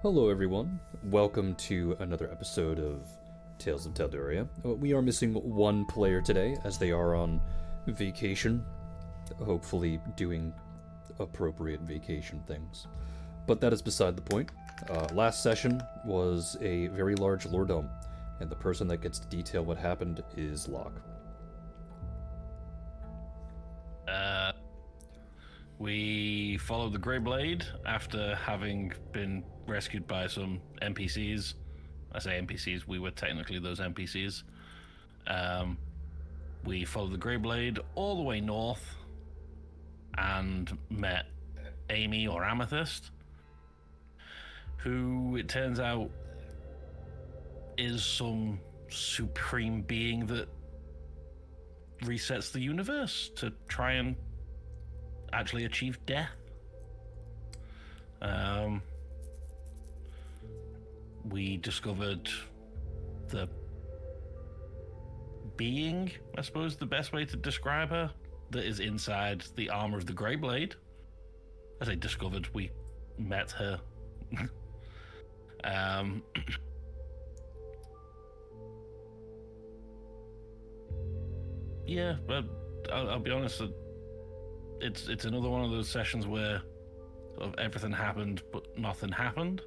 Hello, everyone. Welcome to another episode of Tales of Telduria. We are missing one player today, as they are on vacation, hopefully doing appropriate vacation things. But that is beside the point. Last session was a very large lordom, and the person that gets to detail what happened is Locke. We followed the Grey Blade after having been rescued by some NPCs. I say NPCs, we were technically those NPCs. We followed the Grey Blade all the way north and met Amy or Amethyst, who it turns out is some supreme being that resets the universe to try and actually achieve death. We discovered the being, I suppose the best way to describe her, that is inside the armor of the Grey Blade. As I discovered, we met her. Yeah, but I'll be honest, it's another one of those sessions where sort of everything happened, but nothing happened.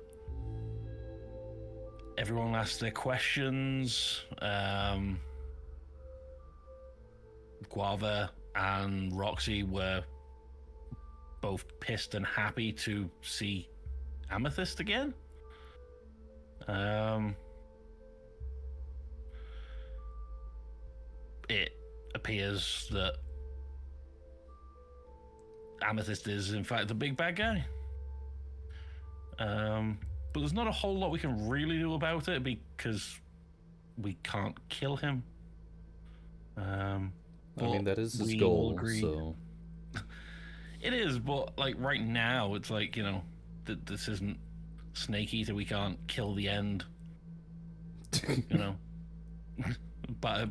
Everyone asked their questions. Guava and Roxy were both pissed and happy to see Amethyst again. It appears that Amethyst is in fact the big bad guy. But there's not a whole lot we can really do about it because we can't kill him. I mean, that is his goal, so... It is, but like right now, it's like, you know, this isn't Snake Eater. We can't kill the end, you know, by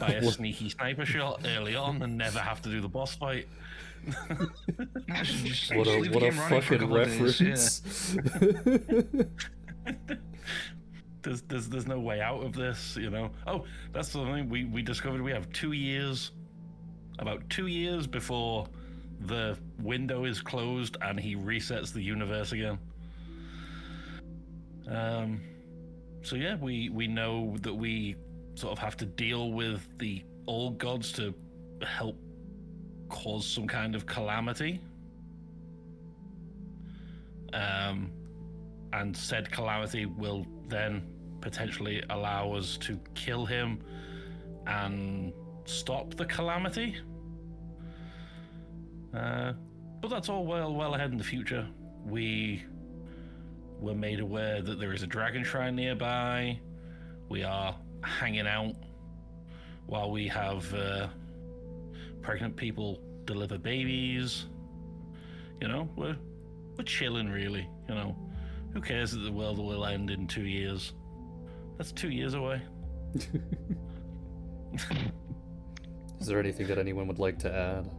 a sneaky sniper shot early on and never have to do the boss fight. What a fucking reference. There's no way out of this, you know. Oh, that's the thing. We discovered we have 2 years, about 2 years before the window is closed and he resets the universe again. So yeah, we know that we sort of have to deal with the old gods to help cause some kind of calamity. And said calamity will then potentially allow us to kill him and stop the calamity. But that's all well ahead in the future. We were made aware that there is a dragon shrine nearby. We are hanging out while we have pregnant people deliver babies. You know, we're chilling, really. You know, who cares that the world will end in 2 years? That's 2 years away. Is there anything that anyone would like to add?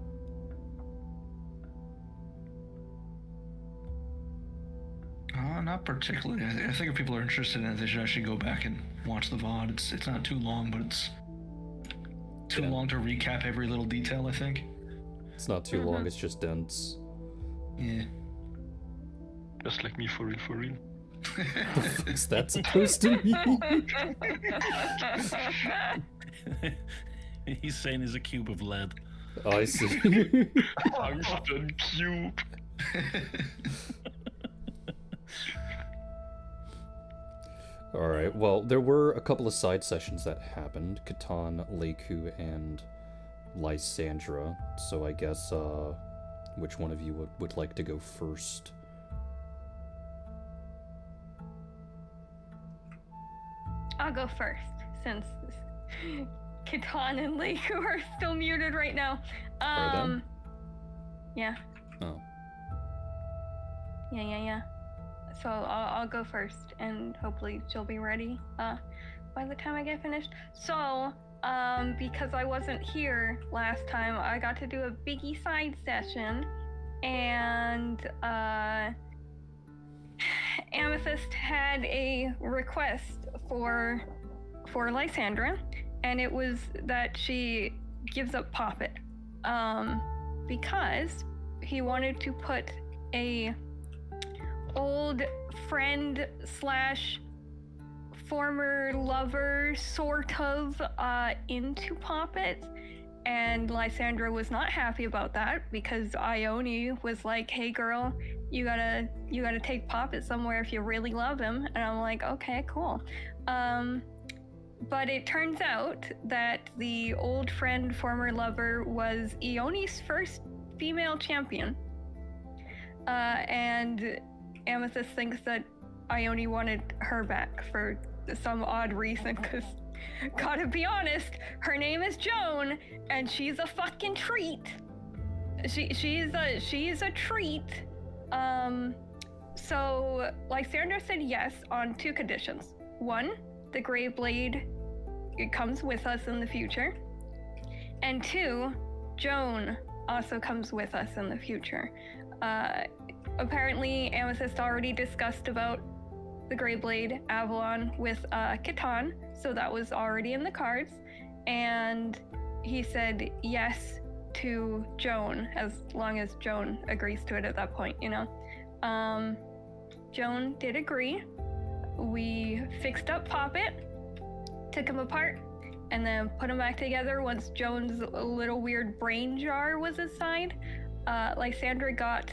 Not particularly. I think if people are interested in it, they should actually go back and watch the VOD. It's not too long, but it's too long to recap every little detail, I think. It's not too long, it's just dense. Yeah. Just like me, for real, for real. What's that supposed to mean? He's saying he's a cube of lead. I see. Tungsten cube. Alright, well, there were a couple of side sessions that happened. Catan, Leiku, and Lysandra. So I guess, which one of you would like to go first? I'll go first, since Catan and Leiku are still muted right now. Are they? Yeah. Oh. Yeah. So I'll go first, and hopefully she'll be ready by the time I get finished. So, because I wasn't here last time, I got to do a biggie side session, and Amethyst had a request for Lysandra, and it was that she gives up Poppet, because he wanted to put a old friend slash former lover sort of into Poppet, and Lysandra was not happy about that because Ione was like, hey girl, you gotta take Poppet somewhere if you really love him. And I'm like, okay, cool. But it turns out that the old friend former lover was Ione's first female champion, and Amethyst thinks that Ione wanted her back for some odd reason, because gotta be honest, her name is Joan, and she's a fucking treat. She's a treat. So Lysandra said yes on 2 conditions. 1, the Grey Blade, it comes with us in the future. And 2, Joan also comes with us in the future. Apparently Amethyst already discussed about the Grey Blade Avalon with Catan, so that was already in the cards, and he said yes to Joan as long as Joan agrees to it at that point, you know. Joan did agree. We fixed up Poppet, took him apart, and then put him back together once Joan's little weird brain jar was inside. Lysandra got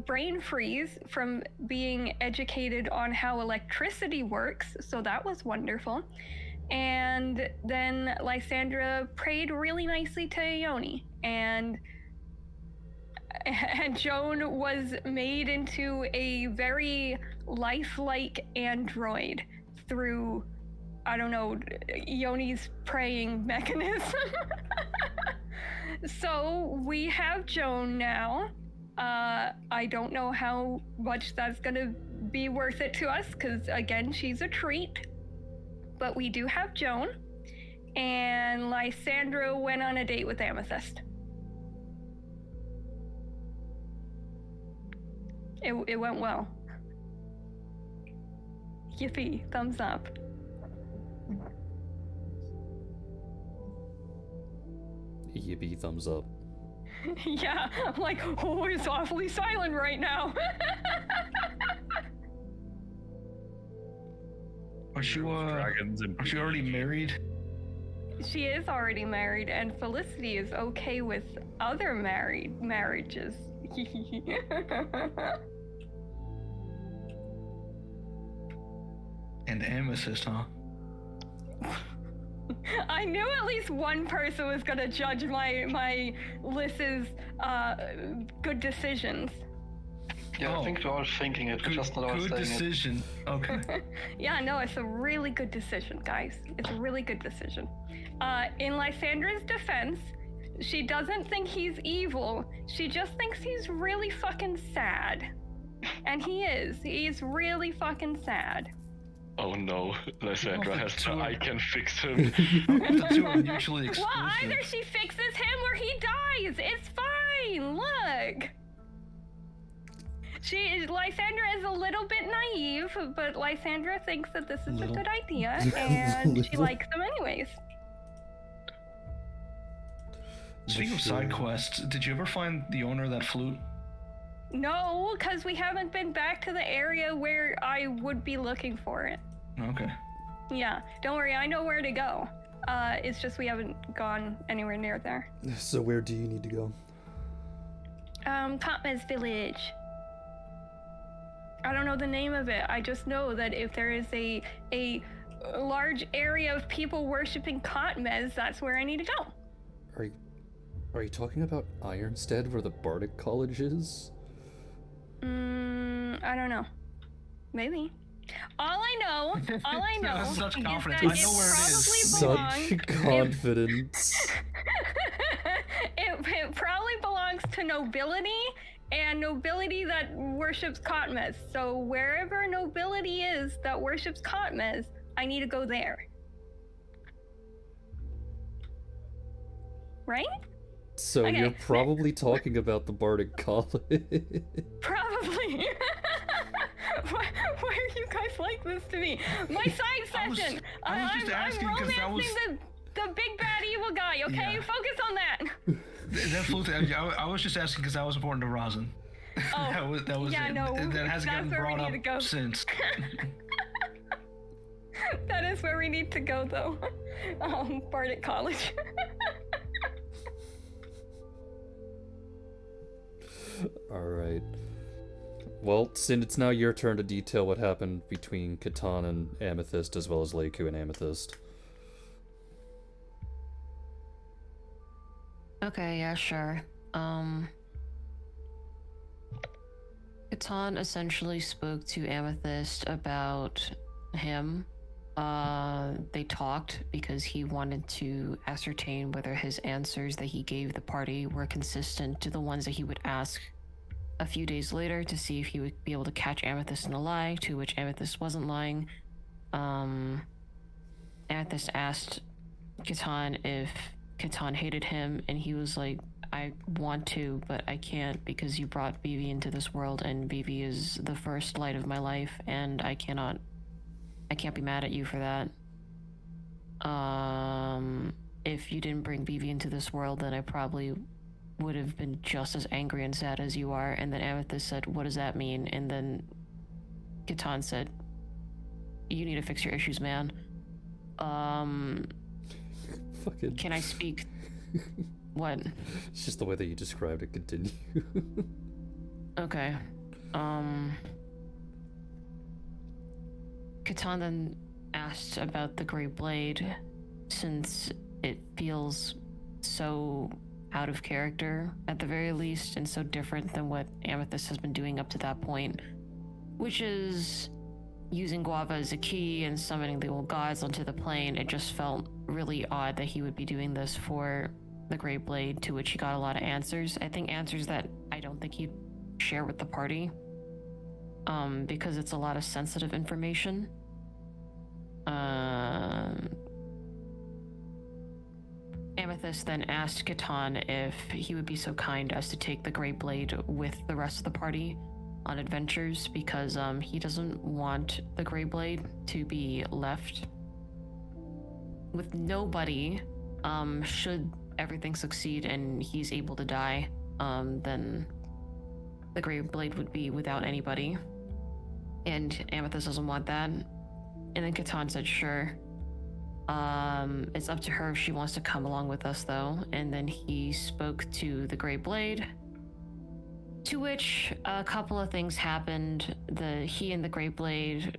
brain freeze from being educated on how electricity works, so that was wonderful. And then Lysandra prayed really nicely to Ione, and Joan was made into a very lifelike android through, I don't know, Ione's praying mechanism. So we have Joan now. I don't know how much that's gonna be worth it to us, because again, she's a treat. But we do have Joan, and Lysandra went on a date with Amethyst. It went well. Yippee, thumbs up. Yippee, thumbs up. Yeah, I'm like, oh, it's awfully silent right now. Aren't you Dragons and aren't you already married? She is already married, and Felicity is okay with other marriages. And Amethyst, huh? I knew at least one person was gonna judge my Lys's good decisions. Yeah, Oh. I think we're all thinking it, we're just not all Good saying decision. Okay. Yeah, no, it's a really good decision, guys. It's a really good decision. In Lysandra's defense, she doesn't think he's evil. She just thinks he's really fucking sad. And he is. He's really fucking sad. it. Oh no, Lysandra Oh, has the the two- I can fix him. The two are mutually exclusive. Well, either she fixes him or he dies. It's fine. Look. Lysandra is a little bit naive, but Lysandra thinks that this is a good idea, and she likes him anyways. Speaking of side quests, did you ever find the owner of that flute? No, because we haven't been back to the area where I would be looking for it. Okay. Yeah, don't worry, I know where to go. It's just we haven't gone anywhere near there. So where do you need to go? Katma's village. I don't know the name of it. I just know that if there is a large area of people worshiping Katmez, that's where I need to go. Are you talking about Ironstead, where the Bardic College is? I don't know. Maybe. All I know That's such is confidence. that I know where it is. Such confidence. it probably belongs to nobility, and nobility that worships Katmez. So wherever nobility is that worships Katmez, I need to go there. Right? So Okay. you're probably talking about the Bardic College. Probably. But guys like this to me? My side session. I was just asking I'm 'cause that was- romancing the big bad evil guy. Okay, Yeah. focus on that. That flew I was just asking because that was important to Rosin. Oh, that was yeah, it. no, That hasn't that's gotten where we brought need to up go. since. That is where we need to go, though. Bardic College. Alright. Well, Sin, it's now your turn to detail what happened between Catan and Amethyst, as well as Leiku and Amethyst. Okay, yeah, sure. Catan essentially spoke to Amethyst about him. They talked because he wanted to ascertain whether his answers that he gave the party were consistent to the ones that he would ask a few days later to see if he would be able to catch Amethyst in a lie, to which Amethyst wasn't lying. Amethyst asked Catan if Catan hated him, and he was like, I want to, but I can't because you brought Vivi into this world, and Vivi is the first light of my life, and I can't be mad at you for that. If you didn't bring Vivi into this world, then I probably would have been just as angry and sad as you are. And then Amethyst said, what does that mean? And then Catan said, you need to fix your issues, man. Fucking... Can I speak? What? It's just the way that you described it. Continue. Okay. Catan then asked about the Great Blade, since it feels so out of character, at the very least, and so different than what Amethyst has been doing up to that point, which is using Guava as a key and summoning the old gods onto the plane. It just felt really odd that he would be doing this for the Great Blade, to which he got a lot of answers. I think answers that I don't think he'd share with the party, because it's a lot of sensitive information. Amethyst then asked Catan if he would be so kind as to take the Great Blade with the rest of the party on adventures, because he doesn't want the Great Blade to be left with nobody. Should everything succeed and he's able to die, then the Great Blade would be without anybody. And Amethyst doesn't want that. And then Catan said, sure. It's up to her if she wants to come along with us, though. And then he spoke to the Great Blade, to which a couple of things happened. He and the Great Blade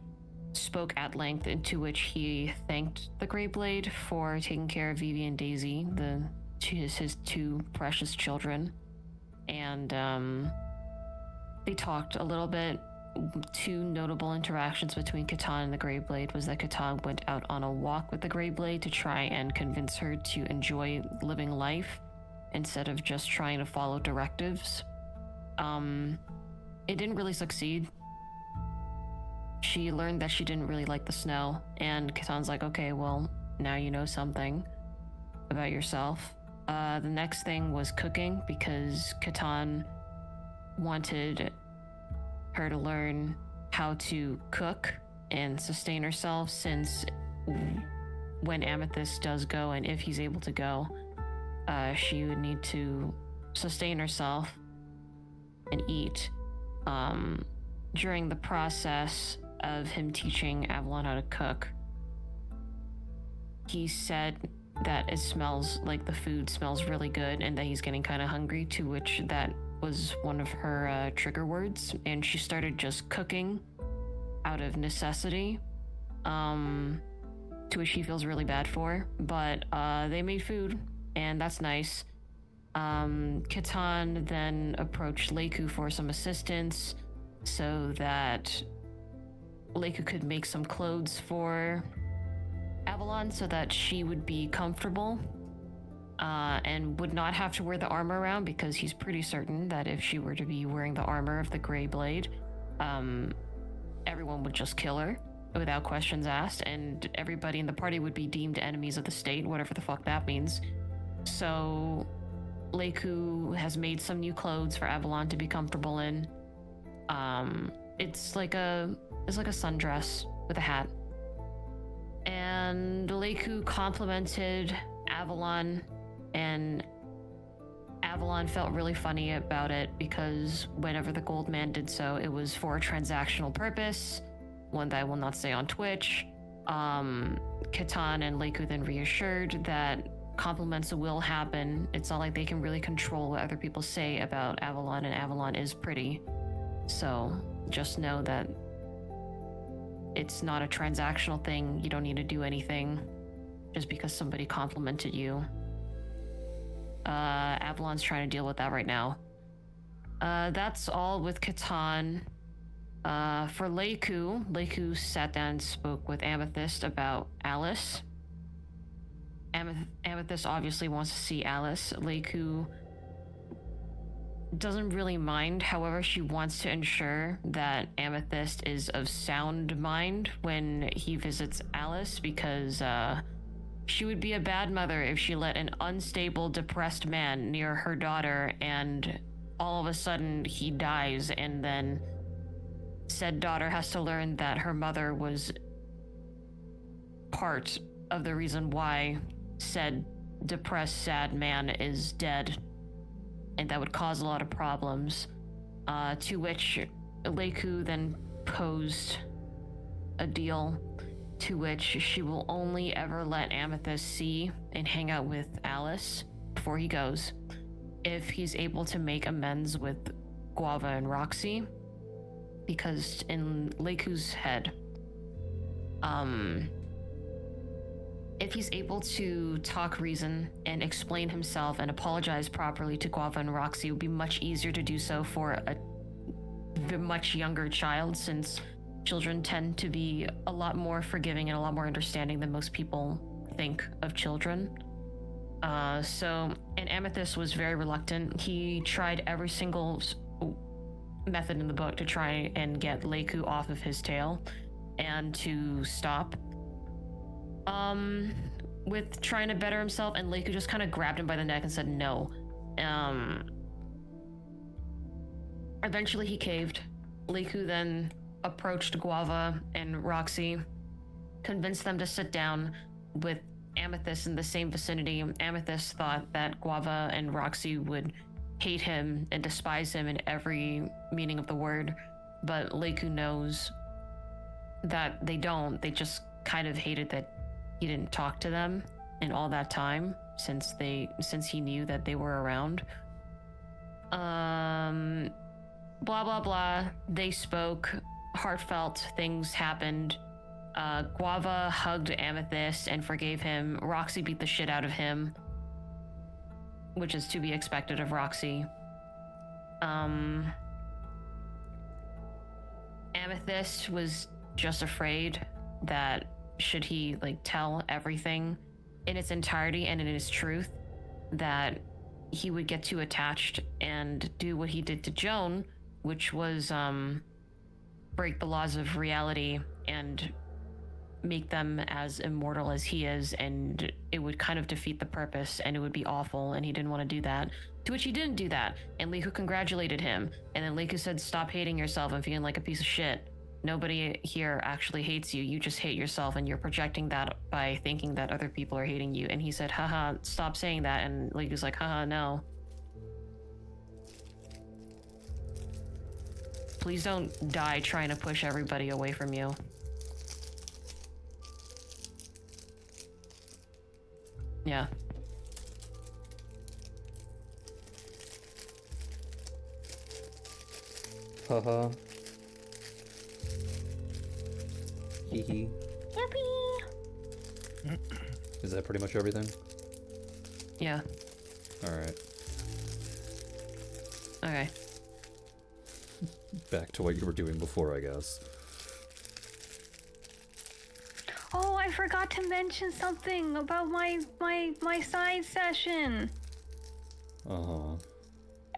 spoke at length, into which he thanked the Great Blade for taking care of Vivi and Daisy, his two precious children. And they talked a little bit. Two notable interactions between Catan and the Great Blade was that Catan went out on a walk with the Great Blade to try and convince her to enjoy living life instead of just trying to follow directives. It didn't really succeed. She learned that she didn't really like the snow, and Catan's like, okay, well, now you know something about yourself. The next thing was cooking, because Catan wanted her to learn how to cook and sustain herself, since when Amethyst does go, and if he's able to go, she would need to sustain herself and eat. During the process of him teaching Avalon how to cook, he said that it smells like the food smells really good and that he's getting kind of hungry, to which that was one of her trigger words, and she started just cooking out of necessity, to which he feels really bad for. But they made food, and that's nice. Catan then approached Leiku for some assistance so that Leiku could make some clothes for Avalon so that she would be comfortable. And would not have to wear the armor around, because he's pretty certain that if she were to be wearing the armor of the Grey Blade, everyone would just kill her without questions asked, and everybody in the party would be deemed enemies of the state, whatever the fuck that means. So Leiku has made some new clothes for Avalon to be comfortable in. It's like a It's like a sundress with a hat. And Leiku complimented Avalon, and Avalon felt really funny about it because whenever the gold man did so, it was for a transactional purpose, one that I will not say on Twitch. Catan and Leiku then reassured that compliments will happen. It's not like they can really control what other people say about Avalon, and Avalon is pretty. So just know that it's not a transactional thing. You don't need to do anything just because somebody complimented you. Avalon's trying to deal with that right now. That's all with Catan. For Leiku sat down and spoke with Amethyst about Alice. Amethyst obviously wants to see Alice. Leiku doesn't really mind. However, she wants to ensure that Amethyst is of sound mind when he visits Alice, because she would be a bad mother if she let an unstable, depressed man near her daughter and all of a sudden he dies, and then said daughter has to learn that her mother was part of the reason why said depressed, sad man is dead. And that would cause a lot of problems. To which Leiku then posed a deal to which she will only ever let Amethyst see and hang out with Alice before he goes if he's able to make amends with Guava and Roxy. Because in Leiku's head, if he's able to talk reason and explain himself and apologize properly to Guava and Roxy, it would be much easier to do so for a much younger child, since children tend to be a lot more forgiving and a lot more understanding than most people think of children. And Amethyst was very reluctant. He tried every single method in the book to try and get Leiku off of his tail and to stop with trying to better himself, and Leiku just kind of grabbed him by the neck and said no. Eventually he caved. Leiku then approached Guava and Roxy, convinced them to sit down with Amethyst in the same vicinity. Amethyst thought that Guava and Roxy would hate him and despise him in every meaning of the word, but Leiku knows that they don't. They just kind of hated that he didn't talk to them in all that time since he knew that they were around. Blah blah blah. They spoke. Heartfelt things happened. Guava hugged Amethyst and forgave him. Roxy beat the shit out of him, which is to be expected of Roxy. Amethyst was just afraid that should he tell everything in its entirety and in its truth, that he would get too attached and do what he did to Joan, which was break the laws of reality and make them as immortal as he is, and it would kind of defeat the purpose and it would be awful, and he didn't want to do that. To which he didn't do that, and Leiku congratulated him, and then Leiku said, stop hating yourself and feeling like a piece of shit. Nobody here actually hates you. You just hate yourself, and you're projecting that by thinking that other people are hating you. And he said, haha, stop saying that. And Leiku's like, haha, no. Please don't die trying to push everybody away from you. Yeah. Haha. Hee hee. Yippee! Is that pretty much everything? Yeah. Alright. Okay. Back to what you were doing before, I guess. Oh, I forgot to mention something about my side session. Uh-huh.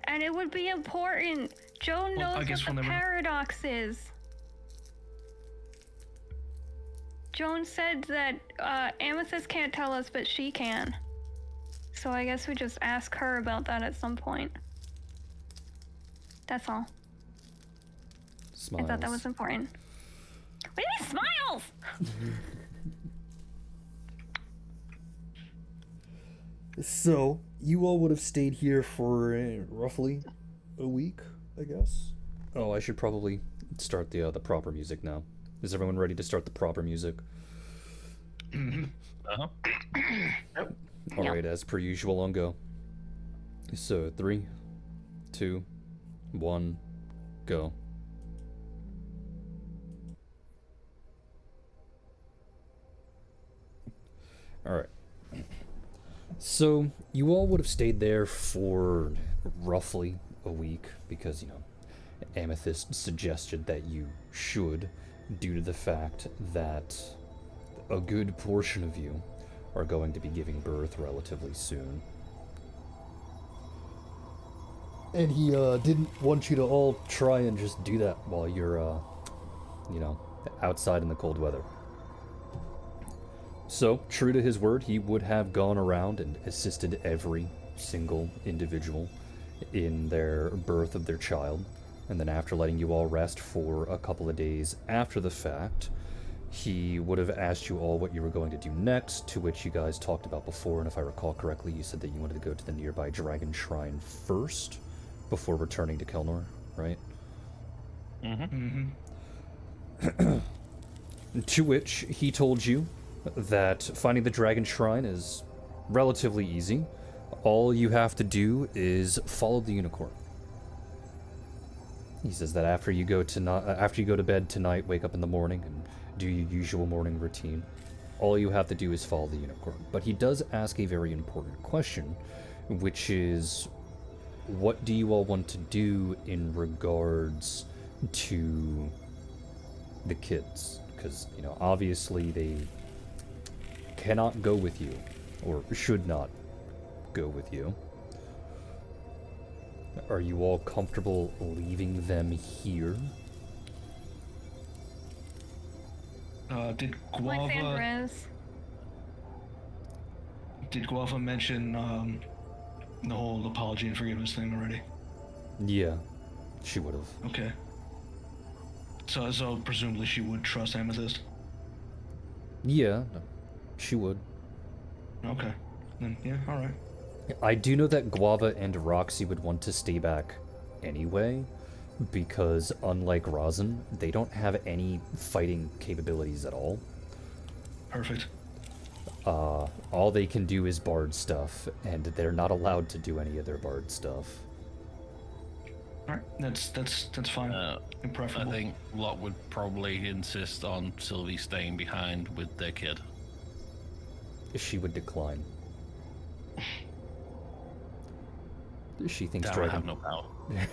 And it would be important. Joan knows I guess what the we'll never- paradox is. Joan said that Amethyst can't tell us, but she can. So I guess we just ask her about that at some point. That's all. Smiles. I thought that was important. Baby smiles! So, you all would have stayed here for roughly a week, I guess? Oh, I should probably start the proper music now. Is everyone ready to start the proper music? Uh-huh. Alright, as per usual, on go. So, 3, 2, 1, go. Alright. So, you all would have stayed there for roughly a week because, Amethyst suggested that you should, due to the fact that a good portion of you are going to be giving birth relatively soon. And he didn't want you to all try and just do that while you're, outside in the cold weather. So, true to his word, he would have gone around and assisted every single individual in their birth of their child. And then after letting you all rest for a couple of days after the fact, he would have asked you all what you were going to do next, to which you guys talked about before, and if I recall correctly, you said that you wanted to go to the nearby dragon shrine first, before returning to Kelnor, right? Mm-hmm. To which he told you that finding the dragon shrine is relatively easy. All you have to do is follow the unicorn. He says that after you go to bed tonight, wake up in the morning and do your usual morning routine. All you have to do is follow the unicorn. But he does ask a very important question, which is, what do you all want to do in regards to the kids? Because, obviously they cannot go with you, or should not go with you. Are you all comfortable leaving them here? Did My Guava Sandra is. did Guava mention the whole apology and forgiveness thing already? Yeah, she would have. Okay. So presumably she would trust Amethyst. Yeah, she would. Okay. Then yeah, all right. I do know that Guava and Roxy would want to stay back anyway, because unlike Rosin, they don't have any fighting capabilities at all. Perfect. All they can do is bard stuff, and they're not allowed to do any of their bard stuff. All right. That's fine. And preferable. I think Lot would probably insist on Sylvie staying behind with their kid. She would decline. She thinks Damn, I have no power.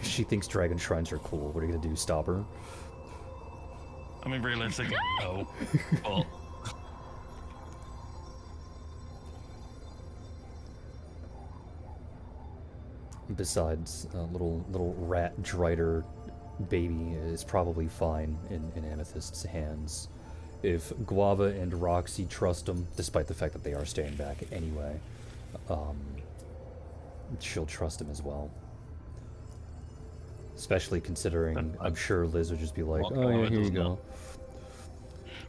She thinks dragon shrines are cool. What are you gonna do? Stop her? I mean, realistically, no. But besides, a little rat drider baby is probably fine in Amethyst's hands. If Guava and Roxy trust him, despite the fact that they are staying back anyway, she'll trust him as well. Especially considering, I'm sure Liz would just be like, oh yeah, here you go.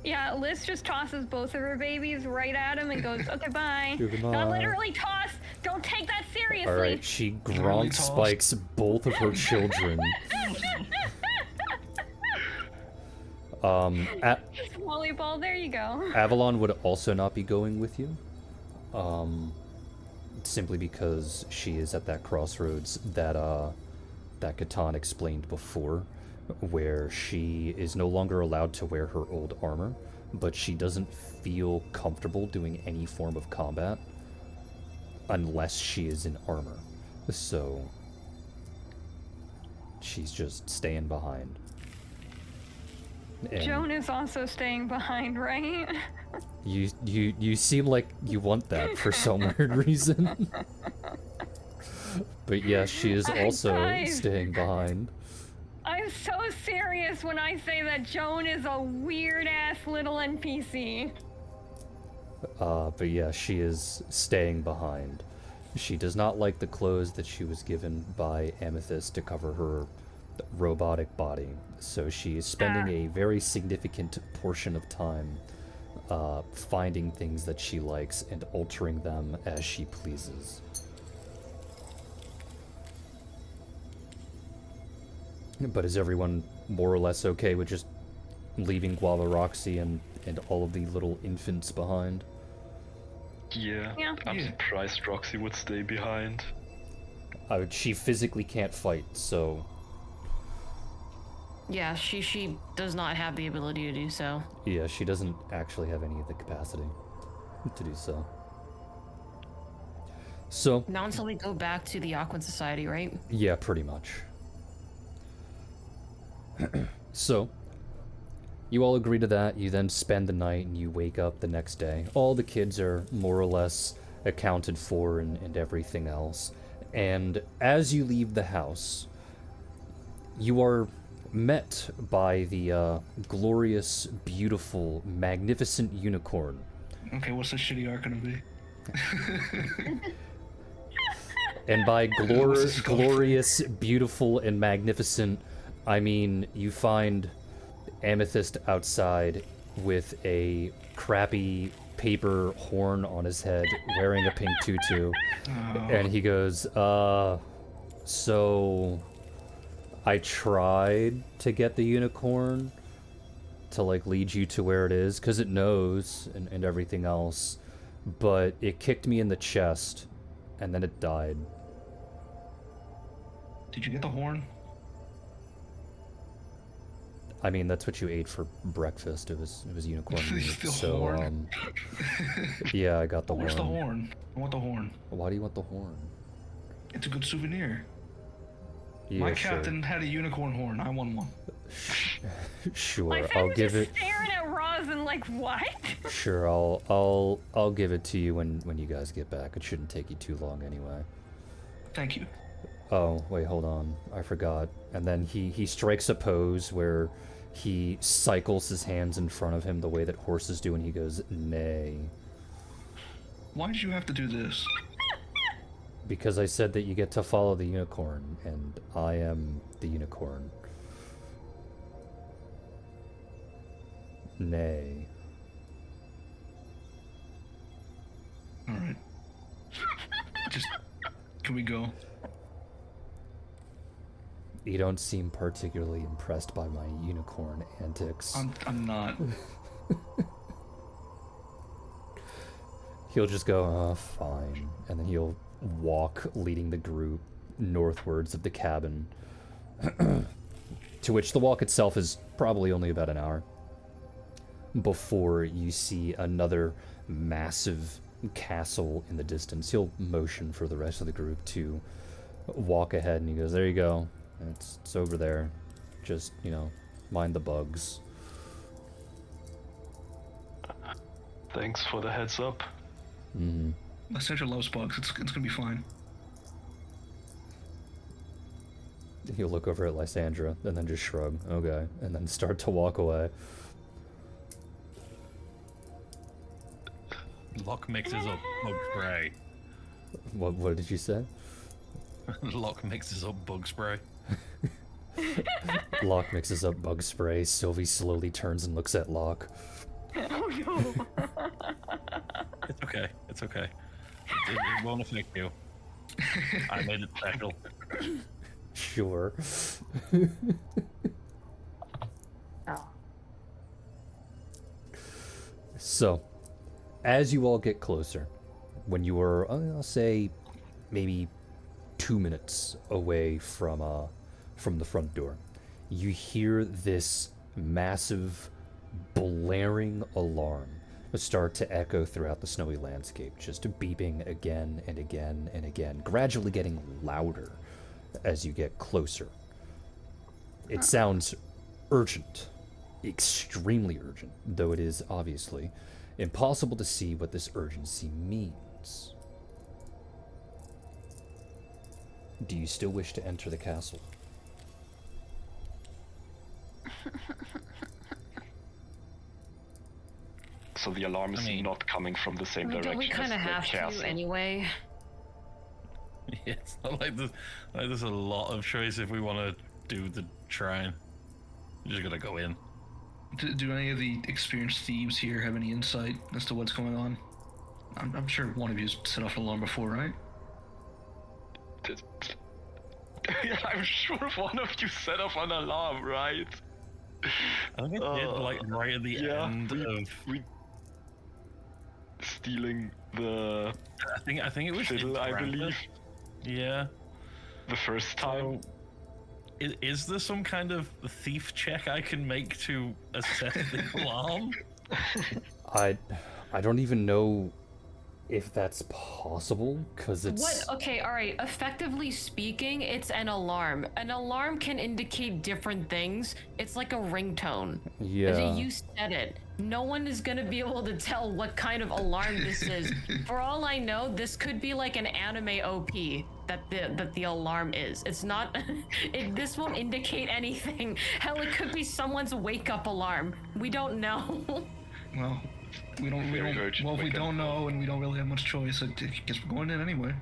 Yeah, Liz just tosses both of her babies right at him and goes, okay, bye. Goodbye. Not literally toss. Don't take that seriously. Alright, she Gronk spikes both of her children. Volleyball, there you go. Avalon would also not be going with you. Simply because she is at that crossroads that Catan explained before, where she is no longer allowed to wear her old armor, but she doesn't feel comfortable doing any form of combat unless she is in armor. So she's just staying behind. And Joan is also staying behind, right? you seem like you want that for some weird reason. But yes, she is also Guys. staying behind. I'm so serious when I say that Joan is a weird-ass little NPC. But yeah, she is staying behind. She does not like the clothes that she was given by Amethyst to cover her robotic body, So she is spending a very significant portion of time finding things that she likes and altering them as she pleases. But is everyone more or less okay with just leaving Guava Roxy and all of the little infants behind? Yeah. Yeah. I'm Yeah. surprised Roxy would stay behind. She physically can't fight, so Yeah, she does not have the ability to do so. yeah, she doesn't actually have any of the capacity to do so. So, Not until we go back to the Aquan Society, right? yeah, pretty much. So, you all agree to that. You then spend the night and you wake up the next day. All the kids are more or less accounted for and everything else. And as you leave the house, you are met by the glorious, beautiful, magnificent unicorn. Okay, what's the shitty arc gonna be? And by What's the scope? glorious, beautiful, and magnificent, I mean you find Amethyst outside with a crappy paper horn on his head, wearing a pink tutu, and he goes, so I tried to get the unicorn to like lead you to where it is, because it knows and everything else, but it kicked me in the chest, and then it died. Did you get the horn? I mean, that's what you ate for breakfast. It was unicorn meat. The So, horn? yeah, I got the Where's the horn. horn? I want the horn. Why do you want the horn? It's a good souvenir. Yeah, My sure. captain had a unicorn horn. I won one. Sure, My I'll friend was give just it. staring at Roz and like, what? Sure, I'll give it to you when you guys get back. It shouldn't take you too long anyway. Thank you. Oh, wait, hold on. I forgot. And then he strikes a pose where he cycles his hands in front of him the way that horses do, and he goes, nay. Why did you have to do this? Because I said that you get to follow the unicorn, and I am the unicorn. Nay. Alright. Just, can we go? You don't seem particularly impressed by my unicorn antics. I'm not. He'll just go, fine. And then he'll walk, leading the group northwards of the cabin. To which the walk itself is probably only about an hour. Before you see another massive castle in the distance. He'll motion for the rest of the group to walk ahead, and he goes, there you go. It's over there. Just, mind the bugs. Thanks for the heads up. Mm-hmm. Lysandra loves bugs. It's gonna be fine. He'll look over at Lysandra, and then just shrug, okay, and then start to walk away. Locke mixes up bug spray. What did you say? Locke mixes up bug spray. Locke mixes up bug spray. Sylvie slowly turns and looks at Locke. Oh no. It's okay. It's okay. It won't affect you. I made it special. Sure. So, as you all get closer, when you are, I'll say, maybe 2 minutes away from the front door, you hear this massive, blaring alarm start to echo throughout the snowy landscape, just beeping again and again and again, gradually getting louder as you get closer. It sounds urgent, extremely urgent, though it is obviously impossible to see what this urgency means. Do you still wish to enter the castle? So the alarm is not coming from the same direction Don't we kind of as the have castle. to anyway? Yeah, it's not like there's a lot of choice if we want to do the shrine. We're just gonna go in. Do any of the experienced thieves here have any insight as to what's going on? I'm sure one of you's set off an alarm before, right? I'm sure one of you set off an alarm, right? I think I did, like, right at the end of... We stealing the I think it was fiddle, I believe. Yeah. The first time. So, is there some kind of thief check I can make to assess the alarm? I don't even know if that's possible, because it's... What? Okay, alright. Effectively speaking, it's an alarm. An alarm can indicate different things. It's like a ringtone. Yeah. You said it. No one is gonna be able to tell what kind of alarm this is. For all I know, this could be like an anime OP that the alarm is. It's not... this won't indicate anything. Hell, it could be someone's wake-up alarm. We don't know. Well, we don't well, if we don't know and we don't really have much choice, I guess we're going in anyway.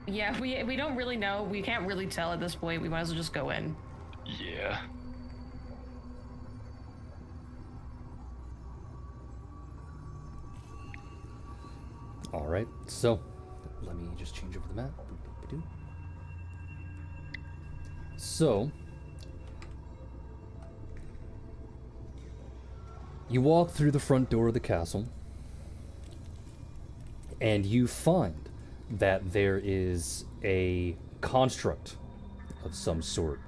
Yeah, we don't really know. We can't really tell at this point. We might as well just go in. Yeah. All right, so let me just change over the map. So, you walk through the front door of the castle, and you find that there is a construct of some sort,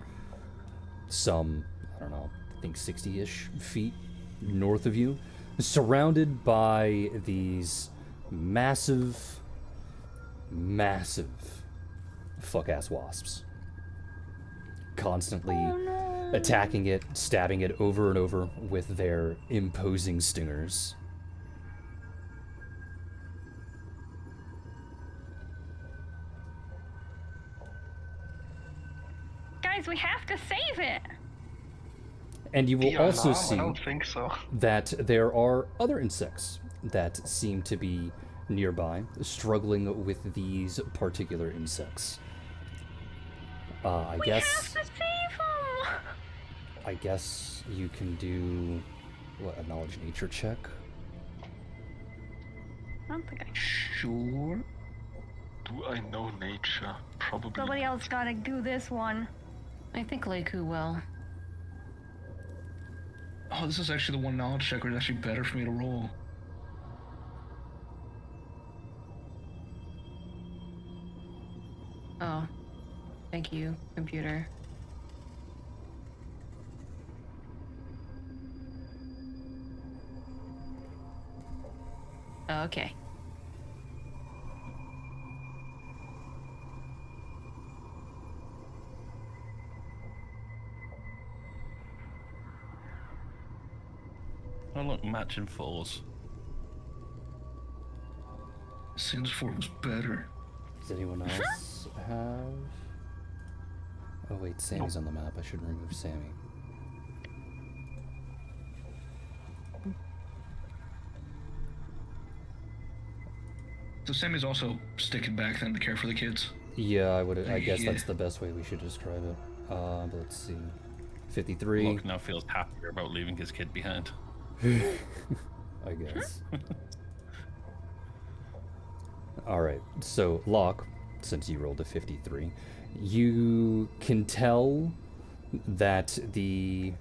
I don't know, I think 60-ish feet north of you, surrounded by these massive fuck-ass wasps. Constantly attacking it, stabbing it over and over with their imposing stingers. Guys, we have to save it! And you will also I see don't think so. that there are other insects that seem to be nearby, struggling with these particular insects. I We have to save them! I guess you can do, what, a knowledge nature check? I don't think I... Sure. Do I know nature? Probably. Somebody else gotta do this one. I think Leiku will. Oh, this is actually the one knowledge check where it's actually better for me to roll. Oh. Thank you, computer. Oh, okay. Oh look, matching fours. Sin's 4 was better. Does anyone else have... Oh wait, Sammy's on the map. I should remove Sammy. So Sammy's also sticking back then to care for the kids. Yeah, I guess Yeah. that's the best way we should describe it. But let's see. 53. Look now feels happier about leaving his kid behind. I guess. Alright, so Locke, since you rolled a 53, you can tell that the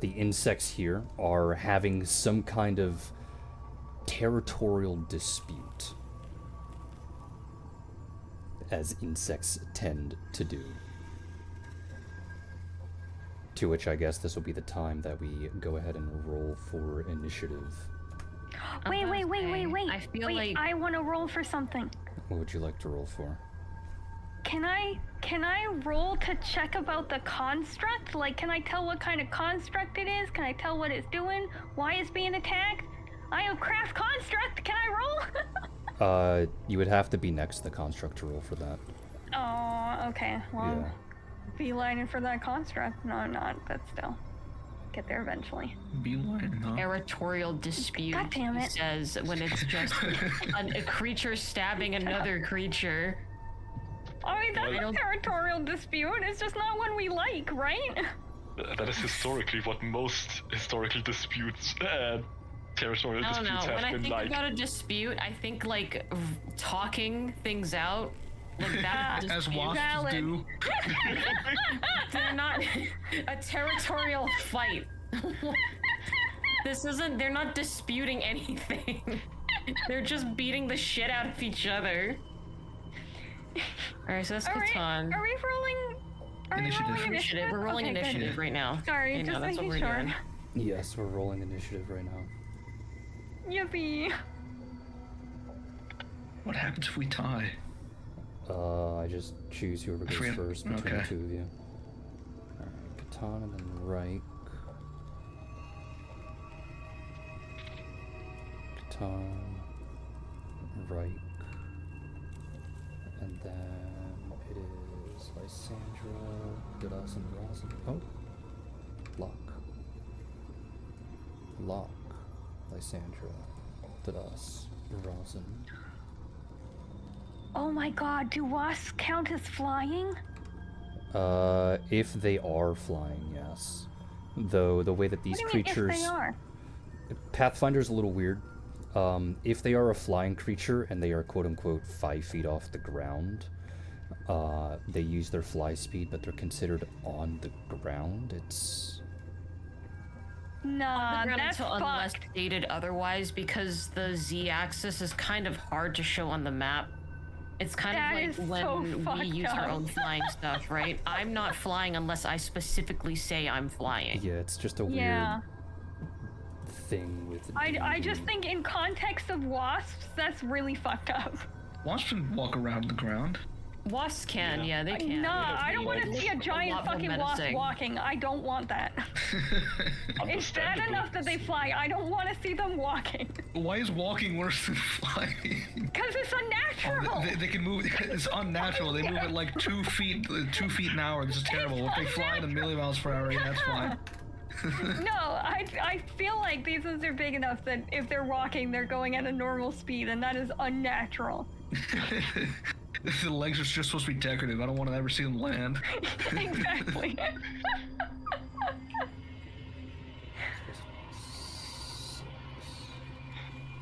insects here are having some kind of territorial dispute, as insects tend to do. To which I guess this will be the time that we go ahead and roll for initiative. Wait. I feel like I want to roll for something. What would you like to roll for? Can I roll to check about the construct? Like, can I tell what kind of construct it is? Can I tell what it's doing? Why it's being attacked? I have craft construct. Can I roll? You would have to be next to the construct to roll for that. Oh, okay. Well, Yeah. beelining for that construct. No, I'm not, but still. Get there eventually. Beeline, huh? territorial dispute, God damn he it. says, when it's just a creature stabbing another creature. I mean, that's Well, a territorial dispute. It's just not one we like, right? That is historically what most historical disputes and territorial I don't disputes know. When have I been think like. about a dispute, I think like talking things out, like that. As dispute. wasps Valid. do. They're not a territorial fight. This isn't. They're not disputing anything. They're just beating the shit out of each other. All right, so that's All right, Catan. are we rolling? Are Initiative. we rolling initiative? We're rolling Okay, good. initiative right now. Sorry, I know, just that's what making we're sure. doing. Yes, we're rolling initiative right now. Yippee. What happens if we tie? I just choose whoever goes forget- first between the okay. two of you. Alright, Catan and then Reich. Catan, Reich. And then it is Lysandra, Didas, and Rosin. Oh. Locke. Locke, Lysandra, Didas, Rosin. Oh my god, do wasps count as flying? If they are flying, yes. Though the way that these What do you mean creatures, if they are? Pathfinder's a little weird. If they are a flying creature and they are quote unquote 5 feet off the ground, they use their fly speed, but they're considered on the ground. It's Nah, Ground that's until unless fucked. stated otherwise, because the z-axis is kind of hard to show on the map. It's kind That of is like so when we fucked use our up. own flying stuff, right? I'm not flying unless I specifically say I'm flying. yeah, it's just a Yeah. weird thing with. I just D&D. think in context of wasps, that's really fucked up. Wasps can walk around the ground. Wasps can, yeah, they can. Nah, I don't want to It's see a giant lot more fucking wasp menacing. walking. I don't want that. It's bad Understandable. enough that they fly. I don't want to see them walking. Why is walking worse than flying? Because it's unnatural. They can move. It's unnatural. They move at like 2 feet, 2 feet an hour. This is terrible. If they fly at a million miles per hour, yeah, that's fine. No, I feel like these ones are big enough that if they're walking, they're going at a normal speed, and that is unnatural. The legs are just supposed to be decorative. I don't want to ever see them land. Exactly.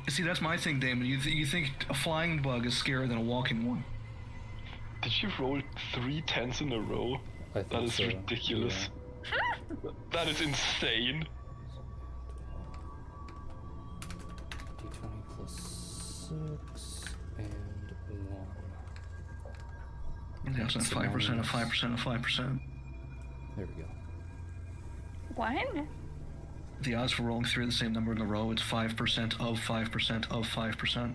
See, that's my thing, Damon. You think a flying bug is scarier than a walking one? Did you roll 3 10s in a row? I think That is so, ridiculous. That is insane. D20 plus 6 and 1. Yeah, so 5% of 5% of 5%. There we go. What? The odds for rolling 3 of the same number in a row, it's 5% of 5% of 5%.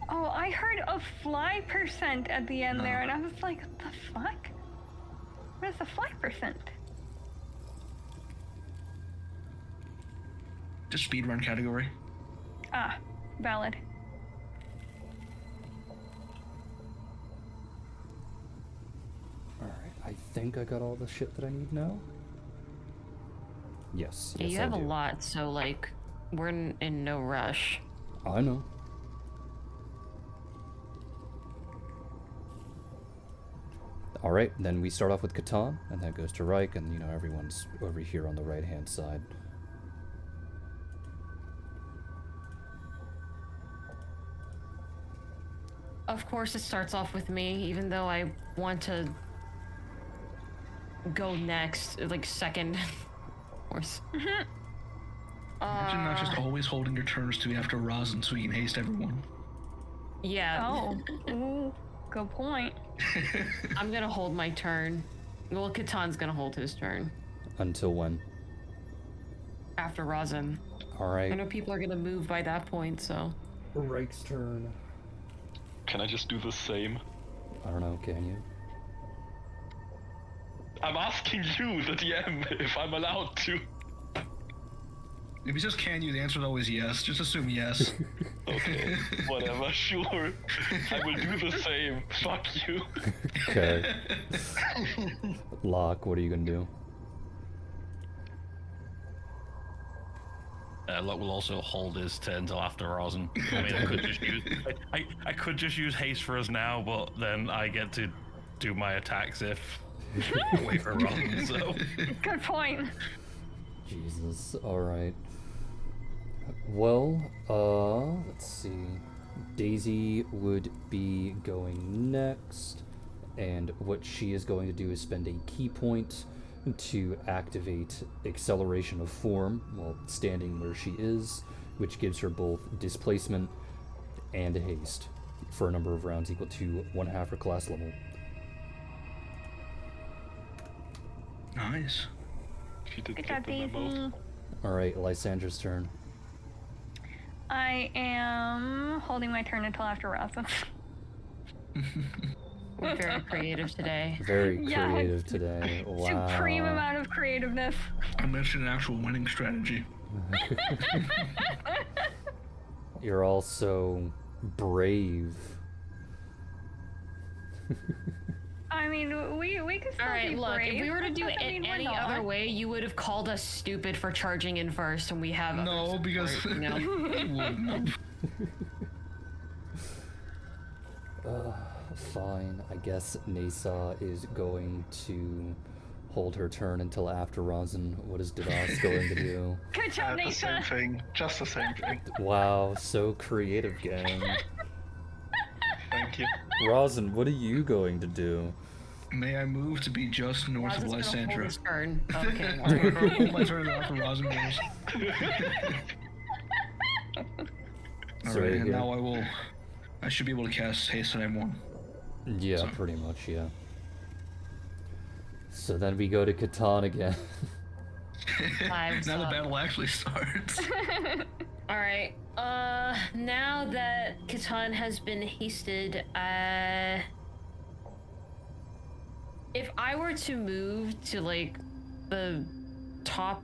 Oh, I heard a fly percent at the end No. there, and I was like, what the fuck? What is a fly percent? Just speedrun category. Ah, valid. Alright, I think I got all the shit that I need now. Yes, Yeah, yes you I have do. a lot, so like, we're in no rush. I know. Alright, then we start off with Catan, and that goes to Reich, and everyone's over here on the right hand side. Of course, it starts off with me, even though I want to go next, like second. Of course. Imagine not just always holding your turns to be after Rosin so you can haste everyone. Yeah. Oh, ooh, good point. I'm gonna hold my turn. Well, Catan's gonna hold his turn Until when? after Rosin. I Alright, know people are gonna move by that point, so. Reich's turn. Can I just do the same? I don't know, can you? I'm asking you, the DM, if I'm allowed to. If he says can you, the answer is always yes. Just assume yes. Okay, whatever, sure. I will do the same. Fuck you. Okay. Locke, what are you gonna do? Locke will also hold his turn till after Rosin. I mean, I could just use haste for us now, but then I get to do my attacks if we were wrong. So Good point. Jesus. All right. Well, let's see. Daisy would be going next, and what she is going to do is spend a key point to activate acceleration of form while standing where she is, which gives her both displacement and haste for a number of rounds equal to 1/2 her class level. Nice. She did Good get job, the memo. Daisy. Alright, Lysandra's turn. I am holding my turn until after Rosin. We're very creative today. Very Yeah. creative today. Wow. Supreme amount of creativeness. I mentioned an actual winning strategy. You're also brave. I mean, we can still All right, be look, brave. if we were to That do it doesn't mean we're any not. other way, you would have called us stupid for charging in first, and we have No, other because support, you know? wouldn't have. Fine. I guess Nasa is going to hold her turn until after Rosin. What is Didas going to do? Good job, The same Nasa. thing. Just the same thing. Wow, so creative, gang. Thank you. Rosin, what are you going to do? May I move to be just north of Rosin's gonna hold Lysandra? his turn. Okay. Hold my turn after Rosin goes. So Alright, right and here. now I should be able to cast haste at M1. Yeah, So- pretty much, yeah. So then we go to Catan again. Lives Now the up. battle actually starts. All right. Now that Catan has been hasted, if I were to move to like the top,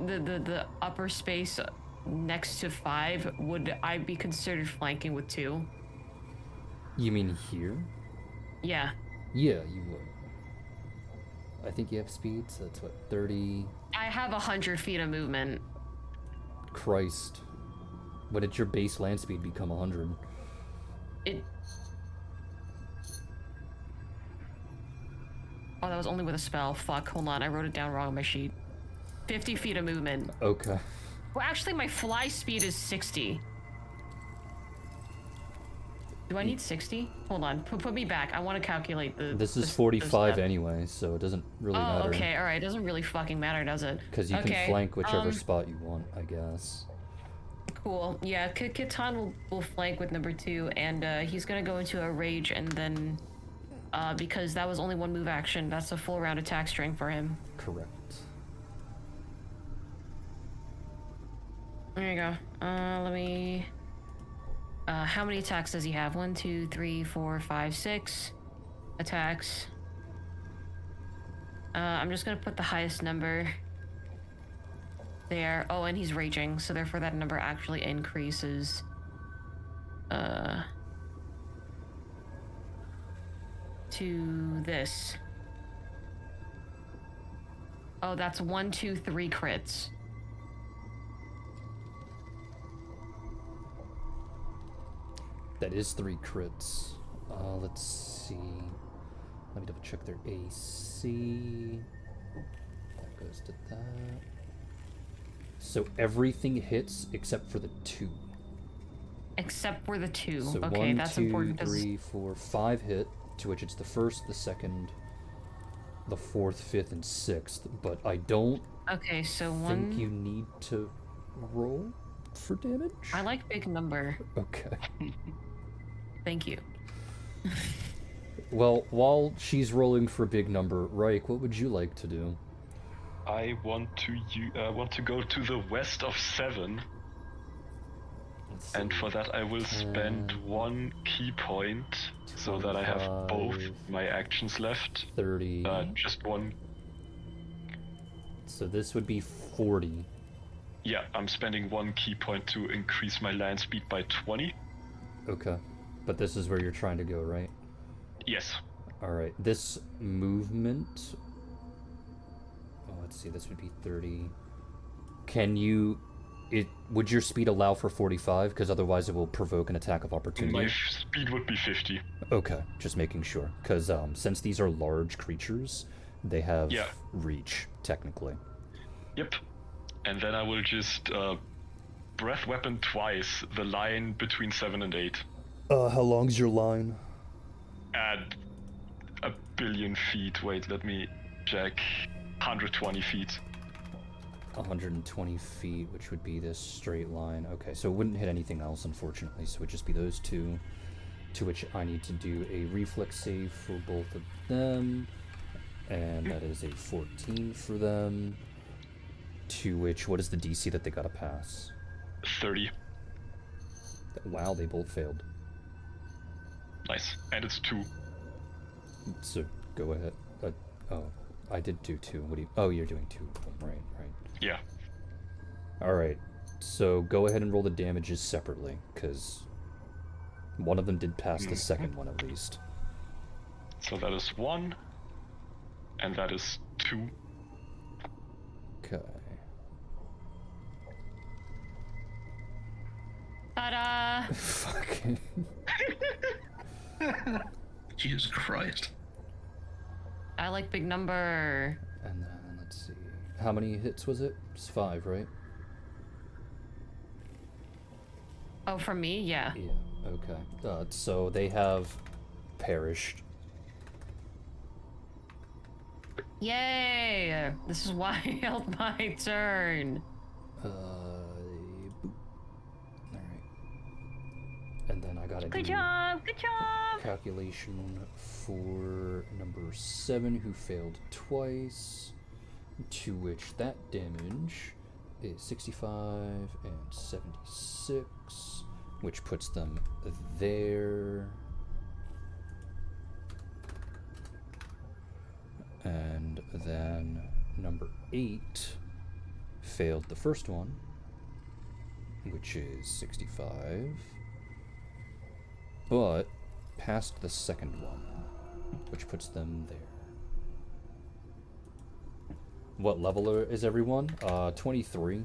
the upper space next to 5, would I be considered flanking with 2? You mean here? Yeah. Yeah, you would. I think you have speed, so that's what, 30? I have 100 feet of movement. Christ. When did your base land speed become 100? It. Oh, that was only with a spell. Fuck, hold on. I wrote it down wrong on my sheet. 50 feet of movement. Okay. Well, actually, my fly speed is 60. Do I need 60? Hold on. Put me back. I want to calculate the. This is the 45 step. anyway, so it doesn't really Oh, matter. okay. All right. It doesn't really fucking matter, does it? Because you Okay, can flank whichever spot you want, I guess. Cool. Yeah, Catan will flank with number 2, and he's gonna go into a rage, and then, because that was only 1 move action, that's a full round attack string for him. Correct. There you go. Let me. How many attacks does he have? 1, 2, 3, 4, 5, 6 attacks. I'm just gonna put the highest number there. Oh, and he's raging, so therefore that number actually increases. To this. Oh, that's 1, 2, 3 crits. That is 3 crits. Let's see. Let me double check their AC. That goes to that. So everything hits except for the 2. Except for the 2. So Okay, 1, that's 2, important. 'Cause 3, 4, 5 hit, to which it's the first, the second, the fourth, fifth, and sixth. But I don't okay, so think 1. you need to roll for damage. I like big number. Okay. Thank you. Well, while she's rolling for a big number, Raik, what would you like to do? I want to go to the west of 7, Let's and see. for that I will spend 1 key point, so that I have both 25, my actions left. 30. Just 1. So this would be 40. Yeah, I'm spending 1 key point to increase my land speed by 20. Okay. But this is where you're trying to go, right? Yes. Alright. This movement... Oh, let's see. This would be 30. Can you would your speed allow for 45? Because otherwise it will provoke an attack of My opportunity. speed would be 50. Okay, just making sure. Because since these are large creatures, they have reach, technically. Yep. And then I will just breath weapon twice, the line between 7 and 8. How long's your line? At 1 billion feet. Wait, let me check. 120 feet. 120 feet, which would be this straight line. Okay, so it wouldn't hit anything else, unfortunately, so it would just be those two, to which I need to do a reflex save for both of them, and that is a 14 for them, to which, what is the DC that they gotta pass? 30. Wow, they both failed. Nice. And it's 2. So, go ahead. Oh, I did do 2. What do you... Oh, you're doing 2. Right. Yeah. Alright, so go ahead and roll the damages separately, because one of them did pass the second one at least. So that is 1. And that is 2. Okay. Ta-da! Fucking... Jesus Christ. I like big number. And then, let's see. How many hits was it? It's 5, right? Oh, for me? Yeah. Yeah, okay. So they have perished. Yay! This is wild my turn. Boop. Alright. And then I gotta Good do job. Good job. calculation for number 7, who failed twice, to which that damage is 65 and 76, which puts them there. And then number 8 failed the first one, which is 65, but passed the second one, which puts them there. What level is everyone? 23.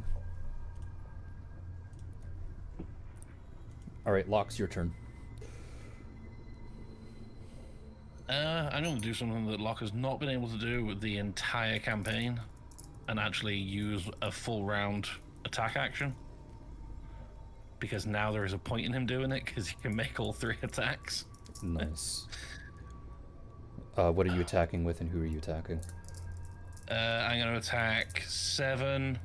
Alright, Locks, your turn. I'm going to do something that Locke has not been able to do with the entire campaign, and actually use a full round attack action. Because now there is a point in him doing it, because he can make all 3 attacks. Nice. What are you attacking with, and who are you attacking? I'm going to attack 7,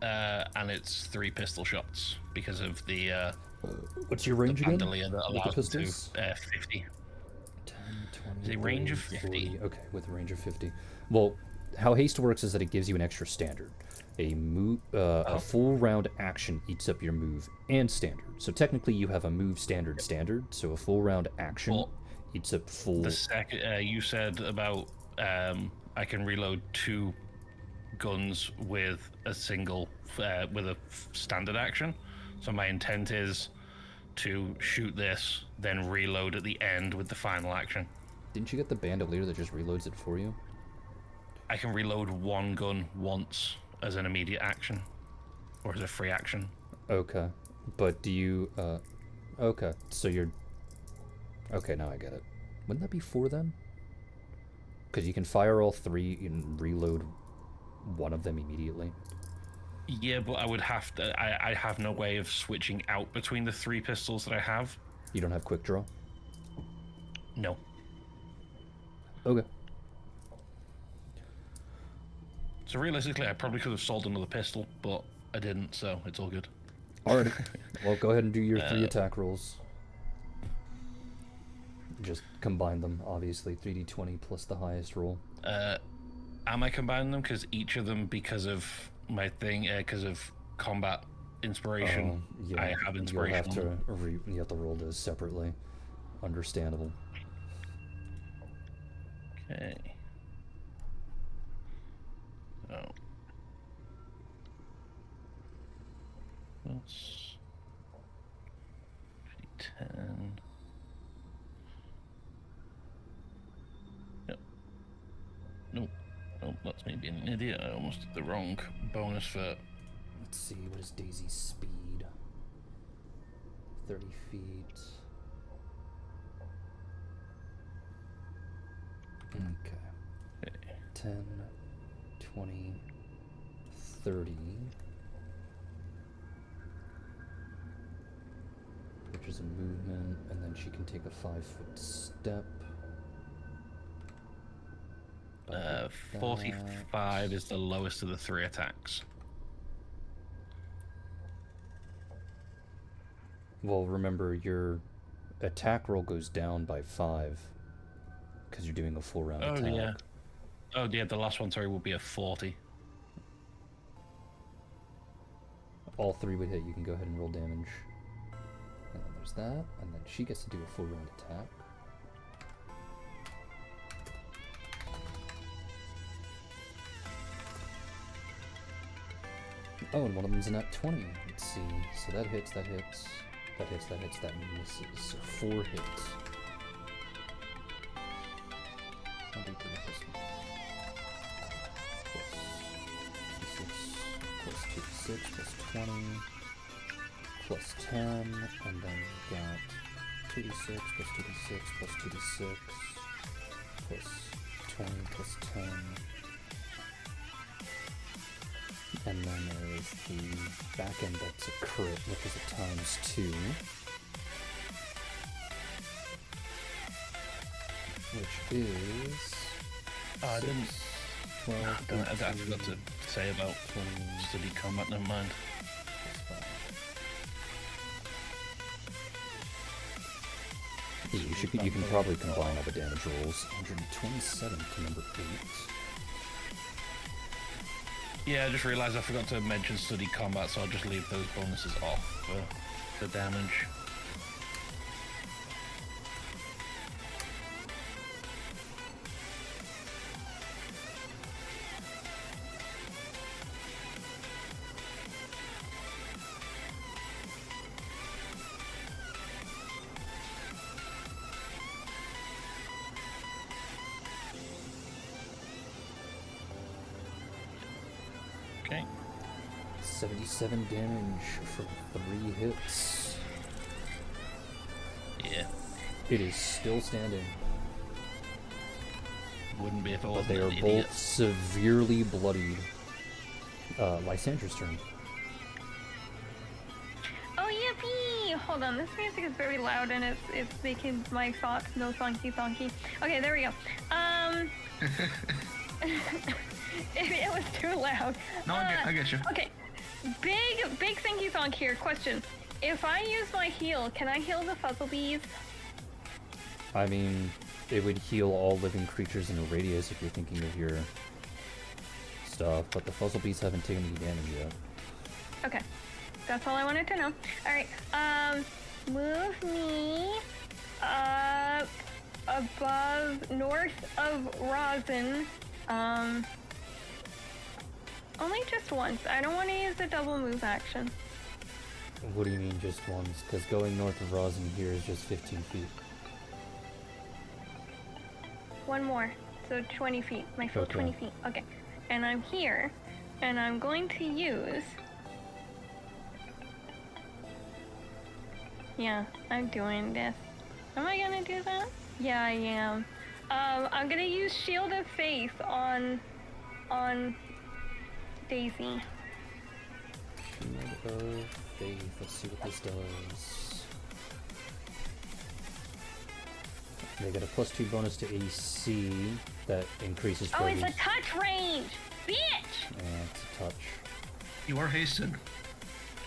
and it's 3 pistol shots because of the What's your range again? bandolier that With the allows him pistols? to 50. 10, 20, Is it range of 30, 50? 40. Okay, with a range of 50. Well, how haste works is that it gives you an extra standard. A full round action eats up your move and standard. So technically you have a move standard, so a full round action eats up full... The second, you said about I can reload 2 guns with a single, with a standard action. So my intent is to shoot this, then reload at the end with the final action. Didn't you get the bandolier that just reloads it for you? I can reload 1 gun once as an immediate action, or as a free action. Okay, but do you, okay, so you're... Okay, now I get it. Wouldn't that be 4 then? Because you can fire all 3 and reload one of them immediately. Yeah, but I would have to, I have no way of switching out between the 3 pistols that I have. You don't have quick draw? No. Okay. So realistically, I probably could have sold another pistol, but I didn't, so it's all good. Alrighty. Well, go ahead and do your 3 attack rolls. Just combine them, obviously. 3d20 plus the highest roll. Am I combining them? Because each of them, because of my thing, because of combat inspiration, Yeah, I have inspiration. You have to roll those separately. Understandable. Okay. Oh. That's 10. Yep. Nope. Oh, that's me being an idiot. I almost did the wrong bonus for let's see, what is Daisy's speed? 30 feet. Okay. 10, 20, 30. Which is a movement, and then she can take a 5-foot step. 45 is the lowest of the 3 attacks. Well, remember, your attack roll goes down by 5 because you're doing a full round attack. Yeah. Oh, yeah, the last one, sorry, will be a 40. All 3 would hit. You can go ahead and roll damage. And then there's that, and then she gets to do a full round attack. Oh, and one of them's a nat 20. Let's see. So that hits, that hits, that hits, that hits, that misses. So 4 hits. I'll do this one. Plus 2 to 6, plus 20, plus 10, and then we got 2d6, plus 2d6, plus 2d6, plus 20, plus 10. And then there is the back end that's a crit, which is a ×2. Which is... I didn't... 12, I forgot to say about 20... study combat, never mind. Yeah, you can probably combine all the damage rolls. 127 to number 8. Yeah, I just realized I forgot to mention study combat, so I'll just leave those bonuses off for the damage. Okay. 77 damage for 3 hits. Yeah. It is still standing, Wouldn't be if it but wasn't they are an both idiot. severely bloodied. Lysandra's turn. Oh, yippee! Hold on, this music is very loud and it's making my thoughts no thonky thonky. Okay, there we go. It was too loud. No, I get you. Okay, big thinky thonk here. Question: if I use my heal, can I heal the fuzzlebees? I mean, it would heal all living creatures in a radius if you're thinking of your stuff, but the fuzzlebees haven't taken any damage yet. Okay, that's all I wanted to know. All right, move me up above north of Rosin. Only just once. I don't want to use the double move action. What do you mean just once? Because going north of Rosin here is just 15 feet. One more. So 20 feet. My full Okay. 20 feet. Okay. And I'm here. And I'm going to use... Yeah, I'm doing this. Am I going to do that? Yeah, I am. I'm going to use Shield of Faith on Daisy. Shield of Faith. Let's see what this does. They get a +2 bonus to AC that increases for Oh, it's every... a touch range! Bitch! Yeah, it's a touch. You are hasted.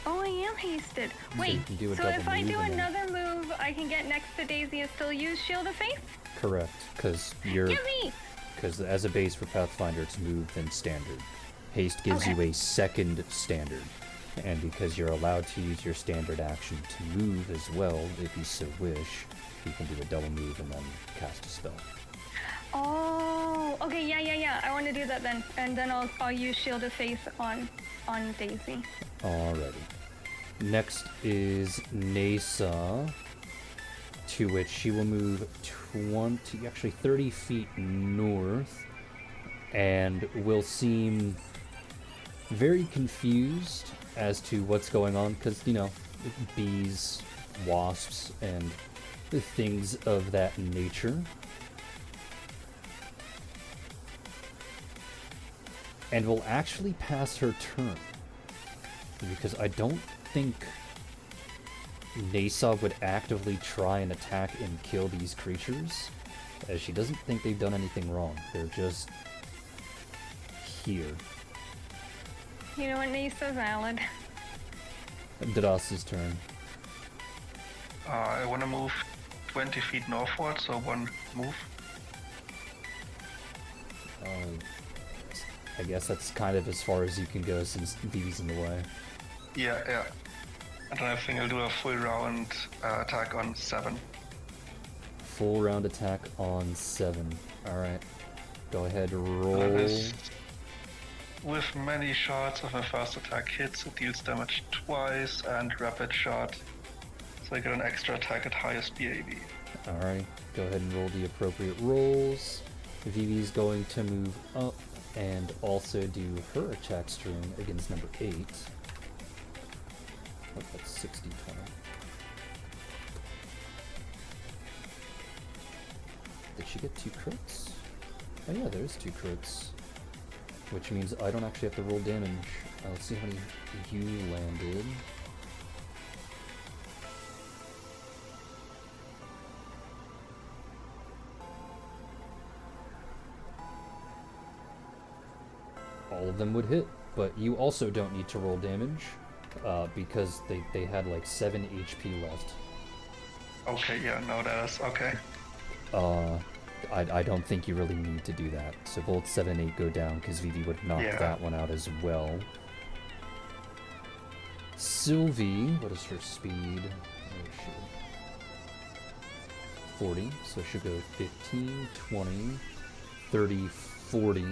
Oh, I am hasted. So Wait, you can do a so double if I move do and then- another move, I can get next to Daisy and still use Shield of Faith? Correct, because you're... Gimme! Because as a base for Pathfinder, it's move then standard. Haste gives Okay. you a second standard. And because you're allowed to use your standard action to move as well, if you so wish, you can do a double move and then cast a spell. Oh, okay, yeah. I want to do that then. And then I'll use Shield of Faith on Daisy. Alrighty. Next is Nasa, to which she will move 30 feet north, and will seem very confused as to what's going on, because, you know, bees, wasps, and things of that nature. And will actually pass her turn, because I don't think Nasa would actively try and attack and kill these creatures, as she doesn't think they've done anything wrong. They're just here. You know what, Nasa's valid. Dadas's turn. I want to move 20 feet northward, so one move. I guess that's kind of as far as you can go since Vivi's in the way. Yeah. And then I think I'll do a full round attack on 7. Full round attack on 7. Alright. Go ahead, roll. With many shots of my first attack hits, it deals damage twice, and rapid shot. So I get an extra attack at highest BAB. Alright. Go ahead and roll the appropriate rolls. Vivi's going to move up and also do her attack string against number 8. Oh, that's 60, 20. Did she get 2 crits? Oh yeah, there's 2 crits. Which means I don't actually have to roll damage. Let's see how many you landed. All of them would hit, but you also don't need to roll damage, because they had like 7 HP left. Okay, yeah, no, that is okay. I don't think you really need to do that. So both 7 and 8 go down, because Vivi would knock that one out as well. Sylvie, what is her speed? Where is she? 40, so she'll go 15, 20, 30, 40,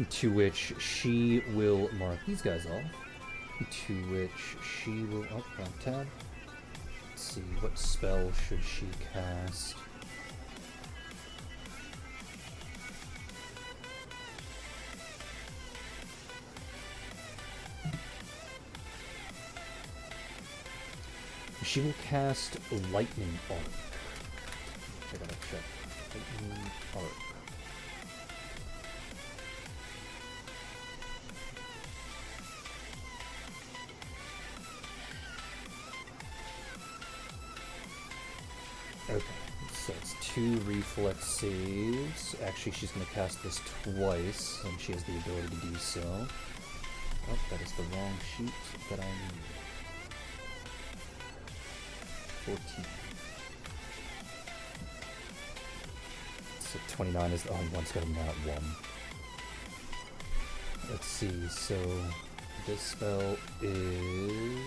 to which she will mark these guys off, to which she will, oh, wrong tab. Let's see, what spell should she cast? She will cast Lightning Arc. I gotta check. Lightning Arc. Okay, so it's 2 reflex saves. Actually, she's gonna cast this twice, and she has the ability to do so. Oh, that is the wrong sheet that I need. 14. So 29 is the only one's got a nat 1. Let's see, so this spell is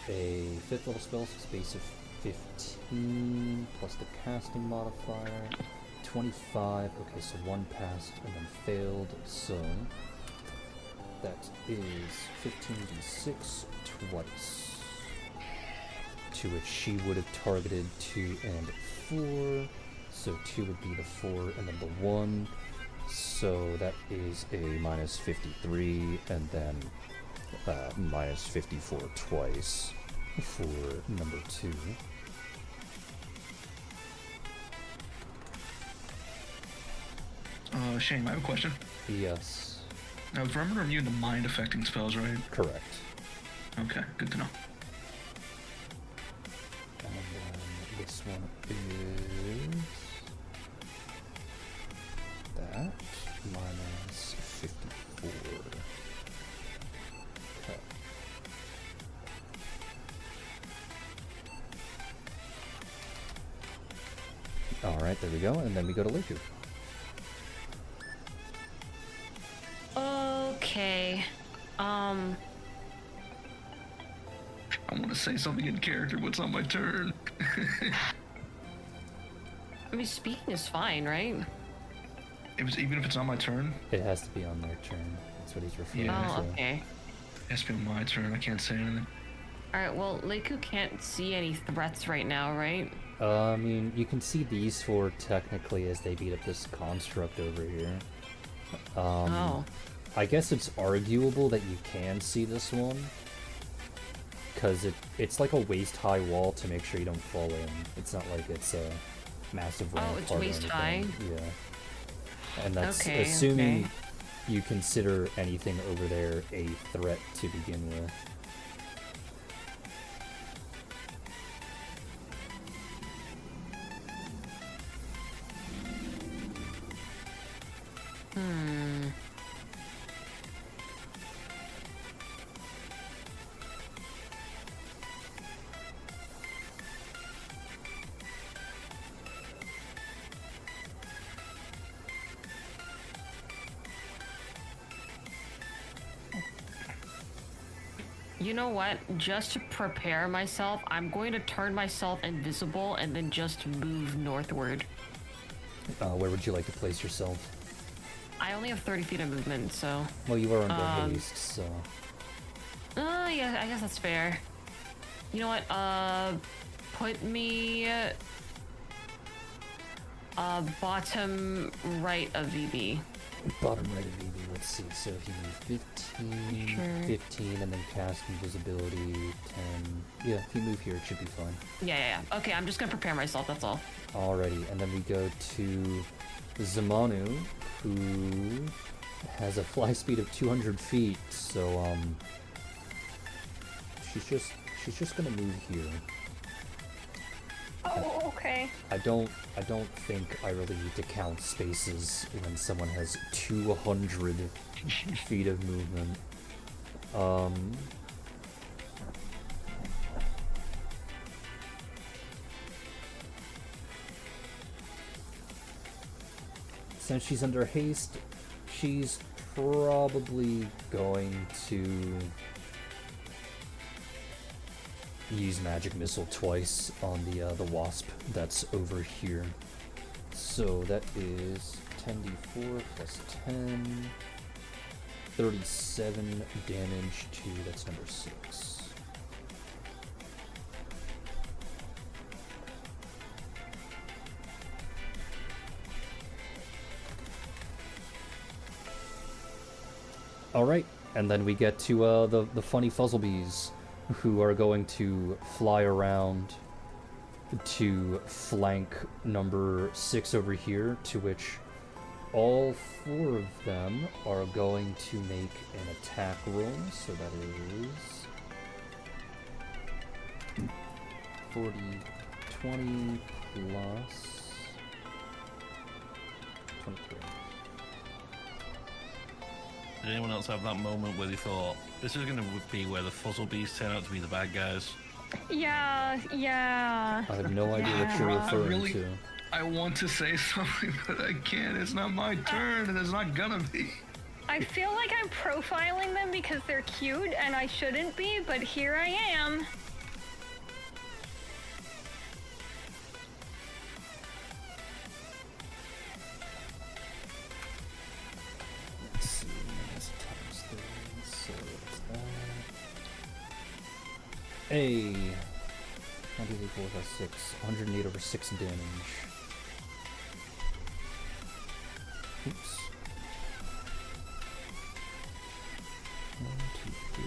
a 5th level spell, so it's base of 15 plus the casting modifier. 25. Okay, so 1 passed and then failed, so that is 15d6 twice. To which she would have targeted 2 and 4. So 2 would be the 4 and then the 1. So that is a minus 53 and then minus 54 twice for number 2. Shane, I have a question. Yes. Now, remember I'm using the mind affecting spells, right? Correct. Okay, good to know. And then this one is that minus 54. Okay. Alright, there we go, and then we go to Leiku. Okay. I want to say something in character, but it's on my turn. I mean, speaking is fine, right? Even if it's on my turn, It has to be on their turn. That's what he's referring Yeah. Oh, to. okay. it has to be on my turn. I can't say anything. Alright, well, Leiku can't see any threats right now, right? I mean, you can see these 4 technically as they beat up this construct over here. Oh. I guess it's arguable that you can see this one, because it's like a waist-high wall to make sure you don't fall in. It's not like it's a massive rampart. Oh, it's or waist-high? anything. Yeah. And that's Okay, assuming okay. you consider anything over there a threat to begin with. You know what? Just to prepare myself, I'm going to turn myself invisible and then just move northward. Where would you like to place yourself? I only have 30 feet of movement, so... Well, you are under haste, so... Yeah, I guess that's fair. You know what? Put me... bottom right of VB. Bottom right of VB, let's see. So if you move 15, Sure. 15, and then cast invisibility, 10... Yeah, if you move here, it should be fine. Yeah. Okay, I'm just gonna prepare myself, that's all. Alrighty, and then we go to Zamanu, who has a fly speed of 200 feet, so, she's just gonna move here. Oh, okay. I don't think I really need to count spaces when someone has 200 feet of movement. Since she's under haste, she's probably going to use magic missile twice on the wasp that's over here. So that is 10d4 plus 10, 37 damage to, that's number 6. Alright, and then we get to the funny Fuzzlebees, who are going to fly around to flank number 6 over here, to which all 4 of them are going to make an attack roll. So that is 40, 20 plus 23. Did anyone else have that moment where they thought, this is going to be where the Fuzzlebees turn out to be the bad guys? Yeah. I have no idea what you're referring to. I want to say something, but I can't. It's not my turn, and it's not gonna be. I feel like I'm profiling them because they're cute and I shouldn't be, but here I am. Let's see, minus times 3, so it's that. A 184 plus 6, 108 over 6 damage. Oops. 1, 2, 3,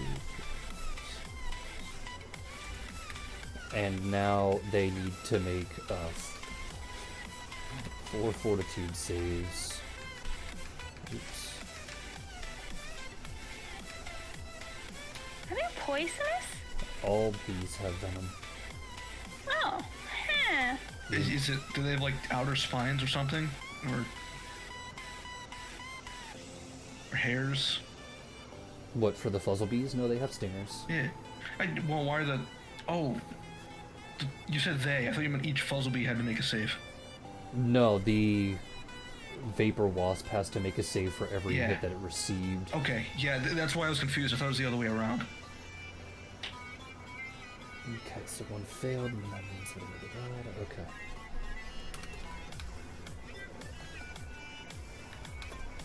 4. And now they need to make 4 fortitude saves. Oops. Are they poisonous? All bees have venom. Oh, huh. Is it? Do they have like outer spines or something, or hairs? What, for the Fuzzlebees? No, they have stingers. Yeah. Well, why are the? Oh, you said they. I thought you meant each Fuzzlebee had to make a save. No, the Vapor Wasp has to make a save for every Yeah. hit that it received. Okay, yeah, that's why I was confused. I thought it was the other way around. Okay, so one failed, and that means that it died. Okay.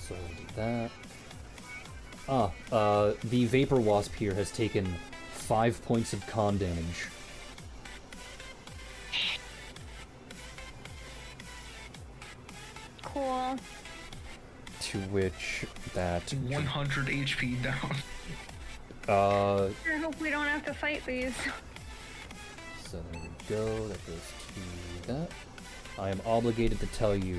So I'll do that. The Vapor Wasp here has taken 5 points of con damage. Cool. To which that 100 HP down. I hope we don't have to fight these. So there we go. That goes to that. I am obligated to tell you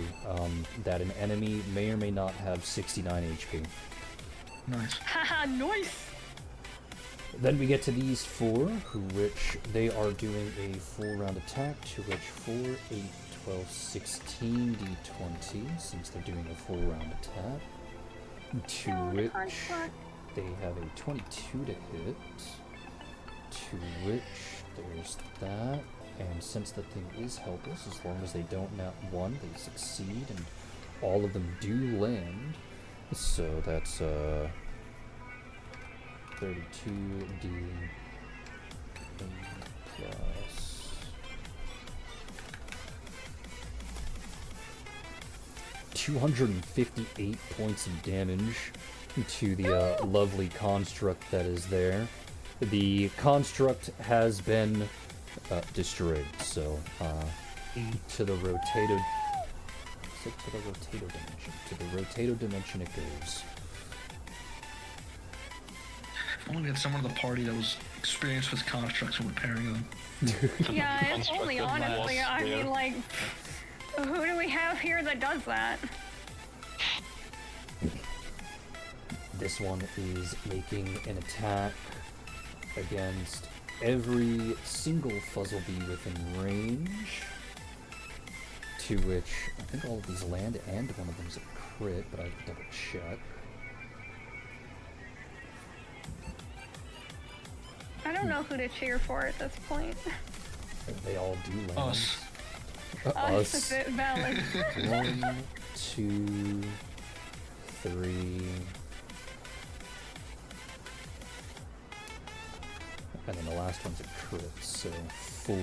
that an enemy may or may not have 69 HP. Nice. Haha, nice! Then we get to these four, which they are doing a full round attack, to which 4, 8, 12, 16 d20, since they're doing a full round attack. To which they have a 22 to hit. To which there's that. And since the thing is helpless, as long as they don't nat 1, they succeed, and all of them do land. So that's 32d plus 258 points of damage to the lovely construct that is there. The construct has been destroyed, so to the rotato dimension. To the rotato dimension it goes. If only we had someone in the party that was experienced with constructs and repairing them. Yeah, it's only Constructed honestly, mass I there. mean, like, who do we have here that does that? This one is making an attack against every single Fuzzlebee within range. To which I think all of these land, and one of them's a crit, but I have to double check. I don't know who to cheer for at this point. They all do land. Us. Us, Us. a bit valid. 1, 2, 3. And then the last one's a crit, so 4.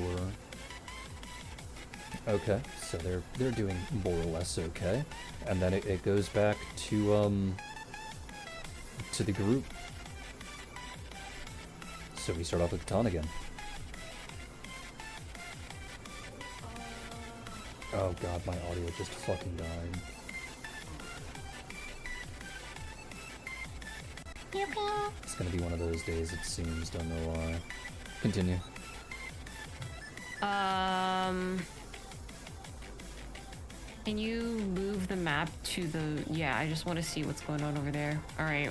Okay, so they're doing more or less okay. And then it goes back to the group. So we start off with Ton again. Oh god, my audio just fucking died. It's gonna be one of those days, it seems. Don't know why. Continue. Can you move the map to the... Yeah, I just want to see what's going on over there. Alright.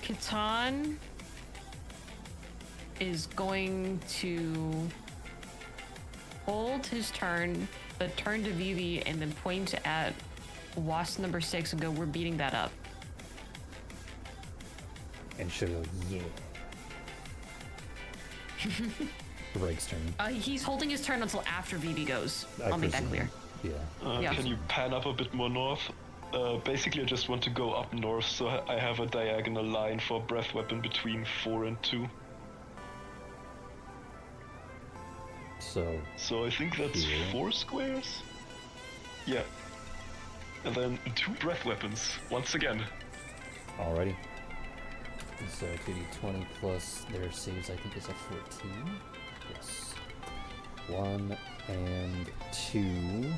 Catan is going to hold his turn, but turn to Vivi and then point at Wasp number 6 and go, "We're beating that up." And she'll go, yeah. Reg's turn. He's holding his turn until after Vivi goes. I I'll make that presume. clear. Yeah. Yeah. Can you pan up a bit more north? Basically, I just want to go up north, so I have a diagonal line for breath weapon between 4 and 2. So I think that's Here. 4 squares? Yeah. And then 2 breath weapons, once again. alrighty. So 2d20 plus their saves, I think, is a 14. Yes. 1 and 2.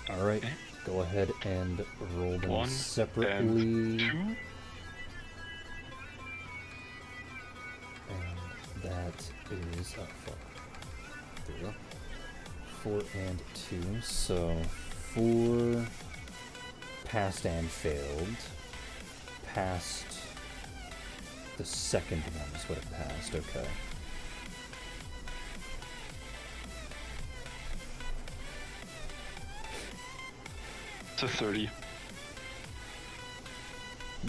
Alright, Okay. go ahead and roll them 1 separately. and 2. And that is, oh fuck. There we go. 4 and 2, so 4 passed and failed. Passed the second one is what it passed, okay. To 30.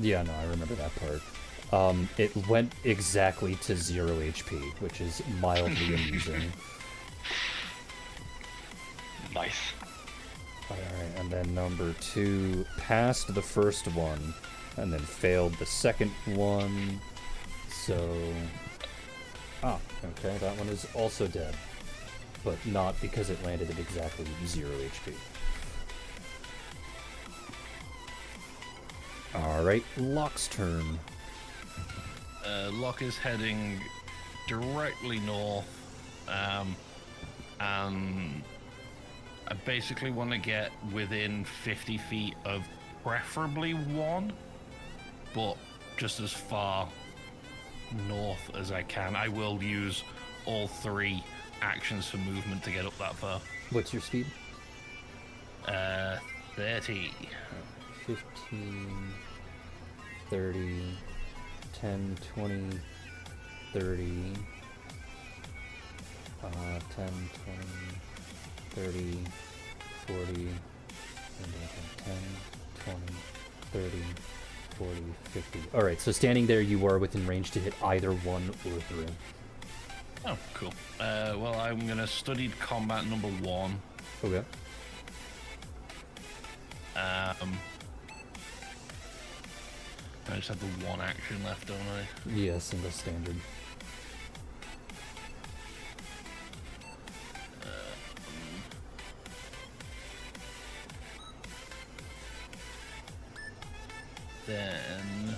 Yeah, no, I remember that part. It went exactly to 0 HP, which is mildly amusing. Nice. Alright, and then number 2 passed the first one, and then failed the second one. So... Ah, okay, that one is also dead. But not because it landed at exactly 0 HP. Alright, Locke's turn. Locke is heading directly north, and I basically want to get within 50 feet of preferably one, but just as far north as I can. I will use all 3 actions for movement to get up that far. What's your speed? 30. 15, 30, 10, 20, 30, 10, 20, 30, 40, 10, 20, 30, 40, 50. Alright, so standing there, you are within range to hit either 1 or 3. Oh, cool. Well, I'm going to study combat number 1. Okay. I just have the 1 action left, don't I? Yeah, single standard. Then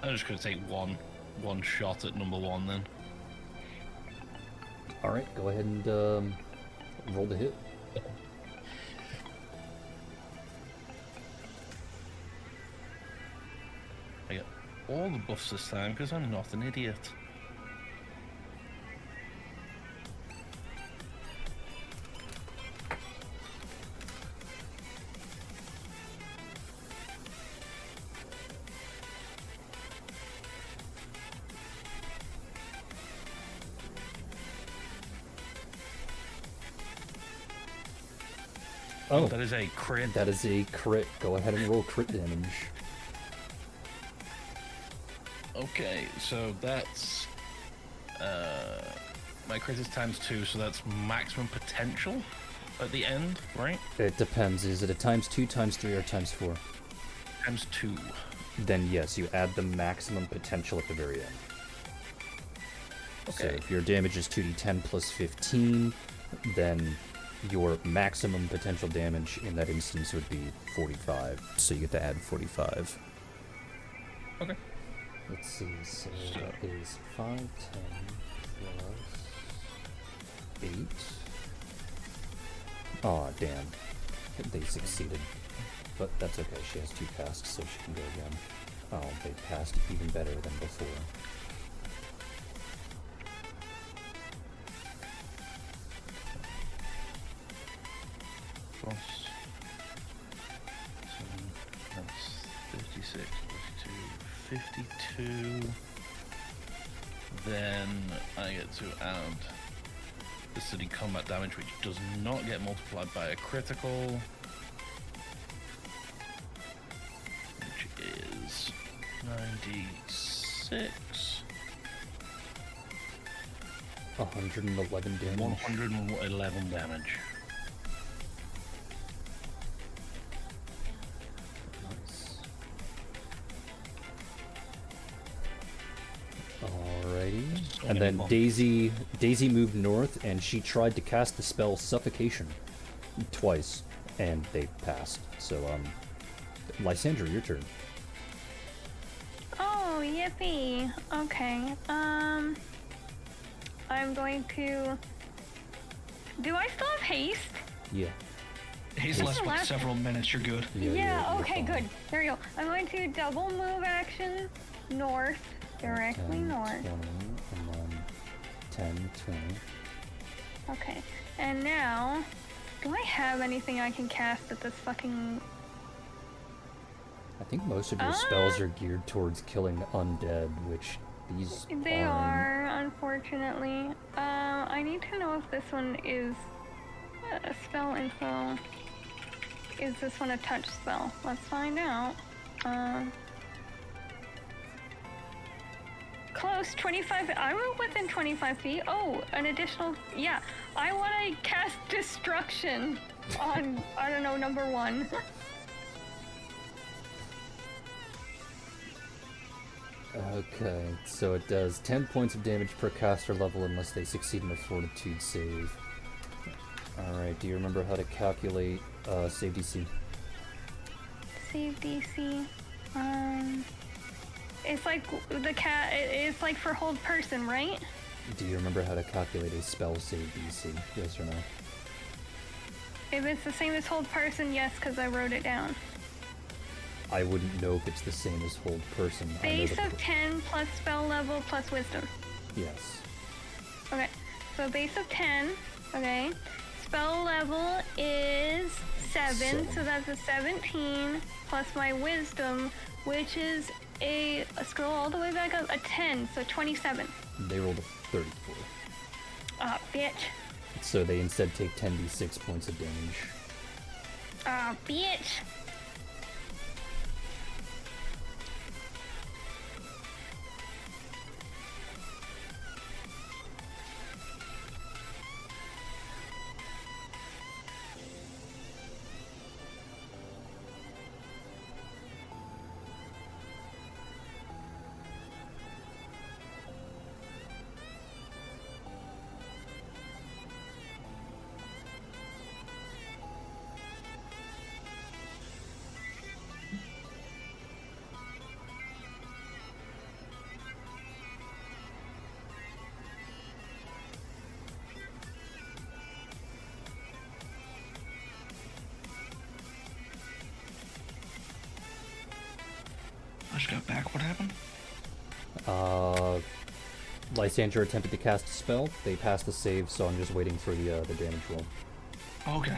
I'm just going to take one shot at number 1 then. Alright, go ahead and roll the hit. I get all the buffs this time because I'm not an idiot. Oh, That is a crit. that is a crit. Go ahead and roll crit damage. Okay, so that's my crit is ×2, so that's maximum potential at the end, right? It depends. Is it a ×2, ×3, or ×4? ×2. Then yes, you add the maximum potential at the very end. So Okay. if your damage is 2d10 plus 15, then your maximum potential damage in that instance would be 45. So you get to add 45. Okay. Let's see, so that is 5, 10 plus 8. Aw, damn. They succeeded. But that's okay, she has 2 casts, so she can go again. Oh, they passed even better than before. Plus. So that's 36, 52, 52. Then I get to add the city combat damage, which does not get multiplied by a critical. Which is 96. 111 damage. 111 damage. Nice. Alrighty. So And many then monsters. Daisy moved north, and she tried to cast the spell Suffocation twice, and they passed. So, Lysandra, your turn. Oh, yippee. Okay. I'm going to. Do I still have haste? Yeah. He's left with Last- several minutes. You're good. you're Okay, fine. good. There we go. I'm going to double move action north, directly 10, north. 20, and then 10, 20. Okay. And now, do I have anything I can cast at this fucking? I think most of your spells are geared towards killing undead, which these They aren't. are, unfortunately. I need to know if this one is a spell info. Is this one a touch spell? Let's find out. Close, 25. I'm within 25 feet. Oh, an additional. Yeah, I want to cast destruction on, I don't know, number 1. Okay, so it does 10 points of damage per caster level unless they succeed in a fortitude save. Alright, do you remember how to calculate save DC? Save DC. It's like the cat. It's like for hold person, right? Do you remember how to calculate a spell save DC? Yes or no? If it's the same as hold person, yes, because I wrote it down. I wouldn't know if it's the same as hold person. Base of 10 plus spell level plus wisdom. Yes. Okay, so base of 10. Okay, spell level is 7, so that's a 17 plus my wisdom, which is a scroll all the way back up, a 10, so 27. They rolled a 34. Ah, bitch. So they instead take 10d6 points of damage. Ah, bitch. I just got back. What happened? Lysander attempted to cast a spell. They passed the save, so I'm just waiting for the damage roll. Okay.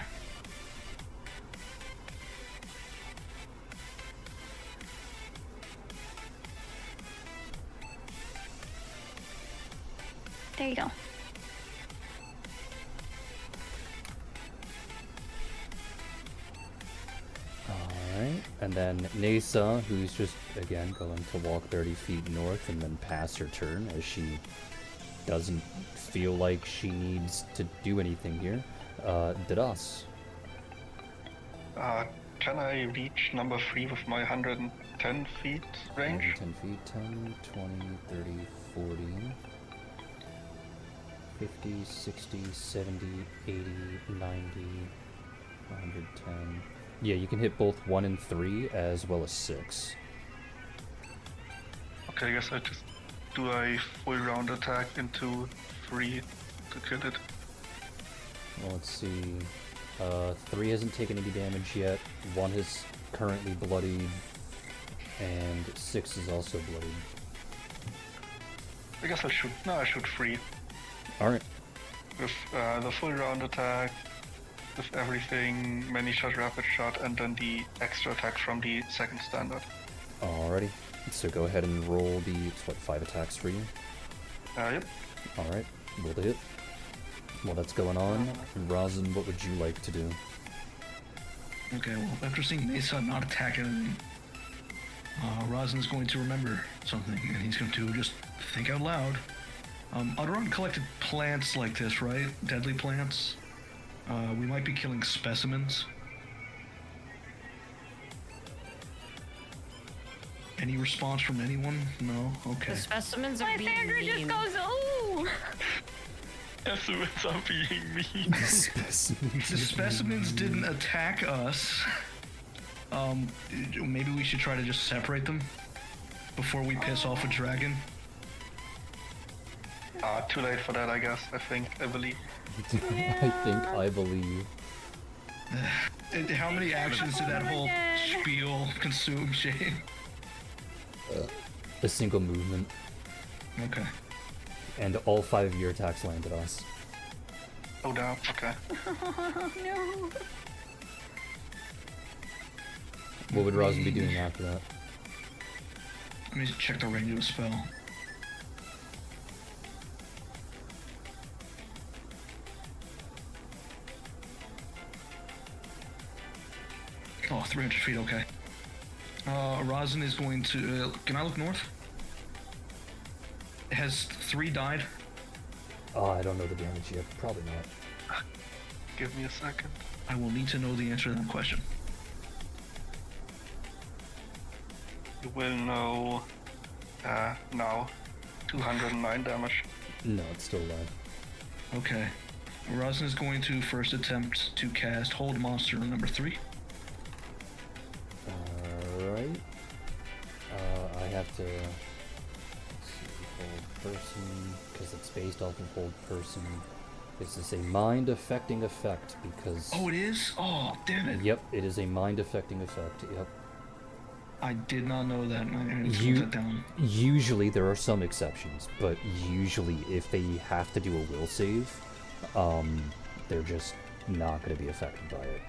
There you go. Alright, and then Nasa, who's just, again, going to walk 30 feet north and then pass her turn as she doesn't feel like she needs to do anything here. Didas. Can I reach number 3 with my 110 feet range? 10 feet, 10, 20, 30, 40, 50, 60, 70, 80, 90, 110. Yeah, you can hit both 1 and 3 as well as 6. Okay, I guess I just do a full round attack into 3 to kill it. Well, let's see. 3 hasn't taken any damage yet. 1 is currently bloodied, and 6 is also bloodied. I guess I should. No, I shoot 3 Alright. with the full round attack, with everything, many shot, rapid shot, and then the extra attack from the second standard. Alrighty. So go ahead and roll the, it's what, 5 attacks for you? Yep. Alright, roll the hit. While that's going on, Rosin, what would you like to do? Okay, well, after seeing Mesa not attack anything, Rosin's going to remember something, and he's going to just think out loud. Around collected plants like this, right? Deadly plants. We might be killing specimens. Any response from anyone? No? Okay. The specimens are being Lysander just mean. goes, ooh! Estimates are being mean. The specimens didn't attack us. Maybe we should try to just separate them before we piss off a dragon. Too late for that, I guess. I believe. I believe. How many actions did that whole Again. spiel consume, Shane? A single movement, Okay. and all 5 of your attacks landed us. Oh, damn. Okay. Oh, no. What would Rosin be doing after that? Let me just check the range of a spell. Oh, 300 feet, okay. Rosin is going to... can I look north? Has 3 died? Oh, I don't know the damage yet. Probably not. Give me a second. I will need to know the answer to that question. You will know now. 209 damage. No, it's still alive. Okay. Rosin is going to first attempt to cast Hold Monster on number 3. Alright. I have to... let's see, hold person, because it's based off of hold person. This is a mind-affecting effect, because... Oh, it is? Oh, damn it. Yep, it is a mind-affecting effect, yep. I did not know that. I need to put that down. Usually, there are some exceptions, but usually if they have to do a will save, they're just not going to be affected by it.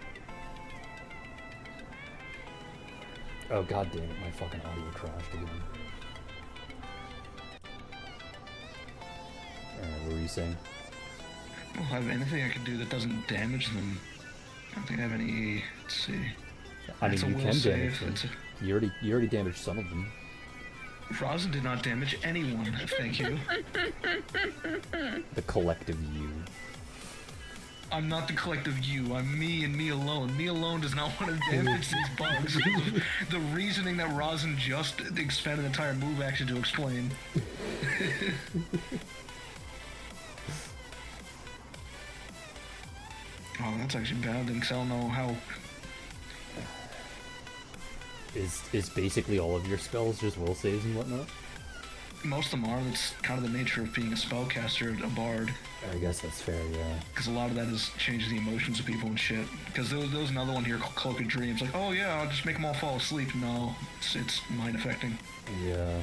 Oh, god damn it, my fucking audio crashed again. Alright, what were you saying? I don't have anything I can do that doesn't damage them. I don't think I have any... Let's see. I mean, It's a you will can save. damage them. You already damaged some of them. Rosin did not damage anyone, thank you. The collective you. I'm not the collective you. I'm me and me alone. Me alone does not want to damage these bugs. The reasoning that Rosin just expended an entire move action to explain. Oh, that's actually bad, because I don't know how... Is basically all of your spells just will saves and whatnot? Most of them are. That's kind of the nature of being a spellcaster, a bard. I guess that's fair, yeah. Because a lot of that is changing the emotions of people and shit. Because there was another one here called Cloak of Dreams. Like, oh yeah, I'll just make them all fall asleep. No, it's mind affecting. Yeah.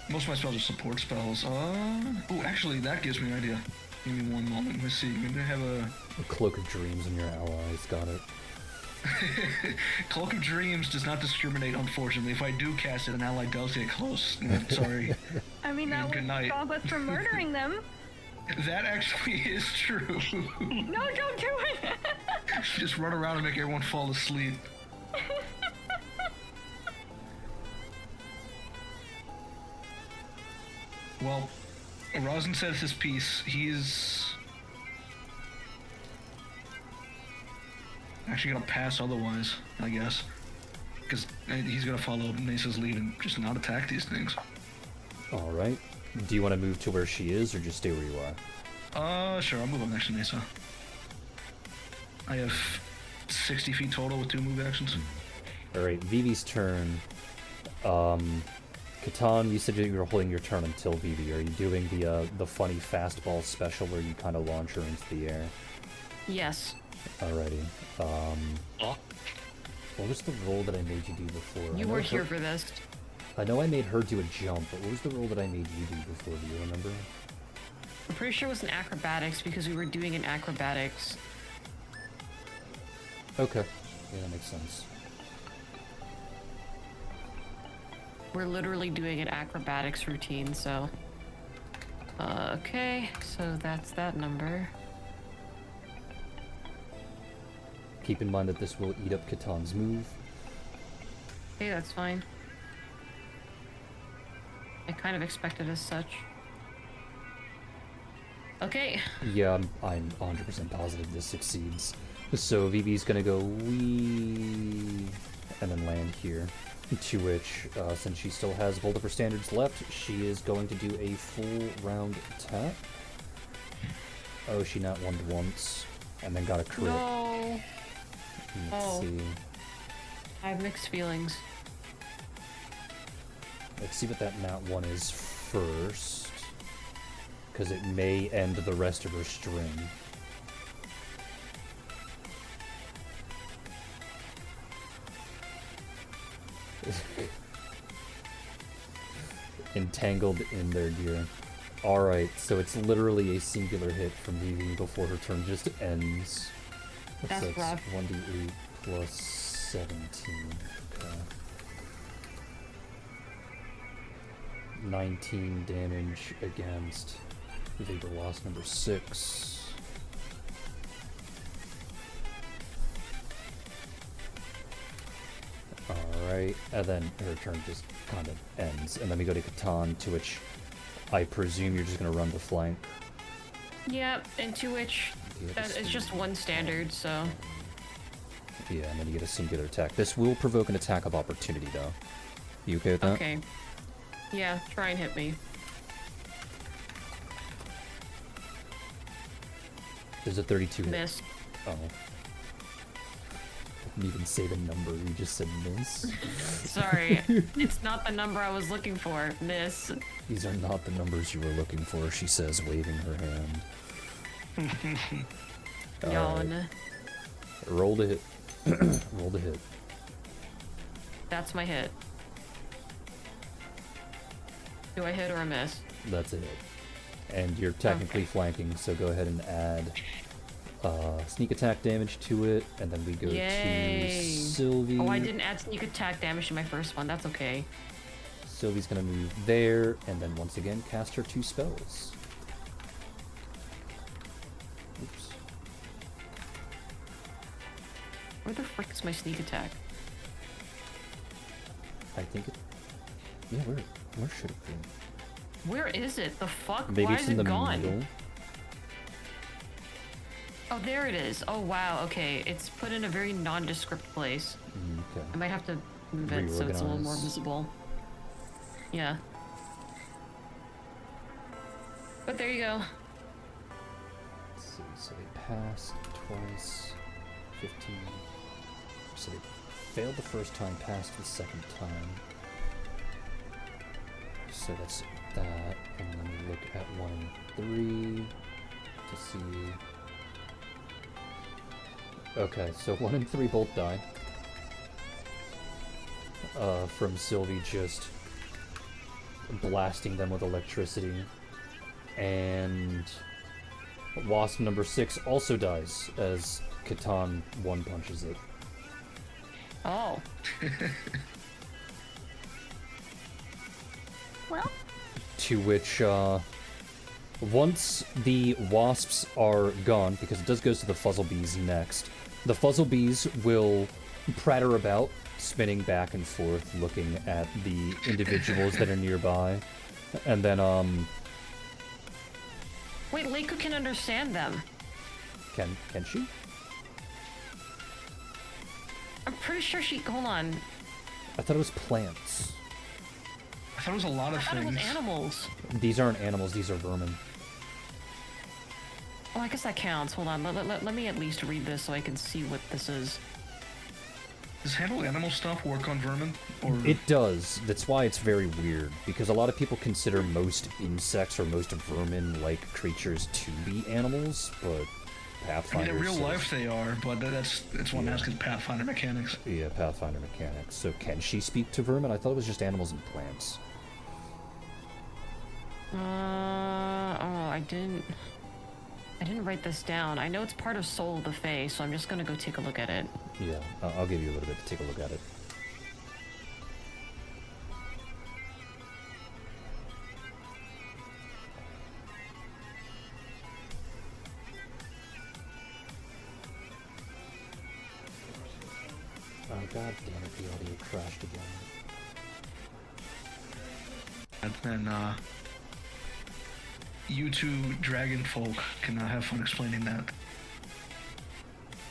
Most of my spells are support spells. Oh, actually, that gives me an idea. Give me one moment. Let's see. Maybe I have A Cloak of Dreams in your allies, got it. Cloak of Dreams does not discriminate, unfortunately. If I do cast it, an ally does get close. Sorry. I mean, that Good would night. stop us from murdering them. That actually is true. No, don't do it! Just run around and make everyone fall asleep. Well, Rosin says his piece. He's actually gonna pass otherwise, I guess. Because he's gonna follow Mesa's lead and just not attack these things. Alright. Do you want to move to where she is, or just stay where you are? Sure, I'll move up next to Mesa. I have 60 feet total with 2 move actions. Alright, Vivi's turn. Catan, you said you were holding your turn until Vivi. Are you doing the funny fastball special where you kind of launch her into the air? Yes. Alrighty. What was the roll that I made you do before? You were here for this. I know I made her do a jump, but what was the roll that I made you do before? Do you remember? I'm pretty sure it was an acrobatics because we were doing an acrobatics. Okay. Yeah, that makes sense. We're literally doing an acrobatics routine, so... okay, so that's that number. Keep in mind that this will eat up Catan's move. Okay, that's fine. I kind of expected as such. Okay. Yeah, I'm 100% positive this succeeds. So Vivi's gonna go wee and then land here. To which, since she still has both of her standards left, she is going to do a full round attack. Oh, she not won once, and then got a crit. No. Let's see. I have mixed feelings. Let's see what that nat one is first, because it may end the rest of her string. Entangled in their gear. Alright, so it's literally a singular hit from Vivi before her turn just ends. That's rough. 1d8 plus 17. Okay. 19 damage against Vapor Loss number 6. Alright, and then her turn just kind of ends. And then we go to Catan, to which I presume you're just going to run the flank. Yep, and to which it's just one standard, so... Yeah, and then you get a singular attack. This will provoke an attack of opportunity, though. You okay with that? Okay. Yeah, try and hit me. There's a 32 hit. Miss. Oh. Didn't even say the number, you just said miss. Sorry, it's not the number I was looking for. Miss. These are not the numbers you were looking for, she says, waving her hand. Yawn. Right. Roll to hit. Roll to hit. That's my hit. Do I hit or a miss? That's a hit. And you're technically flanking, so go ahead and add sneak attack damage to it, and then we go Yay. to Sylvie. Oh, I didn't add sneak attack damage to my first one. That's okay. Sylvie's gonna move there, and then once again cast her 2 spells. Oops. Where the frick is my sneak attack? I think it... Yeah, where should it be? Where is it? The fuck? Maybe Why it's is in it the gone? middle. Oh, there it is. Oh, wow. Okay, it's put in a very nondescript place. Okay. I might have to move it so it's a little more Reorganize. visible. Yeah. But there you go. Let's see, so they passed twice, 15. So they failed the first time, passed the second time. So that's that, and then we look at 1 and 3 to see. Okay, so 1 and 3 both die. From Sylvie just blasting them with electricity. And Wasp number 6 also dies as Catan 1 punches it. Oh. Well, To which, once the wasps are gone, because it does goes to the Fuzzlebees next, the Fuzzlebees will pratter about, spinning back and forth, looking at the individuals that are nearby, and then, Wait, Leiku can understand them. can she? I'm pretty sure she... Hold on. I thought it was plants. I thought it was a lot I of thought it was things. animals. These aren't animals, these are vermin. Oh, I guess that counts. Hold on. Let me at least read this so I can see what this is. Does handle animal stuff work on vermin? Or It does. That's why it's very weird, because a lot of people consider most insects or most vermin-like creatures to be animals, but I mean, Pathfinder in real says- life they are, but that's what I'm asking Pathfinder mechanics. Yeah, Pathfinder mechanics. So can she speak to vermin? I thought it was just animals and plants. Oh, I didn't write this down. I know it's part of Soul of the Fae, so I'm just gonna go take a look at it. Yeah, I'll give you a little bit to take a look at it. Oh god damn it, the audio crashed again. And then you two dragon folk can have fun explaining that.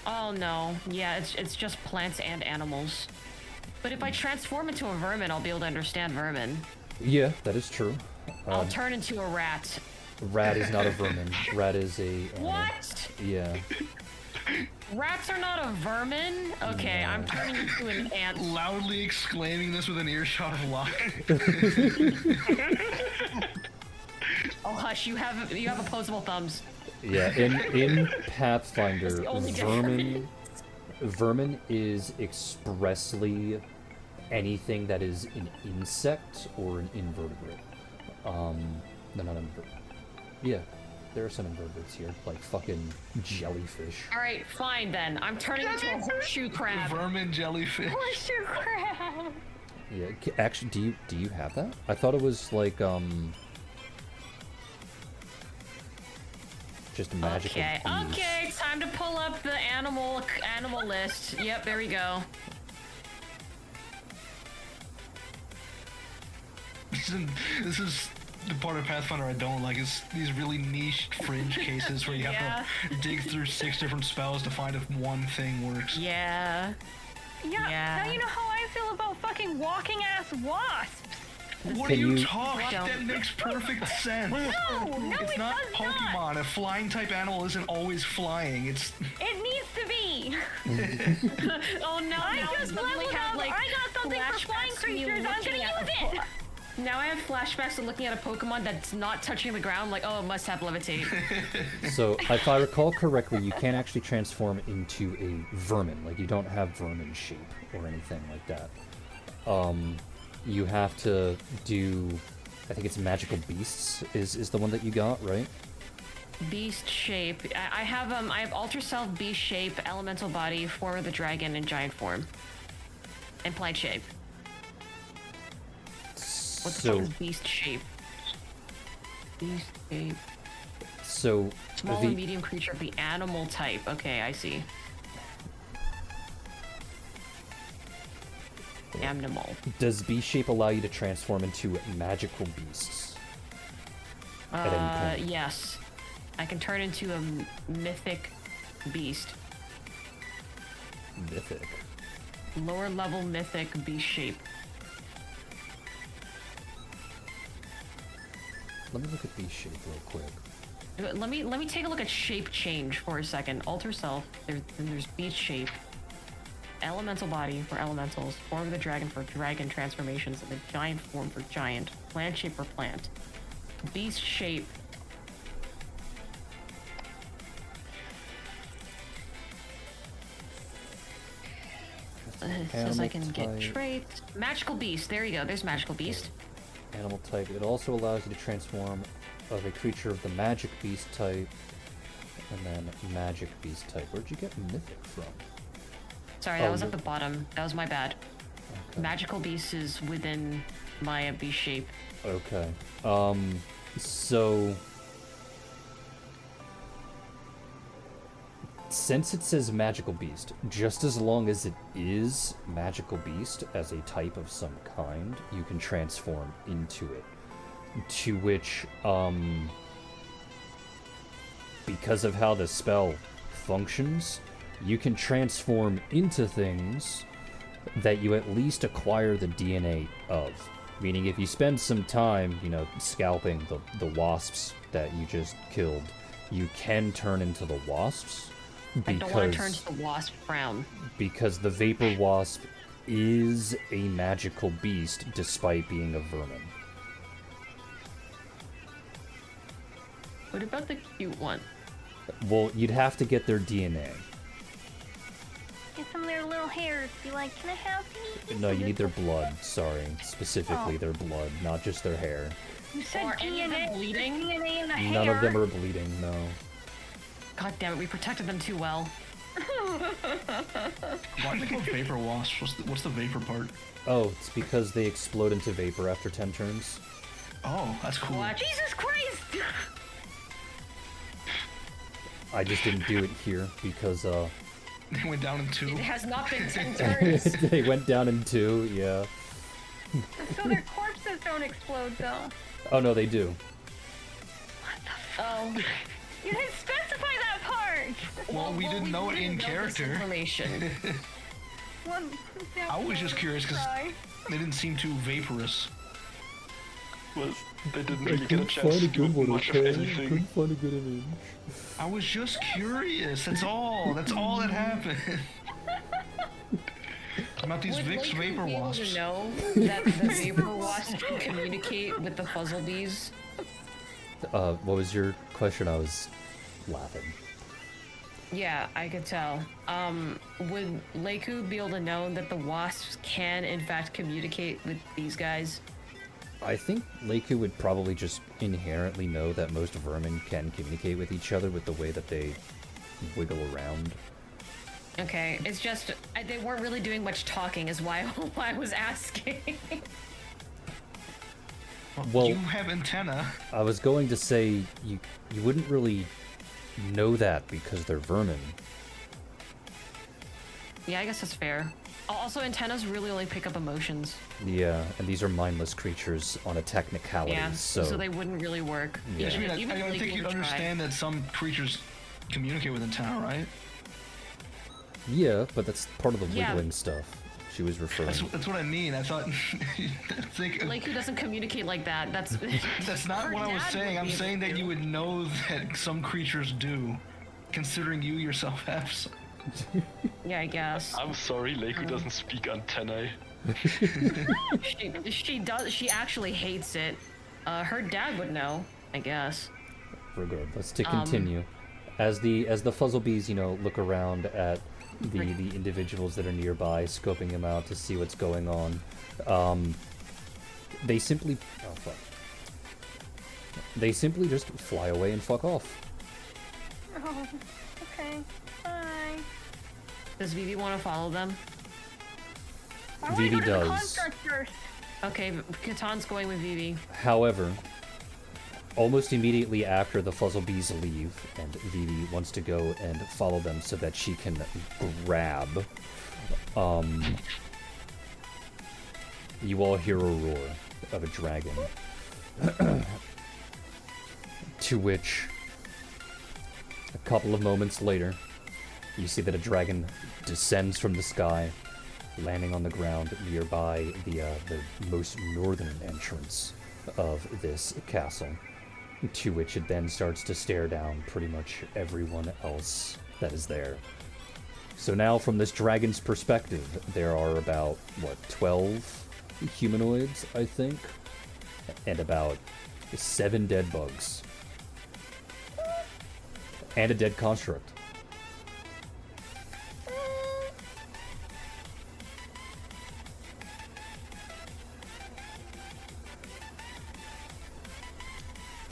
Oh no, yeah, it's just plants and animals. But if I transform into a vermin, I'll be able to understand vermin. Yeah, that is true. I'll turn into a rat. Rat is not a vermin. Rat is a animal. What? Yeah. Rats are not a vermin? Okay, I'm turning into an ant. Loudly exclaiming this with an earshot of Locke. Oh hush, you have opposable thumbs. Yeah, in Pathfinder, That's the only vermin is expressly anything that is an insect or an invertebrate. They're not invertebrate. Yeah, there are some invertebrates here, like fucking jellyfish. Alright, fine then. I'm turning into a horseshoe crab. Vermin jellyfish. horseshoe crab. Yeah, actually, do you have that? I thought it was like just a magical Okay, bees. okay, time to pull up the animal list. Yep, there we go. This is the part of Pathfinder I don't like, is these really niche fringe cases where you have to dig through 6 different spells to find if one thing works. Yeah. Yeah, Yeah. now you know how I feel about fucking walking ass wasps. What Can are you you- talking? Don't. That makes perfect sense. No, It's it not does Pokemon. not. A flying type animal isn't always flying. It's It needs to be. Oh no! I now just suddenly leveled have, up. like, I got something for flying flashbacks to me creatures. I'm looking gonna at use a it. Now I have flashbacks to looking at a Pokemon that's not touching the ground. Like, oh, it must have levitate. So, if I recall correctly, you can't actually transform into a vermin. Like, you don't have vermin shape or anything like that. You have to do... I think it's Magical Beasts is the one that you got, right? Beast shape. I have Alter Self, Beast shape, Elemental Body, Form of the Dragon, and Giant Form. And Plant shape. What the fuck So, is Beast shape? Beast shape. so Small and medium creature of the animal type. Okay, I see. Animal. does Beast shape allow you to transform into magical beasts? At any point. Yes. I can turn into a mythic beast. Mythic. Lower level mythic beast shape. Let me look at Beast shape real quick. Let me take a look at shape change for a second. Alter self. There's beast shape. Elemental body for elementals. Form of the dragon for dragon transformations, and the giant form for giant. Plant shape for plant. Beast shape. It says I can Animal get type. traits. Magical beast. There you go. There's magical beast. Animal type. It also allows you to transform of a creature of the magic beast type, and then magic beast type. Where'd you get mythic from? Sorry, that Oh, was at you're- the bottom. That was my bad. Okay. Magical beast is within my beast shape. Okay. So since it says magical beast, just as long as it is magical beast as a type of some kind, you can transform into it. To which, because of how the spell functions, you can transform into things that you at least acquire the DNA of. Meaning if you spend some time, scalping the wasps that you just killed, you can turn into the wasps. I don't want to turn to the wasp brown. Because the Vapor Wasp is a magical beast despite being a vermin. What about the cute one? Well, you'd have to get their DNA. Get some of their little hairs. Be like, can I have these? No, you need their blood. Sorry, specifically Oh. their blood, not just their hair. You said Are any of them DNA. bleeding? DNA in the hair. None of them are bleeding. No. God damn it, we protected them too well. why do they call vapor wasps? What's the vapor part? Oh, it's because they explode into vapor after 10 turns. Oh, that's cool. What? Jesus Christ! I just didn't do it here because They went down in two. It has not been 10 turns. they went down in 2. Yeah. So their corpses don't explode, though. Oh no, they do. Oh. You didn't specify that part. Well, we didn't know it in didn't know this character. Information. One, I was just curious because Cry. they didn't seem too vaporous. Well, they didn't really get a chance to do much of anything. find a good image. I was just curious. That's all. That's all that happened. About these Would Vicks Laker vapor be able wasps. to know that the vapor wasp can communicate with the fuzzle bees? What was your question? I was laughing. Yeah, I could tell. Would Leiku be able to know that the wasps can, in fact, communicate with these guys? I think Leiku would probably just inherently know that most vermin can communicate with each other with the way that they wiggle around. Okay, it's just they weren't really doing much talking, is why I was asking. Well, You have antenna. I was going to say you wouldn't really know that because they're vermin. Yeah, I guess that's fair. Also, antennas really only pick up emotions. Yeah, and these are mindless creatures on a technicality, Yeah, so so they wouldn't really work. Yeah. I mean, Even I Leiku think you would try. understand that some creatures communicate with antenna, right? yeah, but that's part of the Yeah. wiggling stuff. she was referring. That's what I mean. I thought. It's like, He doesn't communicate like that. That's that's not Her what I was dad saying. would I'm be saying able that to. you would know that some creatures do, considering you yourself have some. Yeah, I guess. I'm sorry, Leiku doesn't speak antennae. She does. She actually hates it. Her dad would know, I guess. Regardless, to continue, as the Fuzzlebees, look around at the individuals that are nearby, scoping them out to see what's going on, they simply just fly away and fuck off. Oh, okay. Bye. Does Vivi want to follow them? I want Vivi to go to the does. construct first. Okay, Katan's going with Vivi. However, almost immediately after the Fuzzlebees leave, and Vivi wants to go and follow them so that she can grab, you all hear a roar of a dragon. To which, a couple of moments later, you see that a dragon descends from the sky, landing on the ground nearby the most northern entrance of this castle, to which it then starts to stare down pretty much everyone else that is there. So now, from this dragon's perspective, there are about, 12 humanoids, I think, and about 7 dead bugs. And a dead construct.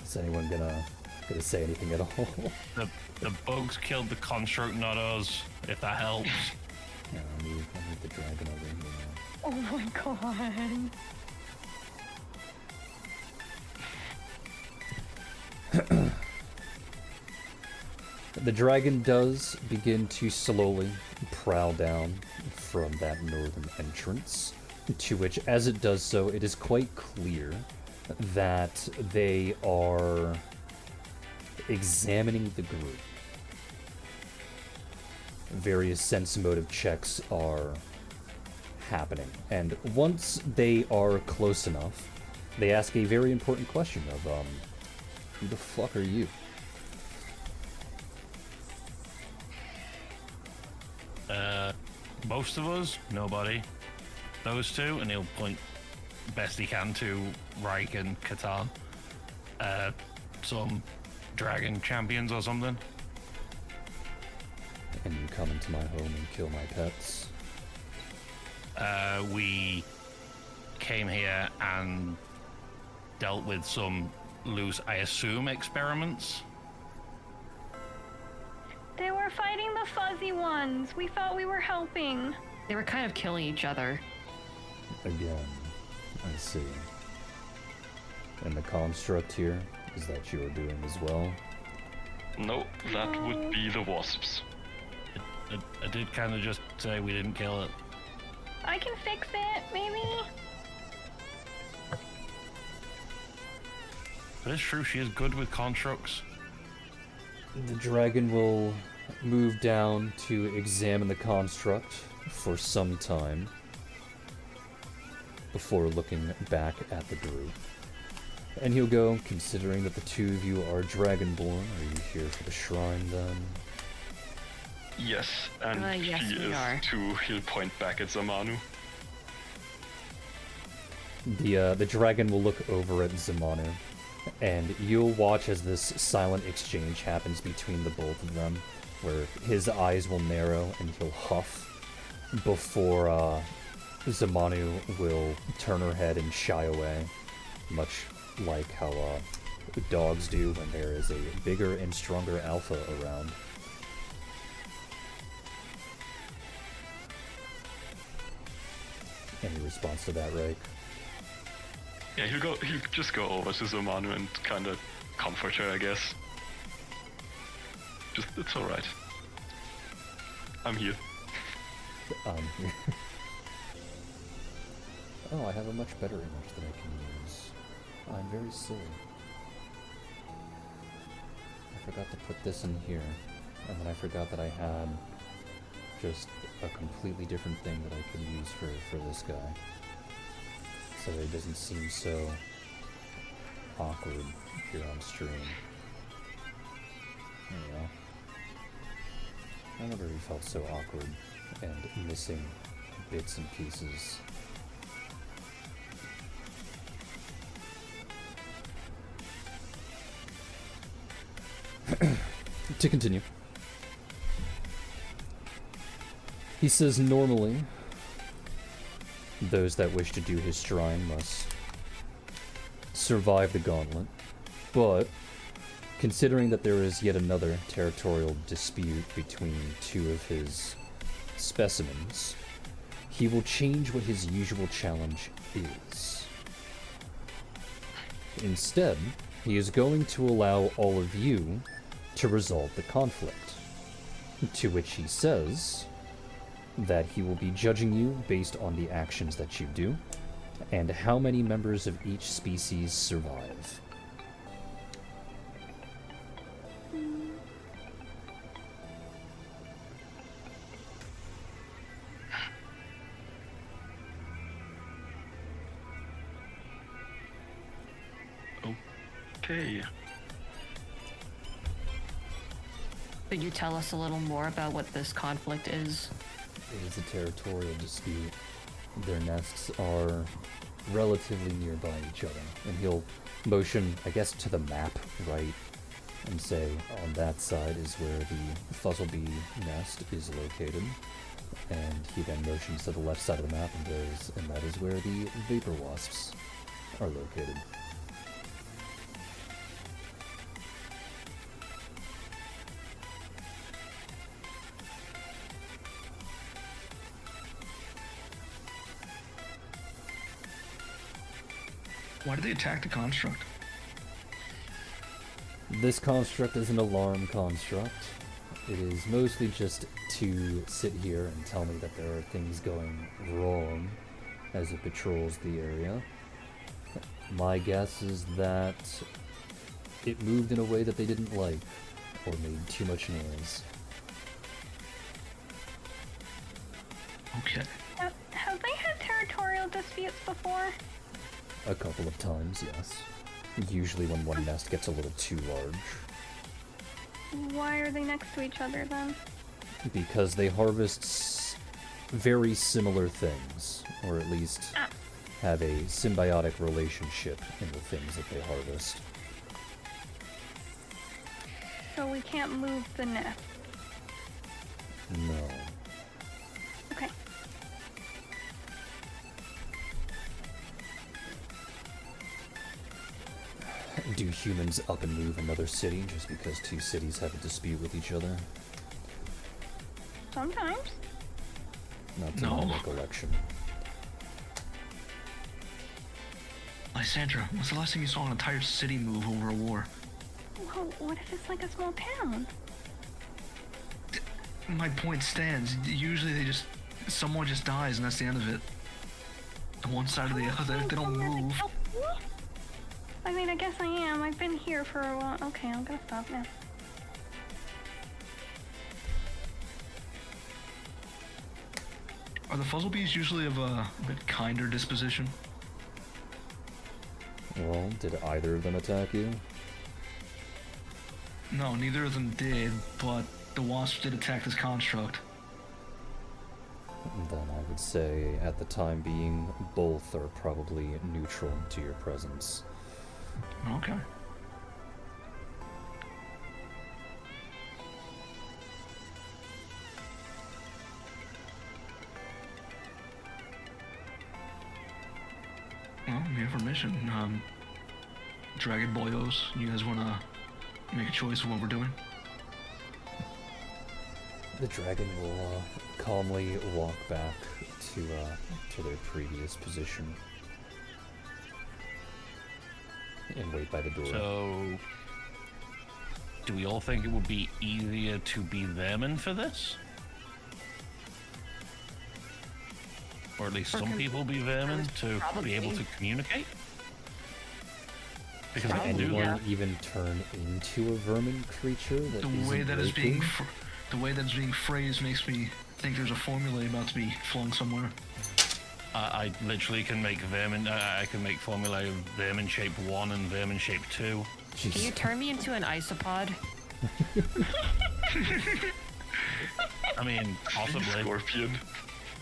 Is anyone gonna say anything at all? The bugs killed the construct, not us. If that helps. Yeah, I need the dragon over here now. Oh my god. The dragon does begin to slowly prowl down from that northern entrance, to which, as it does so, it is quite clear that they are examining the group. Various sense motive checks are happening, and once they are close enough, they ask a very important question of, who the fuck are you? Most of us, nobody. Those two, and he'll point best he can to Reich and Catan. Some dragon champions or something. And you come into my home and kill my pets. We came here and dealt with some loose, I assume, experiments. They were fighting the fuzzy ones. We thought we were helping. They were kind of killing each other. Again, I see. And the construct here, is that you're doing as well? No, that would be the wasps. I did kind of just say we didn't kill it. I can fix it, maybe? But it's true, she is good with constructs. The dragon will move down to examine the construct for some time before looking back at the group. And he'll go, considering that the two of you are dragonborn, are you here for the shrine then? Yes, and yes, she we is are. too. He'll point back at Zamanu. The dragon will look over at Zamanu, and you'll watch as this silent exchange happens between the both of them, where his eyes will narrow and he'll huff before Zamanu will turn her head and shy away, much like how dogs do when there is a bigger and stronger alpha around. Any response to that, right? Yeah, he'll just go over to Zamanu and kind of comfort her, I guess. Just, it's alright. I'm here. Oh, I have a much better image that I can use. I'm very silly. I forgot to put this in here, and then I forgot that I had just a completely different thing that I can use for this guy. So that it doesn't seem so awkward here on stream. There we go. I never really felt so awkward and missing bits and pieces. To continue. He says normally, those that wish to do his shrine must survive the gauntlet, but considering that there is yet another territorial dispute between two of his specimens, he will change what his usual challenge is. Instead, he is going to allow all of you to resolve the conflict, to which he says that he will be judging you based on the actions that you do, and how many members of each species survive. Okay. Could you tell us a little more about what this conflict is? It is a territorial dispute. Their nests are relatively nearby each other, and he'll motion, I guess, to the map, right, and say, on that side is where the fuzzlebee nest is located, and he then motions to the left side of the map and goes, and that is where the vapor wasps are located. Why did they attack the construct? This construct is an alarm construct. It is mostly just to sit here and tell me that there are things going wrong as it patrols the area. My guess is that it moved in a way that they didn't like, or made too much noise. Okay. Have they had territorial disputes before? A couple of times, yes. Usually when one nest gets a little too large. Why are they next to each other then? Because they harvest very similar things, or at least have a symbiotic relationship in the things that they harvest. So we can't move the nest. No. Okay. Do humans up and move another city just because two cities have a dispute with each other? Sometimes. Not to No. my recollection. Lysandra, when's the last time you saw an entire city move over a war? Well, what if it's like a small town? My point stands. Usually someone just dies and that's the end of it. On one side or the other, they don't move. I mean, I guess I am. I've been here for a while. Okay, I'm gonna stop now. Are the fuzzlebees usually of a bit kinder disposition? Well, did either of them attack you? No, neither of them did, but the wasps did attack this construct. Then I would say, at the time being, both are probably neutral to your presence. Okay. Well, we have our mission. Dragon Boyos, you guys wanna make a choice of what we're doing? The dragon will calmly walk back to their previous position and wait by the door. So, do we all think it would be easier to be them in for this? Or at least some people be vermin to be able to communicate? Because Can I can do anyone that. even turn into a vermin creature that The isn't way that is breaking? being phrased makes me think there's a formula about to be flung somewhere. I literally can make vermin. I can make formula of vermin shape 1 and vermin shape 2. Can you turn me into an isopod? I mean, possibly. Scorpion.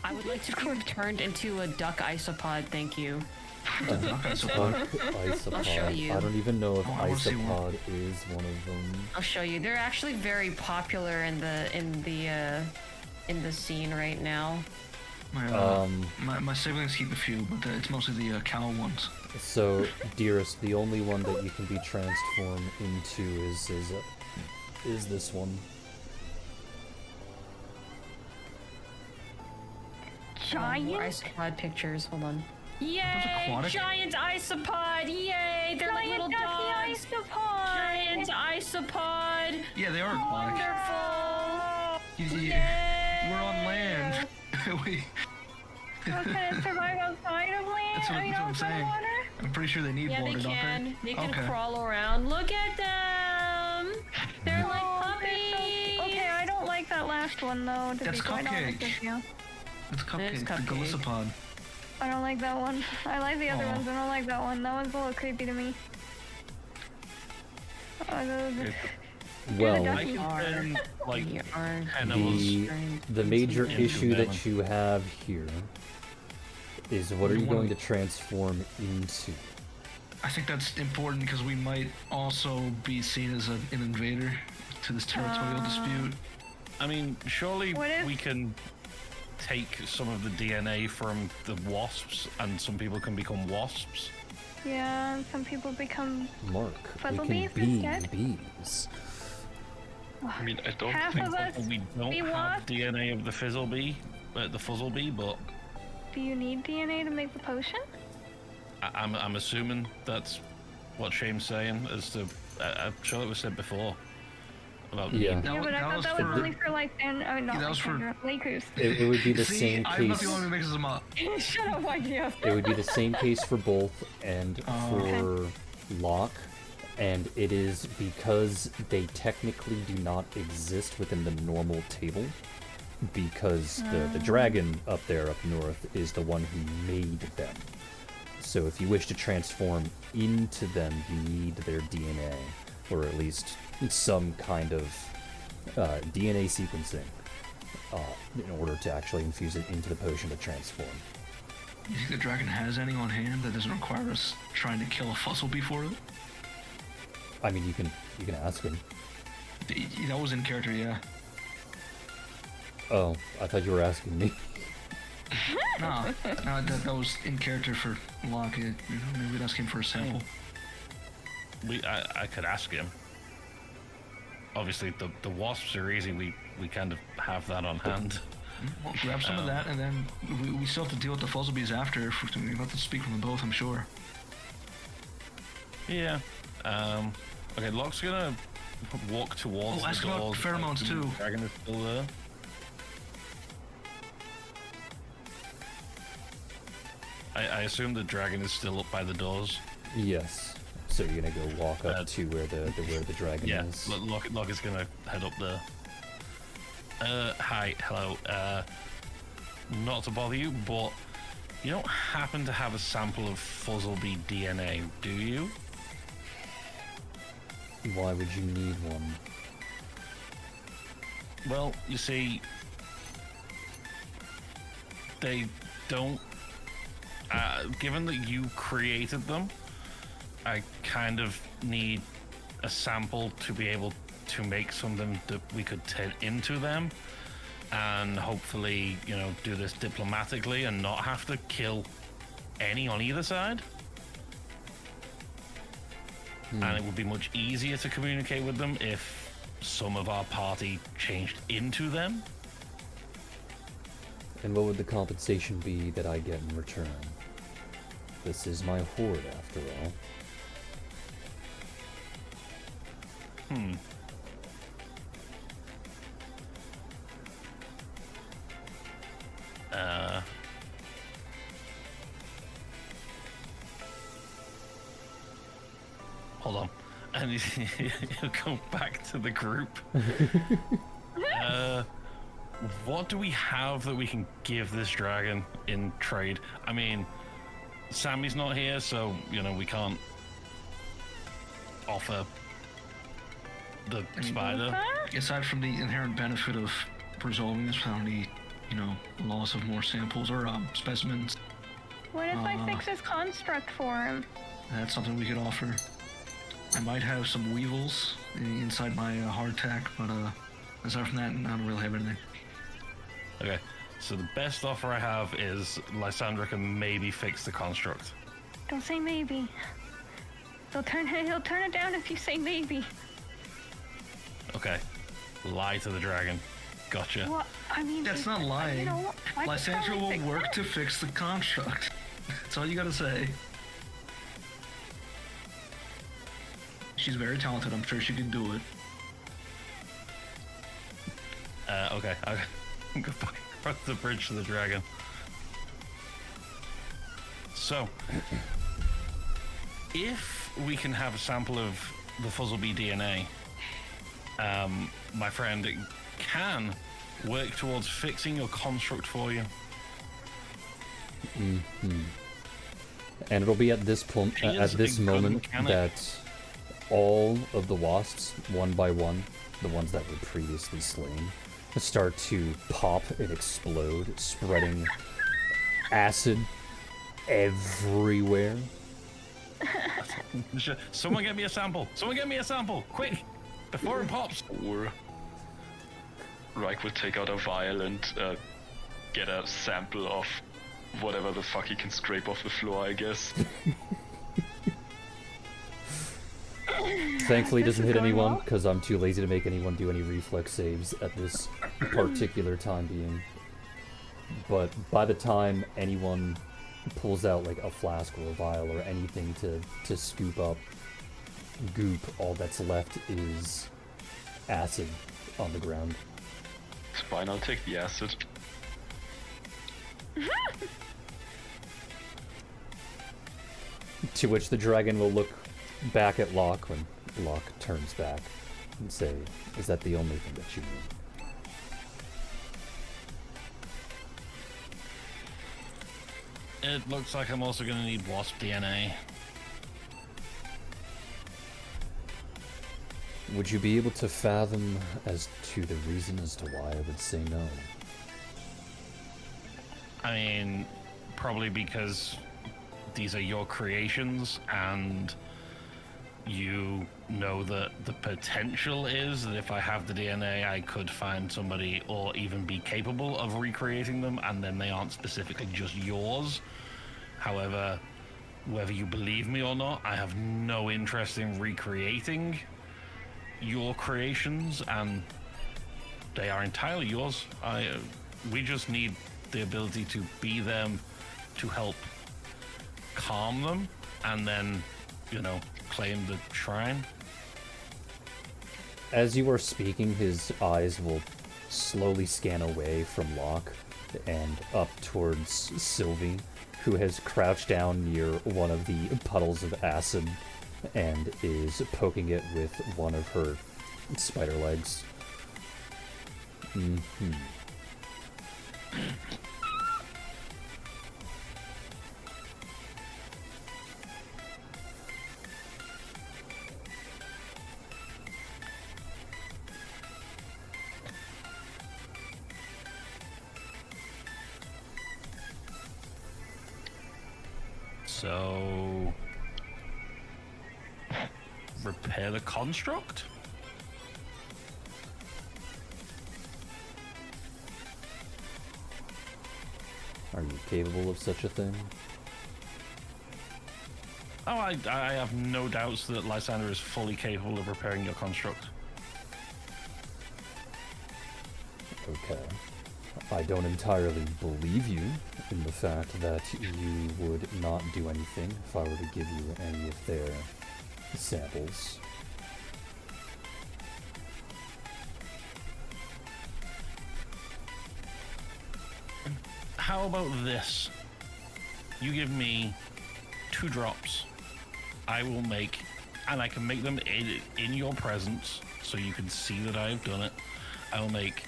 I would like to be turned into a duck isopod, thank you. Isopod. I'll show you. I don't even know if I wanna see isopod is one of them. I'll show you. They're actually very popular in the scene right now. My siblings keep a few, but it's mostly the cow ones. So, dearest, the only one that you can be transformed into is this one. Giant? More isopod pictures. Hold on. Those Yay! aquatic? Giant isopod! Yay! They're like little Giant dogs. ducky isopod. Giant isopod! Yeah, they are aquatic. Wonderful! We're on land. we, Well, can it survive outside of land? That's what- I mean, that's what I'm outside of saying. water? I'm pretty sure they need Yeah, water, they don't can. They can Okay. crawl around. Look at them! They're like Oh, they're so- puppies! Okay, I don't like that last one though. To That's be quite honest Cupcake. with you. It's Cupcake, is the Cupcake. Galissapod. I don't like that one. I like the other Aw. ones. I don't like that one. That one's a little creepy to me. Well, I can turn like We are 10 of us. the major Into issue vermin. that you have here is what are you going to transform into? I think that's important because we might also be seen as an invader to this territorial dispute. I mean, surely What if- we can take some of the DNA from the wasps, and some people can become wasps. Yeah, and some people become. Mark, Fuzzle we bees can be instead? bees. I mean, I don't Half think of us. We don't Be have wasps? DNA of the fizzle bee, the fuzzle bee, but Do you need DNA to make the potion? I'm assuming that's what Shame's saying. As to, I'm sure it was said before about Yeah. Yeah, but I thought that was for- only for like not Yeah, that like was for- Lakers. It would be the See, same I'm not case. the one who mixes them up. Shut up, Mike. Yes. It would be the same case for both and for Locke, and it is because they technically do not exist within the normal table, because the dragon up there up north is the one who made them. So if you wish to transform into them, you need their DNA, or at least some kind of DNA sequencing in order to actually infuse it into the potion to transform. You think the dragon has any on hand that doesn't require us trying to kill a fossil bee for it? I mean, you can ask him. That was in character, yeah. Oh, I thought you were asking me. No, that was in character for Locke. You know, maybe we'd ask him for a sample. I could ask him. Obviously, the wasps are easy. We kind of have that on hand. Well, grab some of that, and then we still have to deal with the fuzzle bees after. We have to speak from them both, I'm sure. Yeah. Okay, Locke's gonna walk towards Oh, ask the about doors. pheromones, The too. Dragon is still there. I assume the dragon is still up by the doors. Yes. So you're gonna go walk up to where the dragon Yeah, is. Locke is gonna head up there. Hi, hello. Not to bother you, but you don't happen to have a sample of Fuzzlebee DNA, do you? Why would you need one? Well, you see, they don't. Given that you created them, I kind of need a sample to be able to make something that we could take into them, and hopefully, you know, do this diplomatically and not have to kill any on either side. And it would be much easier to communicate with them if some of our party changed into them. And what would the compensation be that I get in return? This is my horde, after all. Hold on. And he'll go back to the group. what do we have that we can give this dragon in trade? I mean, Sammy's not here, so, you know, we can't offer the spider. Aside from the inherent benefit of resolving this without any, loss of more samples or specimens, What if I fix his construct for him? that's something we could offer. I might have some weevils inside my hardtack, but aside from that, I don't really have anything. Okay, so the best offer I have is Lysandra can maybe fix the construct. Don't say maybe. He'll turn it down if you say maybe. Okay, lie to the dragon. Gotcha. What? I mean, That's not lying. You know, I could Lysandra probably will fix work that. to fix the construct. That's all you gotta say. She's very talented. I'm sure she can do it. Okay, I'm gonna cross the bridge to the dragon. So, if we can have a sample of the Fuzzlebee DNA, my friend can work towards fixing your construct for you. And it'll be at this She is at this a good moment mechanic. that all of the wasps, one by one, the ones that were previously slain, start to pop and explode, spreading acid everywhere. Someone get me a sample. Someone get me a sample, quick, before it pops. Or Reich will take out a vial and get a sample of whatever the fuck he can scrape off the floor, I guess. Thankfully, it This doesn't is hit going anyone well. because I'm too lazy to make anyone do any reflex saves at this particular time being. But by the time anyone pulls out like a flask or a vial or anything to scoop up goop, all that's left is acid on the ground. It's fine, I'll take the acid. To which the dragon will look back at Locke when Locke turns back and say, "Is that the only thing that you need?" It looks like I'm also gonna need wasp DNA. Would you be able to fathom as to the reason as to why I would say no? I mean, probably because these are your creations and you know that the potential is that if I have the DNA, I could find somebody or even be capable of recreating them, and then they aren't specifically just yours. However, whether you believe me or not, I have no interest in recreating your creations, and they are entirely yours. We just need the ability to be them, to help calm them, and then, claim the shrine. As you are speaking, his eyes will slowly scan away from Locke and up towards Sylvie, who has crouched down near one of the puddles of acid and is poking it with one of her spider legs. So, repair the construct? Are you capable of such a thing? Oh, I have no doubts that Lysander is fully capable of repairing your construct. Okay. I don't entirely believe you in the fact that you would not do anything if I were to give you any of their samples. How about this? You give me 2 drops. I will make, and I can make them in your presence, so you can see that I've done it. I will make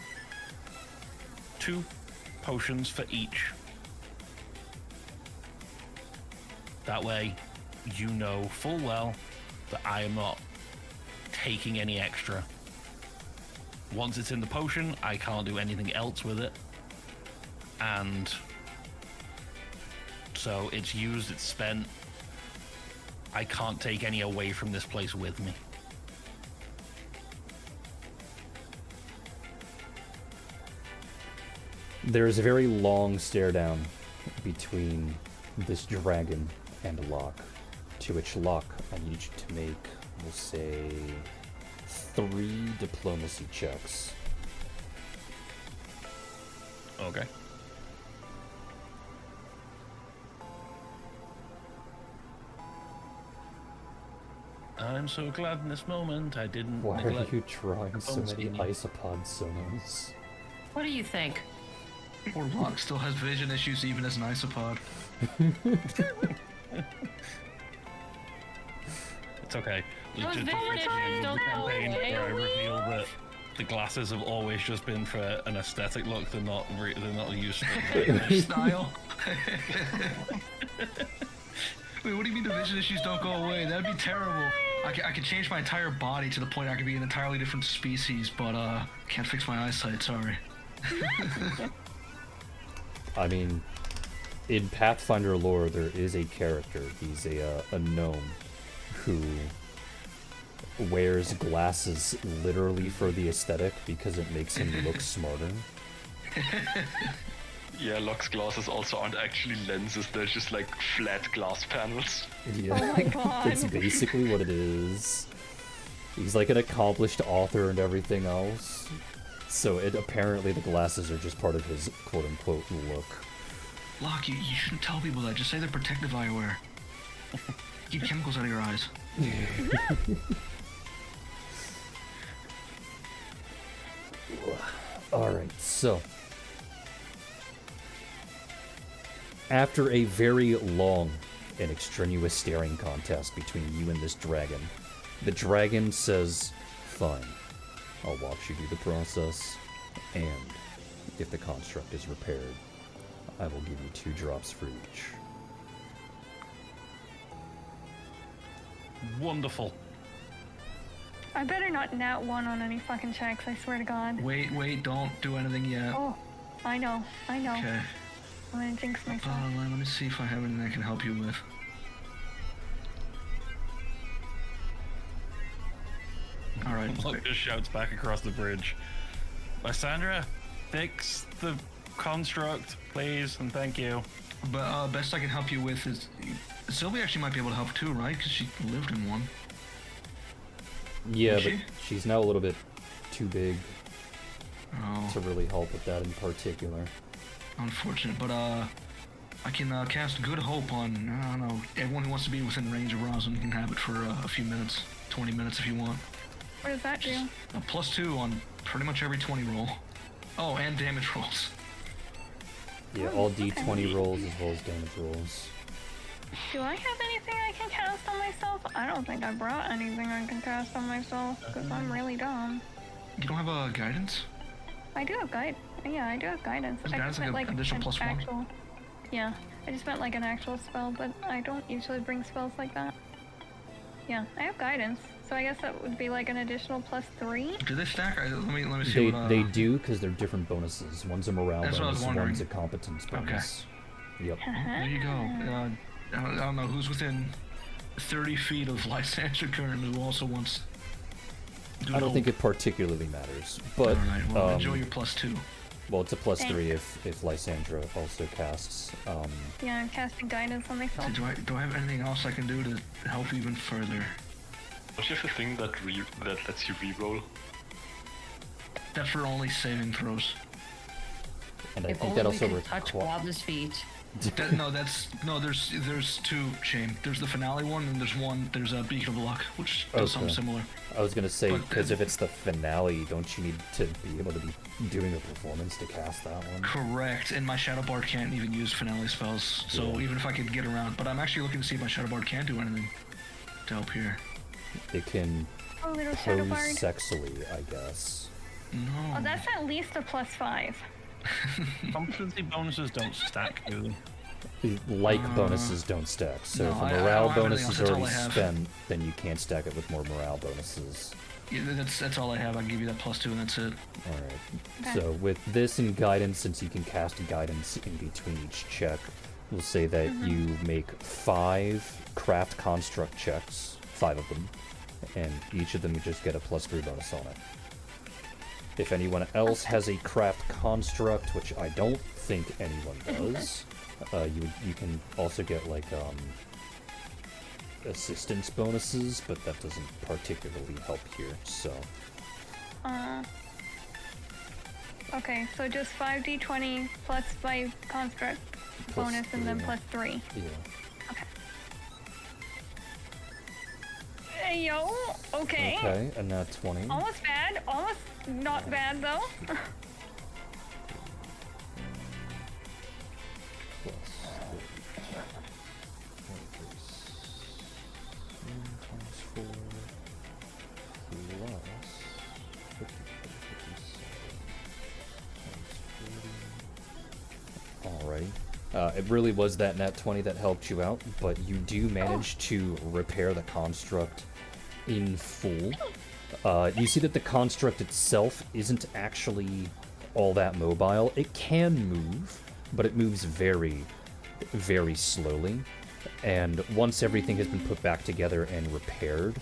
2 potions for each. That way, you know full well that I am not taking any extra. Once it's in the potion, I can't do anything else with it. And so it's used, it's spent. I can't take any away from this place with me. There is a very long stare down between this dragon and Locke, to which Locke, I need you to make, we'll say, 3 diplomacy checks. Okay. I'm so glad in this moment I didn't Why are neglect you drawing so many speaking. isopod sonos? What do you think? Poor Locke still has vision issues even as an isopod. It's okay. Those Just- vision issues don't go campaign away. where I reveal that the glasses have always just been for an aesthetic look. They're not useful. Style. Wait, what do you mean the vision issues don't go away? That'd be terrible. I could change my entire body to the point I could be an entirely different species, but can't fix my eyesight, sorry. I mean, in Pathfinder lore, there is a character. He's a gnome who wears glasses literally for the aesthetic because it makes him look smarter. Yeah, Locke's glasses also aren't actually lenses, they're just like flat glass panels. Yeah, Oh my god. that's basically what it is. He's like an accomplished author and everything else. So apparently the glasses are just part of his quote-unquote look. Locke, you shouldn't tell people that. Just say they're protective eyewear. Keep chemicals out of your eyes. Alright, so after a very long and extraneous staring contest between you and this dragon, the dragon says, "Fine, I'll watch you do the process, and if the construct is repaired, I will give you 2 drops for each." Wonderful. I better not nat 1 on any fucking checks, I swear to God. Wait, don't do anything yet. Oh, I know. Okay. I'm gonna jinx myself. Let me see if I have anything I can help you with. Alright. Locke just shouts back across the bridge. Lysandra, fix the construct, please, and thank you. But best I can help you with is... Sylvie actually might be able to help too, right? Because she lived in one. Yeah, Is but she? she's now a little bit too big Oh, to really help with that in particular. unfortunate. But I can cast Good Hope on, I don't know, everyone who wants to be within range of Rosalind can have it for a few minutes. 20 minutes if you want. What does that do? A +2 on pretty much every 20 roll. Oh, and damage rolls. Yeah, Oh, all okay. d20 rolls as well as damage rolls. Do I have anything I can cast on myself? I don't think I brought anything I can cast on myself, because I'm really dumb. You don't have a guidance? I do have yeah, I do have guidance. Is I guidance just meant like like an additional +1? actual. Yeah, I just meant like an actual spell, but I don't usually bring spells like that. Yeah, I have guidance, so I guess that would be like an additional +3. Do they stack? Let me see what... They do, because they're different bonuses. One's a morale That's what I was bonus, wondering. one's a competence bonus. Yep. There you go. I don't know who's within 30 feet of Lysandra currently who also wants... I don't think it particularly matters, but Alright, well, enjoy your +2. well, it's a +3 Thanks. if Lysandra also casts. Yeah, I'm casting guidance on myself. Do I have anything else I can do to help even further? Don't you have a thing that lets you reroll? That's for only saving throws. And I If think only that we also could touch Wob's feet. There's 2, Shane. There's the finale one, and there's a Beacon of Luck, which does something Okay. similar. I was gonna say, But- because if it's the finale, don't you need to be able to be doing a performance to cast that one? Correct, and my Shadow Bard can't even use finale spells, so Yeah. even if I could get around, but I'm actually looking to see if my Shadow Bard can do anything to help here. It can Oh, little shadow pose bard. sexually, I guess. No. Oh, that's at least a +5. Competency bonuses don't stack, do they? Bonuses don't stack. So no, if a I morale don't have bonus anything is else. That's already all I have. spent, then you can't stack it with more morale bonuses. Yeah, that's all I have. I'll give you that +2 and that's it. Alright. Okay. So with this and guidance, since you can cast guidance in between each check, we'll say that you make 5 craft construct checks, 5 of them, and each of them you just get a +3 bonus on it. If anyone else has a craft construct, which I don't think anyone does, you can also get like assistance bonuses, but that doesn't particularly help here. So Okay, so just 5d20 plus my construct Plus bonus and then 3. +3. yeah. Okay. Hey, yo. Okay. Okay, and now 20. Almost bad. Almost not bad though. Plus 4 Alrighty. It really was that nat 20 that helped you out, but you do manage to repair the construct in full. You see that the construct itself isn't actually all that mobile. It can move, but it moves very, very slowly. And once everything has been put back together and repaired,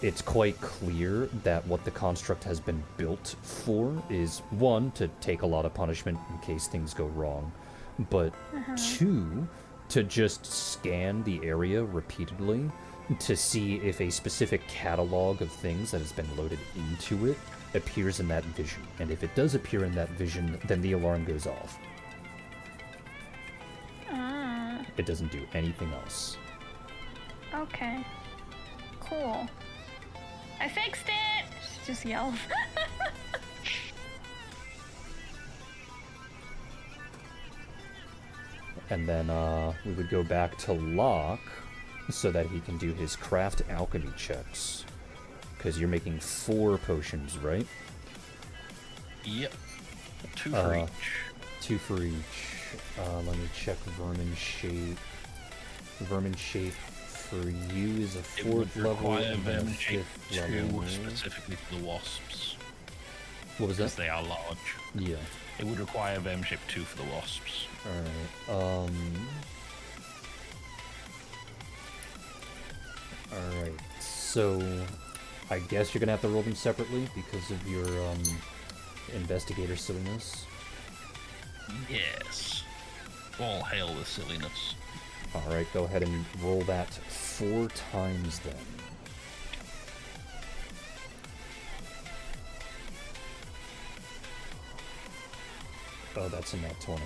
it's quite clear that what the construct has been built for is, 1, to take a lot of punishment in case things go wrong, but 2, to just scan the area repeatedly to see if a specific catalog of things that has been loaded into it appears in that vision. And if it does appear in that vision, then the alarm goes off. It doesn't do anything else. Okay. Cool. I fixed it! She just yells. And then we would go back to Locke so that he can do his craft alchemy checks. Because you're making 4 potions, right? Yep. 2 for each. 2 for each. Let me check Vermin Shape. Vermin Shape for you is a It would 4th level require and then a Vermin Shape 5th 2 level. specifically for the wasps, What was because that? they are large. Yeah. It would require Vermin Shape 2 for the wasps. Alright, Alright, so I guess you're gonna have to roll them separately because of your investigator silliness. Yes. All hail the silliness. Alright, go ahead and roll that 4 times then. Oh, that's a nat 20.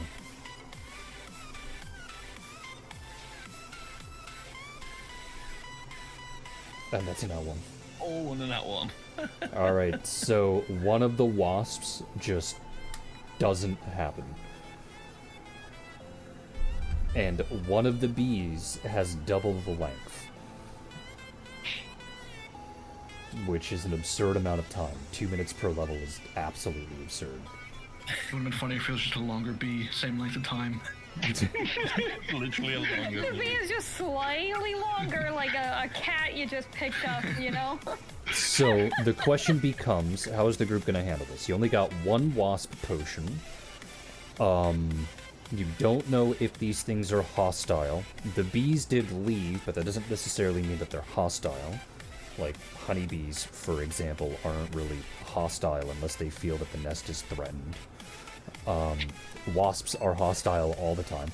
And that's a nat 1. Oh, and then that one. Alright, so one of the wasps just doesn't happen. And one of the bees has double the length. Which is an absurd amount of time. 2 minutes per level is absolutely absurd. It would have been funny if it was just a longer bee, same length of time. Literally a longer The bee is just slightly longer, like a cat you just picked up, you know? So the question becomes, how is the group going to handle this? You only got 1 wasp potion. You don't know if these things are hostile. The bees did leave, but that doesn't necessarily mean that they're hostile. Like, honeybees, for example, aren't really hostile unless they feel that the nest is threatened. Wasps are hostile all the time.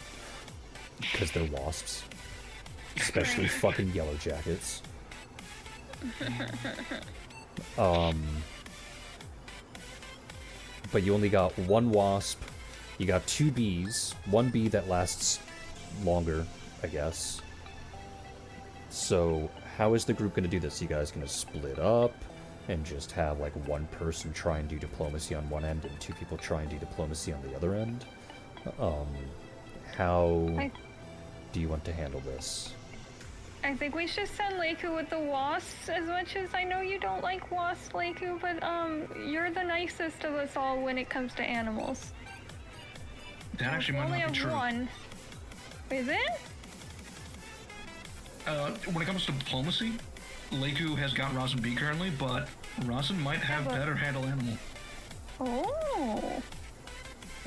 Because they're wasps. Especially fucking yellow jackets. But you only got 1 wasp. You got 2 bees. 1 bee that lasts longer, I guess. So, how is the group going to do this? You guys going to split up and just have, like, 1 person try and do diplomacy on one end and 2 people try and do diplomacy on the other end? How do you want to handle this? I think we should send Leiku with the wasps, as much as I know you don't like wasps, Leiku, but you're the nicest of us all when it comes to animals. That actually might only not be have true. one. Is it? When it comes to diplomacy, Leiku has got Rosin B currently, but Rosin might have but- better handle animal. Oh.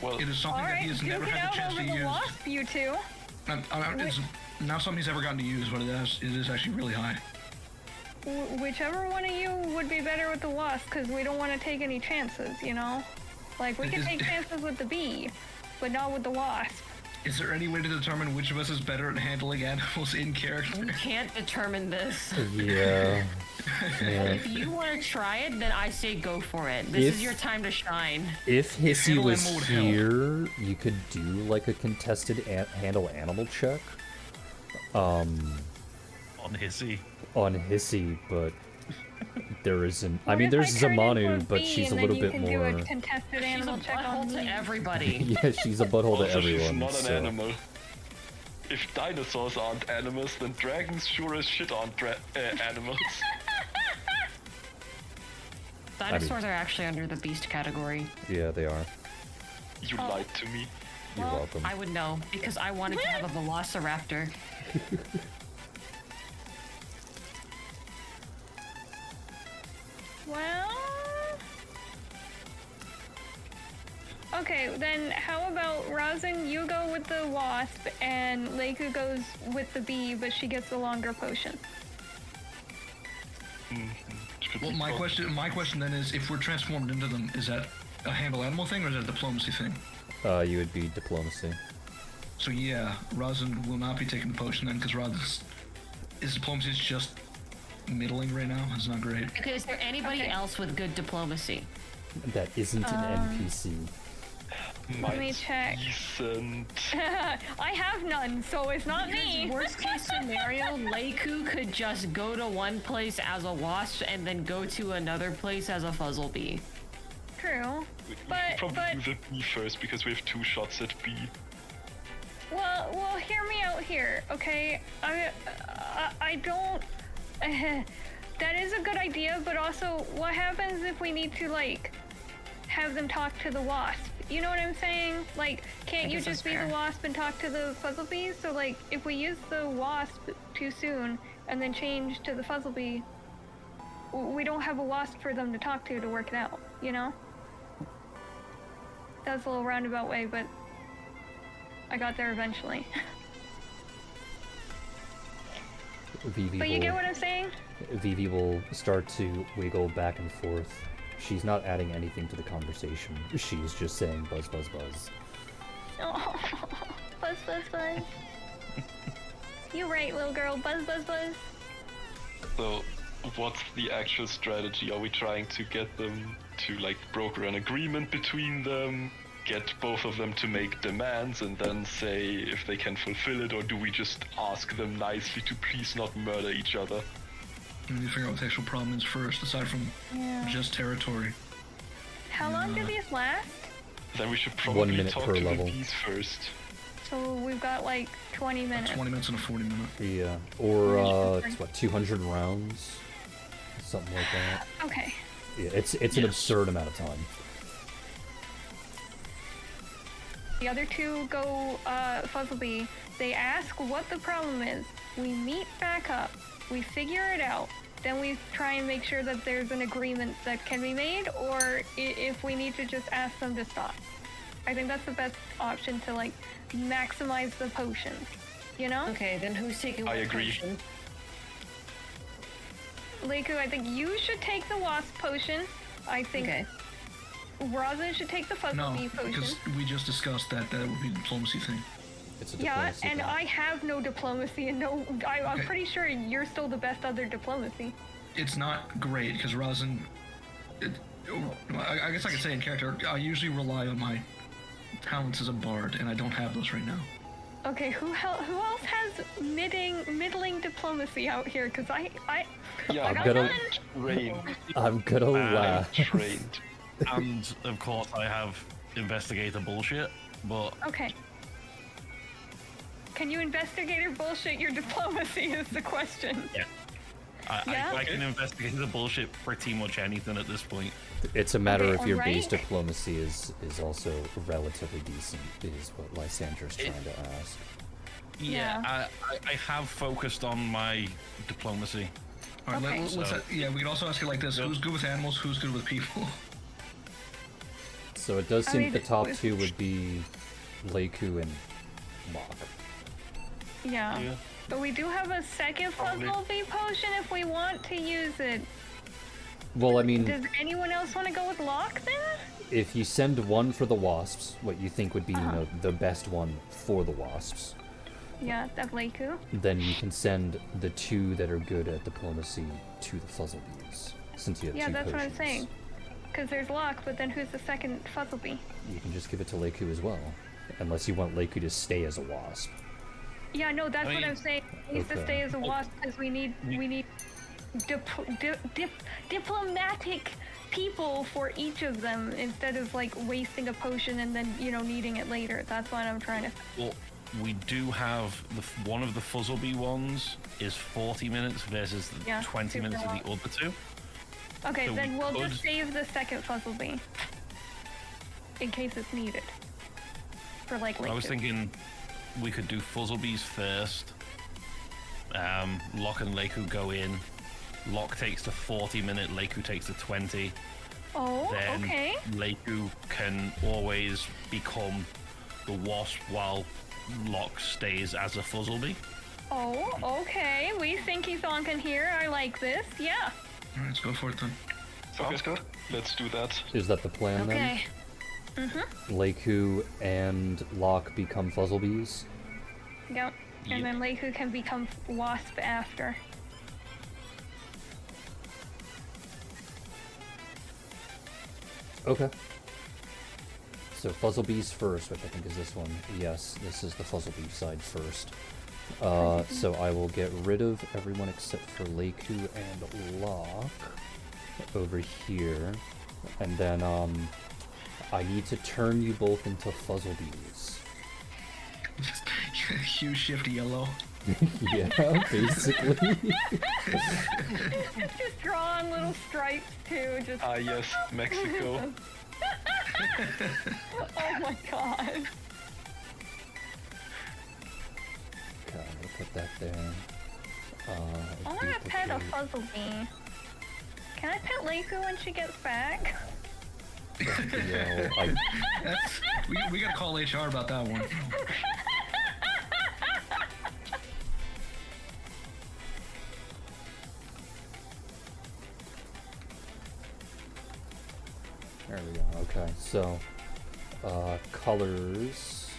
Well, It is something that Alright, he has duke never it had out the chance over to the use. wasp, you two. It's not something he's ever gotten to use, but it is actually really high. Whichever one of you would be better with the wasp, because we don't want to take any chances, you know? Like, we can take chances with the bee, but not with the wasp. Is there any way to determine which of us is better at handling animals in character? We can't determine this. Yeah. Yeah. If you want to try it, then I say go for it. This is your time to shine. If Hissy handle was animal would help. here, you could do like a contested handle animal check. On Hissy. On Hissy, but there isn't. I What mean, if there's turn into Zamanu, a but bee she's a and little then you bit can more. do a contested She's a animal check butthole on to me. everybody. Yeah, she's a butthole to also, she's everyone. not an so. animal. If dinosaurs aren't animals, then dragons sure as shit aren't animals. Dinosaurs are actually under the beast category. Yeah, they are. You Oh. lied to me. You're welcome. I would know because I wanted to have a velociraptor. Well... Okay, then how about Rosin, you go with the wasp, and Leiku goes with the bee, but she gets the longer potion. Should Well, we my go- question then is, if we're transformed into them, is that a handle animal thing or is that a diplomacy thing? You would be diplomacy. So yeah, Rosin will not be taking the potion then, because his diplomacy is just middling right now. It's not great. Okay, is there anybody Okay. else with good diplomacy? That isn't an NPC. Let me Might check. decent. I have none, so it's not me. Worst case scenario, Leiku could just go to one place as a wasp and then go to another place as a fuzzlebee. True. We should But- probably but- do the B first because we have 2 shots at B. Well, hear me out here, okay? I don't... that is a good idea, but also, what happens if we need to, like, have them talk to the wasp? You know what I'm saying? Like, can't you guess just that's be the fair. wasp and talk to the fuzzlebee? So, like, if we use the wasp too soon and then change to the fuzzlebee, we don't have a wasp for them to talk to work it out, you know? That's a little roundabout way, but I got there eventually. Vivi But you will, get what I'm saying? Vivi will start to wiggle back and forth. She's not adding anything to the conversation. She's just saying buzz, buzz, buzz. Oh, buzz, buzz, buzz. You're right, little girl. Buzz, buzz, buzz. So, what's the actual strategy? Are we trying to get them to, like, broker an agreement between them? Get both of them to make demands and then say if they can fulfill it, or do we just ask them nicely to please not murder each other? We need to figure out what the actual problem is first, aside from just territory. How long do these last? Then we should 1 probably minute talk per to level. the bees first. So we've got like 20 minutes. 20 minutes and a 40 minute. Yeah. Or, it's what, 200 rounds? Something like that. Okay. Yeah, it's an absurd amount of time. The other two go fuzzlebee. They ask what the problem is. We meet back up. We figure it out. Then we try and make sure that there's an agreement that can be made, or if we need to just ask them to stop. I think that's the best option to like maximize the potions. You know? Okay, then who's taking I what agree. potion? Leiku, I think you should take the wasp potion. I think Okay. Rosin should take the No, fuzzlebee potion. because we just discussed that would be a diplomacy thing. It's a Yeah, diplomacy and thing. I have no diplomacy and no. I'm Okay. pretty sure you're still the best other diplomacy. It's not great because Rosin. I guess I could say in character, I usually rely on my talents as a bard, and I don't have those right now. Okay, who else has middling diplomacy out here? Because I Yeah, I'm got gonna- none. trained. I'm gonna I'm laugh. Trained. And of course, I have investigator bullshit, but Okay. Can you investigator bullshit your diplomacy is the question. yeah. Yeah? I can investigate the bullshit pretty much anything at this point. It's a matter Okay, if your alright. base diplomacy is also relatively decent, is what Lysandra's trying to ask. Yeah, I have focused on my diplomacy. All right, Okay. let's yeah, we can also ask it like this: Who's good with animals? Who's good with people? So it does I seem mean, the top two would be Leiku and Locke. Yeah. Yeah. But we do have a second Probably. Fuzzlebee potion if we want to use it. Well, I mean, Does anyone else want to go with Locke then? if you send one for the wasps, what you think would be, Uh-huh. the best one for the wasps, Yeah, that Leiku. then you can send the two that are good at diplomacy to the Fuzzlebees, since you have Yeah, two that's what I'm potions. saying. Because there's Locke, but then who's the second Fuzzlebee? You can just give it to Leiku as well, unless you want Leiku to stay as a wasp. Yeah, no, that's I what mean- I'm saying. He needs to Okay. stay as a wasp because we need diplomatic people for each of them instead of like wasting a potion and then needing it later. That's what I'm trying to. Well, we do have one of the Fuzzlebee ones is 40 minutes versus the Yeah, 20 super minutes of the long. other two. Okay, So then we we'll could- just save the second Fuzzlebee in case it's needed. For like I was Leiku. thinking we could do Fuzzlebees first. Locke and Leiku go in. Locke takes the 40-minute, Leiku takes the 20. Oh, Then okay. Leiku can always become the wasp while Locke stays as a Fuzzlebee. Oh, okay. We think Thonkan here. I like this. Yeah. All right, let's go for it then. Sounds good. Let's do that. Is that the plan Okay. then? Leiku and Locke become Fuzzlebees? Yep. And then Leiku can become wasp after. Okay. So Fuzzlebees first, which I think is this one. Yes, this is the Fuzzlebee side first. So I will get rid of everyone except for Leiku and Locke over here. And then, I need to turn you both into Fuzzlebees. Hue shift yellow. Yeah, basically. Just draw on little stripes too. Just. Ah, yes, Mexico. Oh my god. Okay, we'll put that there. I want to pet a Fuzzlebee. Can I pet Leiku when she gets back? Yeah, I, That's we gotta call HR about that one. there we go. Okay, so colors.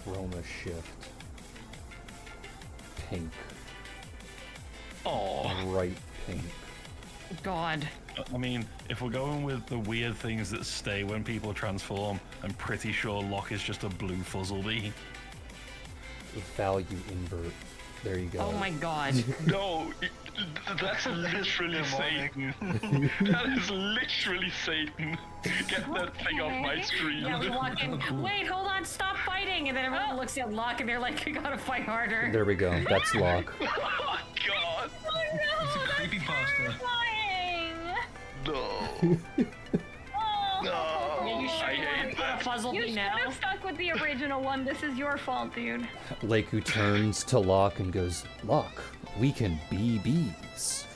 Chroma shift. Pink. Oh, Bright pink. God. I mean, if we're going with the weird things that stay when people transform, I'm pretty sure Locke is just a blue Fuzzlebee. Value invert. There you go. Oh my god. no, that's literally Satan. That is literally Satan. Get that thing off my Okay. screen. Yeah, we walk in. Wait, hold on, stop fighting! And then everyone looks at Locke and they're like, you gotta fight harder. There we go. That's Locke. Oh, God. Oh no, It's a that's creepypasta. terrifying. No. Oh. No. Yeah, you sure I you want hate to that. put a Fuzzlebee You should now? have stuck with the original one. This is your fault, dude. Leiku turns to Locke and goes, Locke, we can be bees.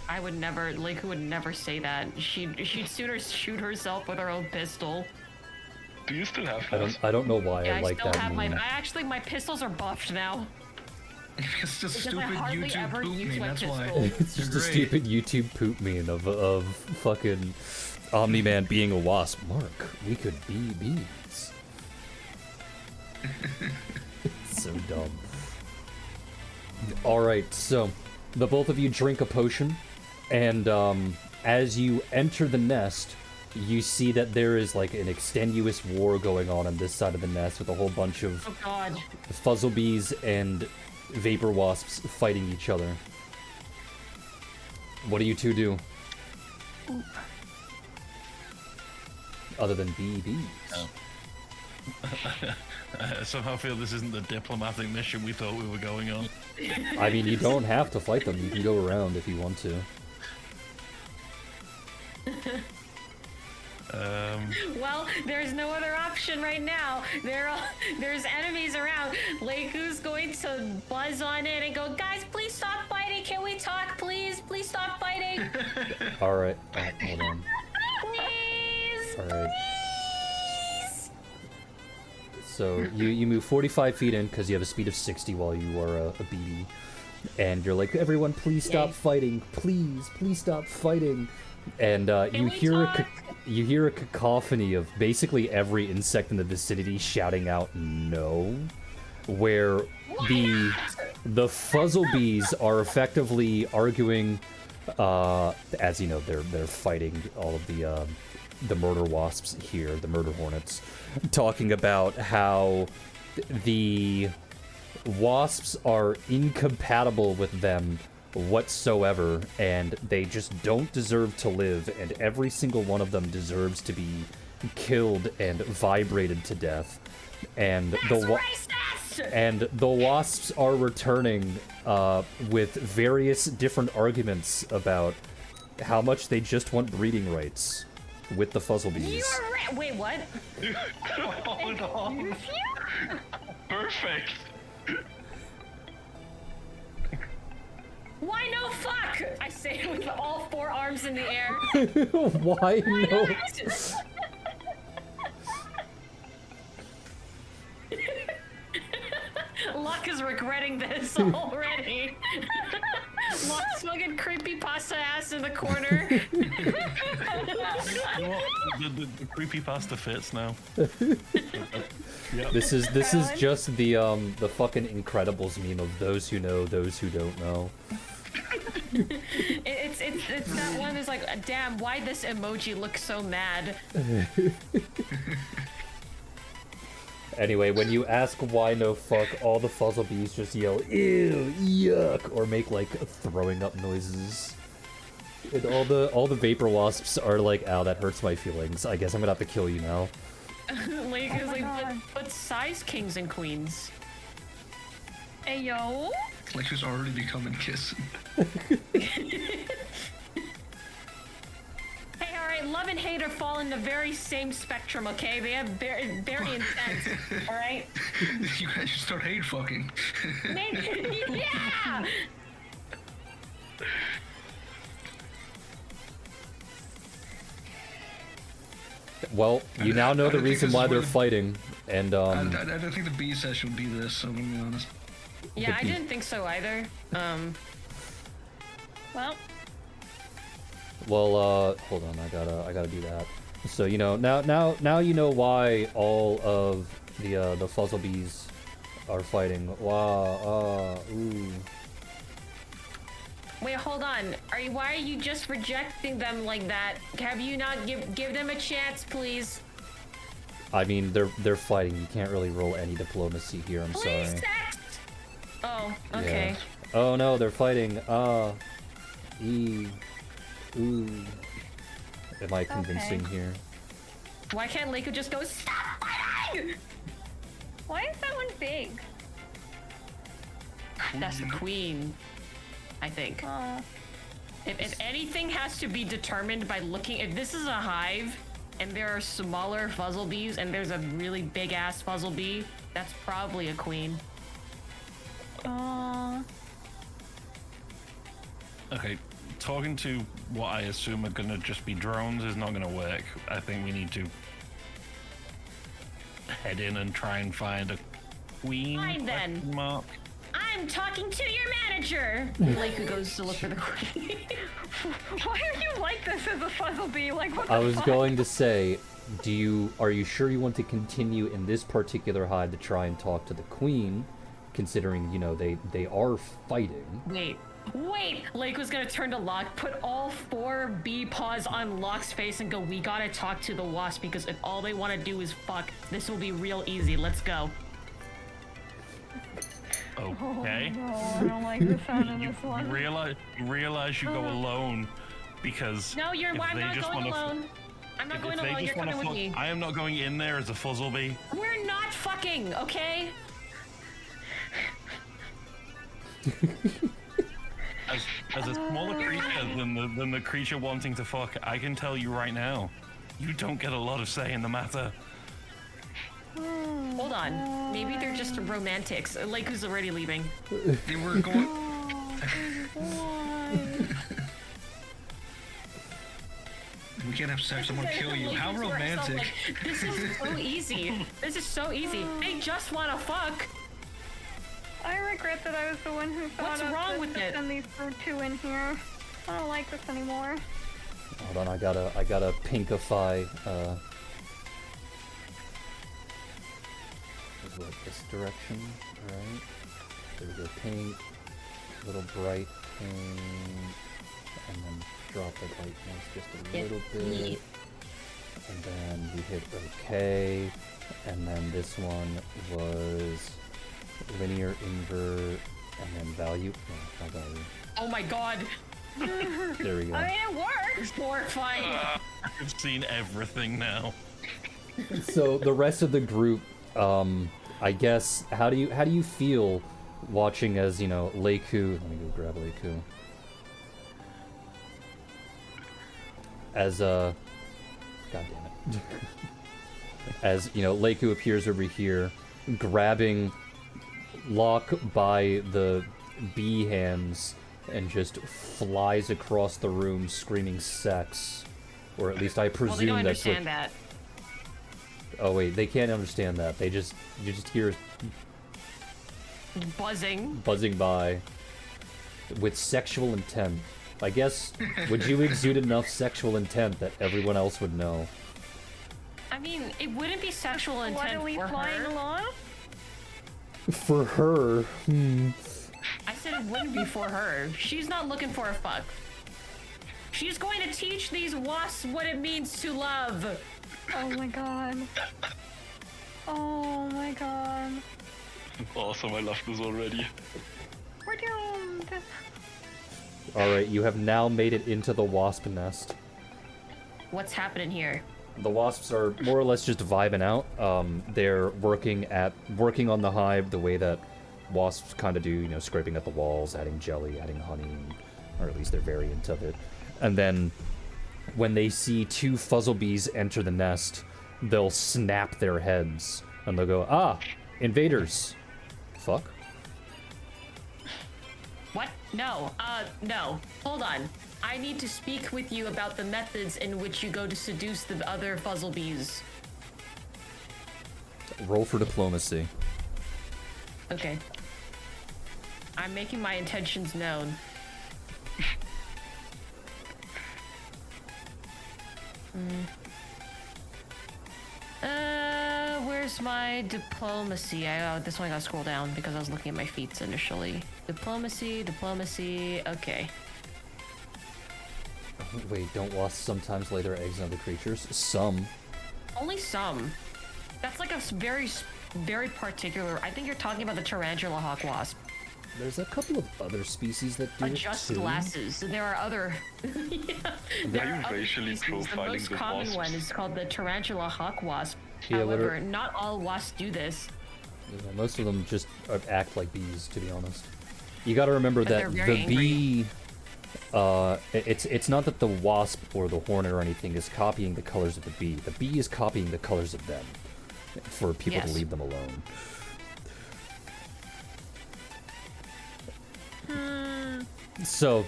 I would never, Leiku would never say that. She'd sooner shoot herself with her own pistol. Do you still have I that? don't know why Yeah, I like still that have meme. my pistols are buffed now. It's just Because I stupid hardly YouTube ever poop use meme. my That's why. pistol. It's just They're a great. stupid YouTube poop meme of fucking Omni-Man being a wasp. Mark, we could be bees. So dumb. Alright, so the both of you drink a potion, and as you enter the nest, you see that there is like an extenuous war going on this side of the nest with a whole bunch of Oh god. Fuzzlebees and Vapor Wasps fighting each other. What do you two do? Other than BBs. Oh. I somehow feel this isn't the diplomatic mission we thought we were going on. I mean, you don't have to fight them. You can go around if you want to. Well, there's no other option right now. There's enemies around. Leiku's going to buzz on in and go, guys, please stop fighting. Can we talk, please? Please stop fighting. All right, hold on. Please. All right. Please. So you move 45 feet in because you have a speed of 60 while you are a BB, and you're like, everyone, please stop fighting. Please stop fighting. And you hear a cacophony of basically every insect in the vicinity shouting out no, where the fuzzlebees are effectively arguing, as you know, they're fighting all of the murder wasps here, the murder hornets, talking about how the wasps are incompatible with them whatsoever, and they just don't deserve to live, and every single one of them deserves to be killed and vibrated to death. And the wasps are returning with various different arguments about how much they just want breeding rights with the fuzzlebees. Wait, what? Hold on. Perfect. Why no fuck? I say with all four arms in the air. Why no? Luck is regretting this already. Luck's fucking creepy pasta ass in the corner. You know what? The creepypasta fits now. Yep. This is just the fucking Incredibles meme of those who know, those who don't know. It's that one that's like, damn, why this emoji looks so mad? Anyway, when you ask why no fuck, all the fuzzlebees just yell, ew, yuck, or make like throwing up noises. And all the vapor wasps are like, ow, that hurts my feelings. I guess I'm gonna have to kill you now. Like, it's like, but size kings and queens. Hey, yo. It's like she's already becoming kissing. Hey, alright, love and hate are fall in the very same spectrum, okay? They have very intense, alright? You guys should start hate fucking. Yeah! Well, you now know the reason why they're fighting, and I don't think the B session would be this, so I'm gonna be honest. Yeah, I didn't think so either. Well, hold on, I gotta do that. So you know now you know why all of the fuzzlebees are fighting. Wow, ooh. Wait, hold on. Why are you just rejecting them like that? Have you not give them a chance, please? I mean, they're fighting. You can't really roll any diplomacy here. I'm Please, sorry. text! Oh, okay. Yeah. Oh no, they're fighting. Ooh. Am I convincing here? Why can't Leiku just go, stop fighting? why is that one big? That's the queen, I think. If anything has to be determined by looking, if this is a hive and there are smaller fuzzlebees and there's a really big ass fuzzlebee, that's probably a queen. Okay, talking to what I assume are gonna just be drones is not gonna work. I think we need to head in and try and find a queen. Fine then. Mark. I'm talking to your manager. Leiku goes to look for the queen. Why are you like this as a fuzzlebee? Like, what the I was fuck? going to say, are you sure you want to continue in this particular hive to try and talk to the queen, considering, you know, they are fighting? Wait. Leiku's gonna turn to Locke, put all 4 bee paws on Locke's face and go, we gotta talk to the wasp because if all they want to do is fuck, this will be real easy. Let's go. Okay. Oh, no, I don't like the sound of this You one. realize you go alone because No, if I'm they not just going wanna alone. I'm not If going they alone. just You're wanna coming with fuck, me. I am not going in there as a fuzzlebee. We're not fucking, okay? As a smaller creature than the creature wanting to fuck, I can tell you right now, you don't get a lot of say in the matter. Hold on. Maybe they're just romantics. Leiku's already leaving. They were going. We can't have sex. I'm gonna kill you. How Leiku's herself, romantic. like, this is so easy. This is so easy. They just want to fuck. I regret that I was the one who thought What's of wrong this with to it? send these two in here. I don't like this anymore. Hold on, I gotta pinkify, is what, this direction, right? There we go, pink, little bright pink, and then drop the brightness just a little bit, and then we hit OK, and then this one was linear invert, and then value, no, not value. Oh my god. There we go. I mean, it works. It's horrifying. I've seen everything now. So the rest of the group, I guess, how do you feel watching as, you know, Leiku, let me go grab Leiku. As, god damn it. As, you know, Leiku appears over here, grabbing Locke by the bee hands and just flies across the room screaming sex. Or at least I presume Well, they don't that's what... understand that. Oh wait, they can't understand that. You just hear Buzzing. buzzing by with sexual intent. I guess, would you exude enough sexual intent that everyone else would know? I mean, it wouldn't be sexual What intent are we for flying her. along? For her, I said it wouldn't be for her. She's not looking for a fuck. She's going to teach these wasps what it means to love. Oh my god. Oh my god. Awesome, I love this already. We're doomed. Alright, you have now made it into the wasp nest. What's happening here? The wasps are more or less just vibing out. They're working on the hive the way that wasps kind of do, you know, scraping at the walls, adding jelly, adding honey, or at least their variant of it. And then when they see two fuzzlebees enter the nest, they'll snap their heads and they'll go, "Ah, invaders." Fuck. What? No. No. Hold on. I need to speak with you about the methods in which you go to seduce the other fuzzlebees. Roll for diplomacy. Okay. I'm making my intentions known. Where's my diplomacy? This one I gotta scroll down because I was looking at my feats initially. Diplomacy, okay. Wait, don't wasps sometimes lay their eggs in other creatures? Some. Only some. That's like a very particular. I think you're talking about the tarantula hawk wasp. There's a couple of other species that do Adjust it too. glasses. There are other. Yeah, there Are you are other racially species. The profiling most the common wasps? one is called the tarantula hawk wasp. Yeah, what However, are- not all wasps do this. Yeah, most of them just act like bees, to be honest. You gotta remember But that they're very the bee... it's not that the wasp or the hornet or anything is copying the colors of the bee. The bee is copying the colors of them for people to Yes. leave them alone. So,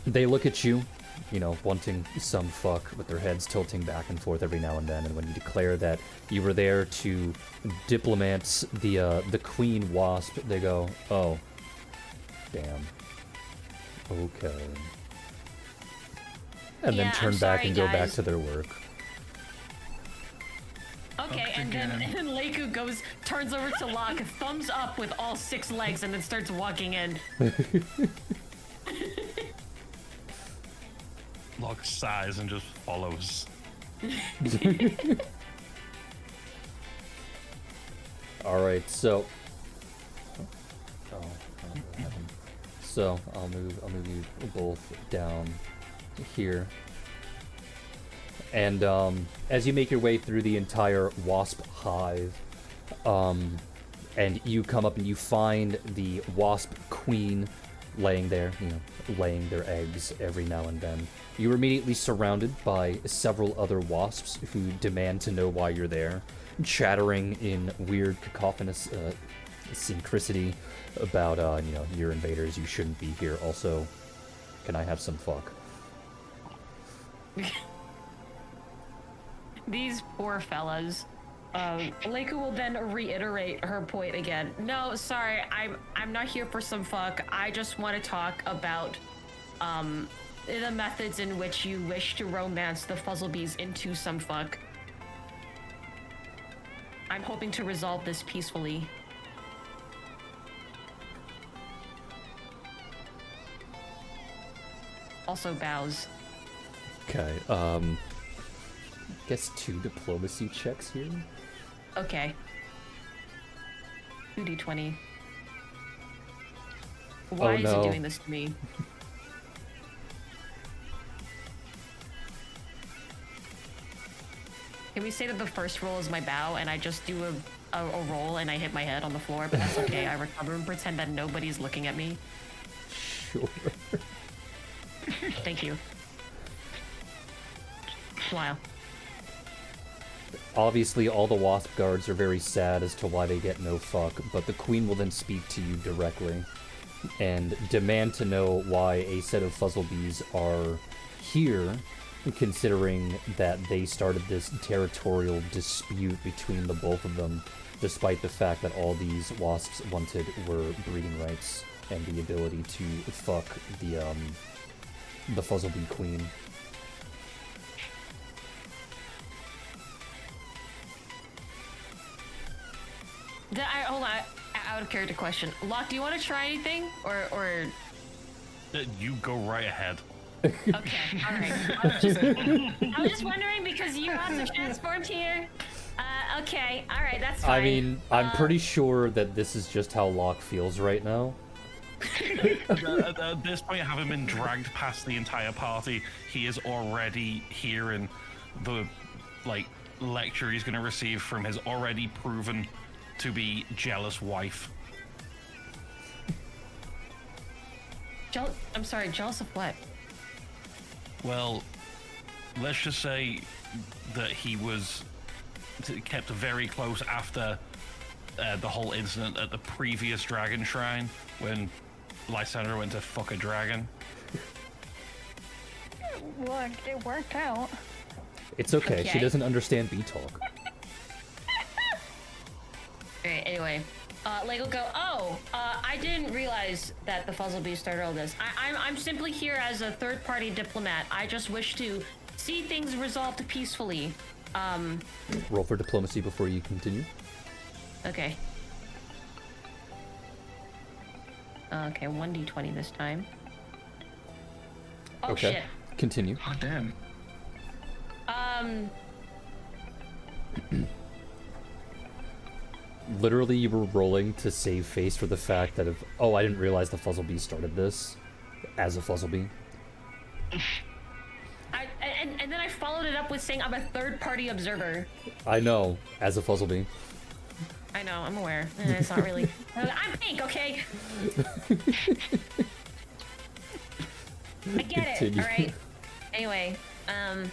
they look at you, you know, wanting some fuck with their heads tilting back and forth every now and then, and when you declare that you were there to diplomat the queen wasp, they go, "Oh, damn. Okay." And then Yeah, turn I'm back sorry, and go back guys. to their work. Okay, Up and then again. Leiku turns over to Locke, thumbs up with all 6 legs, and then starts walking in. Locke sighs and just follows. Alright, so... So, I'll move you both down here. And as you make your way through the entire wasp hive, and you come up and you find the wasp queen laying there, laying their eggs every now and then. You're immediately surrounded by several other wasps who demand to know why you're there, chattering in weird cacophonous synchronicity about, you're invaders, you shouldn't be here. Also, can I have some fuck? These poor fellas. Leica will then reiterate her point again. No, sorry, I'm not here for some fuck. I just want to talk about the methods in which you wish to romance the Fuzzlebees into some fuck. I'm hoping to resolve this peacefully. Also bows. Okay, guess 2 diplomacy checks here. Okay. 2d20. Why is it doing this to me? Can we say that the first roll is my bow and I just do a roll and I hit my head on the floor, but that's okay. I recover and pretend that nobody's looking at me. Sure. Thank you. Smile. Obviously, all the wasp guards are very sad as to why they get no fuck, but the queen will then speak to you directly and demand to know why a set of Fuzzlebees are here, considering that they started this territorial dispute between the both of them, despite the fact that all these wasps wanted were breeding rights and the ability to fuck the Fuzzlebee queen. Hold on, out of character question. Locke, do you want to try anything? Or... You go right ahead. Okay, alright. I was just wondering because you also transformed here. Okay, alright, that's fine. I mean, I'm pretty sure that this is just how Locke feels right now. At this point, having been dragged past the entire party, he is already hearing the, lecture he's going to receive from his already proven to be jealous wife. I'm sorry, jealous of what? Well, let's just say that he was kept very close after the whole incident at the previous dragon shrine when Lysandra went to fuck a dragon. Well, it worked out. It's okay. She doesn't understand B-talk. Alright, anyway. Lego go, I didn't realize that the Fuzzlebees started all this. I'm simply here as a third-party diplomat. I just wish to see things resolved peacefully. Roll for diplomacy before you continue. Okay. Okay, 1d20 this time. Oh, okay. Shit. Continue. Oh, damn. Literally, you were rolling to save face for the fact that I didn't realize the Fuzzlebee started this as a Fuzzlebee. And then I followed it up with saying I'm a third-party observer. I know, as a Fuzzlebee. I know, I'm aware. It's not really... I'm pink, okay? I get Continue. it, alright? Anyway, I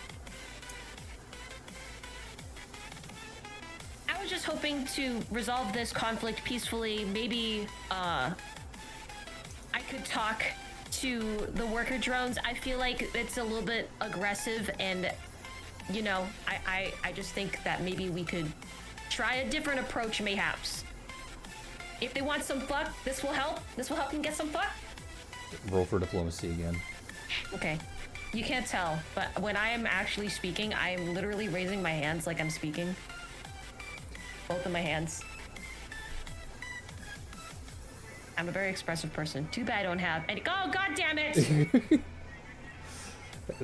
was just hoping to resolve this conflict peacefully. Maybe, I could talk to the worker drones. I feel like it's a little bit aggressive and, I just think that maybe we could try a different approach, mayhaps. If they want some fuck, this will help. This will help them get some fuck. Roll for diplomacy again. Okay. You can't tell, but when I am actually speaking, I am literally raising my hands like I'm speaking. Both of my hands. I'm a very expressive person. Too bad I don't have any. Oh, god damn it!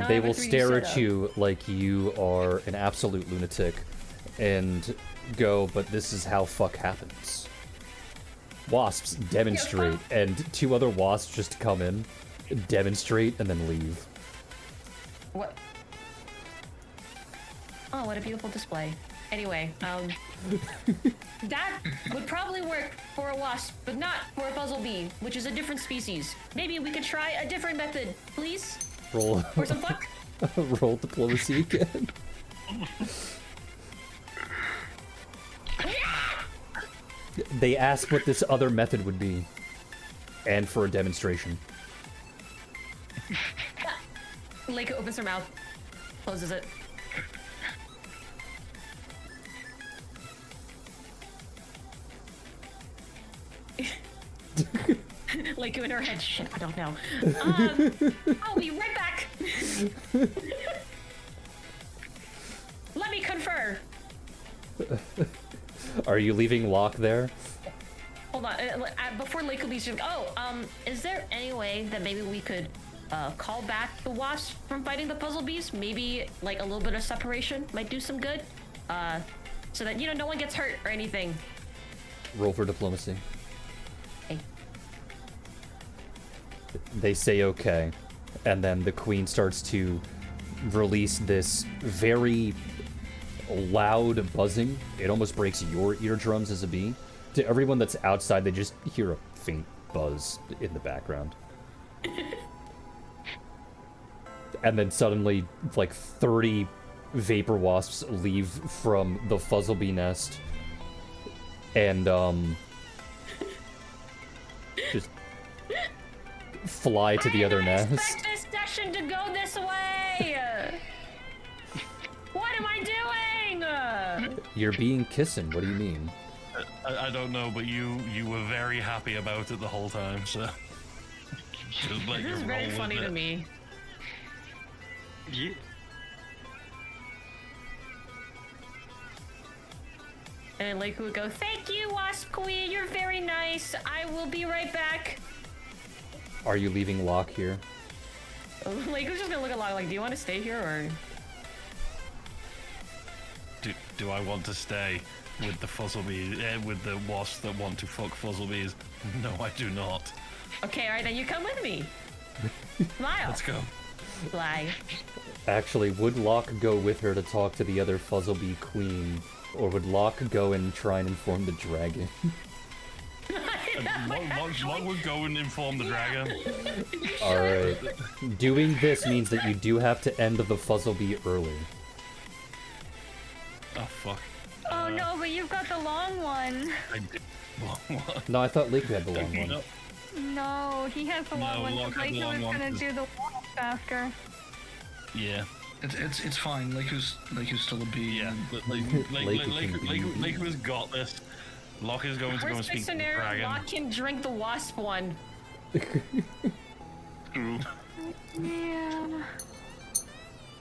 They will stare at you like you are an absolute lunatic and go, but this is how fuck happens. Wasps demonstrate, and 2 other wasps just come in, demonstrate, and then leave. What? Oh, what a beautiful display. Anyway, that would probably work for a wasp, but not for a puzzle bee, which is a different species. Maybe we could try a different method, please? Roll. For some fuck? Roll diplomacy again. They ask what this other method would be, and for a demonstration. Leica opens her mouth, closes it. Leica in her head, shit, I don't know. I'll be right back. Let me confer. Are you leaving Locke there? Hold on, before Leica leaves, she's like, is there any way that maybe we could call back the wasps from fighting the puzzle bees? Maybe like a little bit of separation might do some good, so that no one gets hurt or anything. Roll for diplomacy. Hey. They say okay, and then the queen starts to release this very loud buzzing. It almost breaks your eardrums as a bee. To everyone that's outside, they just hear a faint buzz in the background. And then suddenly, like 30 vapor wasps leave from the fuzzlebee nest and just fly to the other nest. Expect this session to go this way. What am I doing? You're being kissing. What do you mean? I don't know, but you were very happy about it the whole time, so just let This you is roll very with funny it. to me. Yeah. And Leica would go, "Thank you, Wasp Queen. You're very nice. I will be right back." Are you leaving Locke here? Leica's just gonna look at Locke like, "Do you want to stay here or?" Do I want to stay with the fuzzlebees, with the wasps that want to fuck fuzzlebees? No, I do not. Okay, all right, then you come with me. Smile. Let's go. Fly. Actually, would Locke go with her to talk to the other fuzzlebee queen? Or would Locke go and try and inform the dragon? Locke would go and inform the dragon. Alright. Doing this means that you do have to end the fuzzlebee early. Oh, fuck. Oh no, but you've got the long one. I did. What? No, I thought Leica had the long one. No. No, he has the long No, one. Locke So had the Leica long was one, gonna 'cause- do the walk after. Yeah. It's fine. Leica's still a bee. Yeah. Lake has got this. Locke is going to go and Worst speak case to the scenario, dragon. Locke can drink the wasp one. True. Yeah.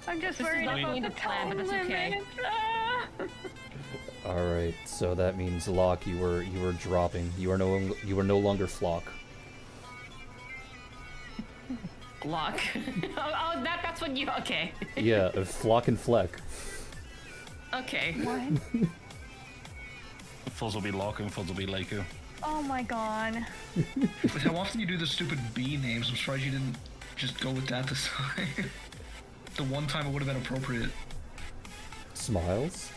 I'm just This is worried not about going the to plan, time but that's okay. limit. Ah. Alright, so that means Locke, you were dropping. You are no longer Flock. Locke. oh, that's what you. Okay. Yeah, Flock and Fleck. Okay. What? Fuzz will be Locke and Fuzz will be Leiku. Oh my god. With how often you do the stupid bee names, I'm surprised you didn't just go with that this time. The one time it would have been appropriate. Smiles?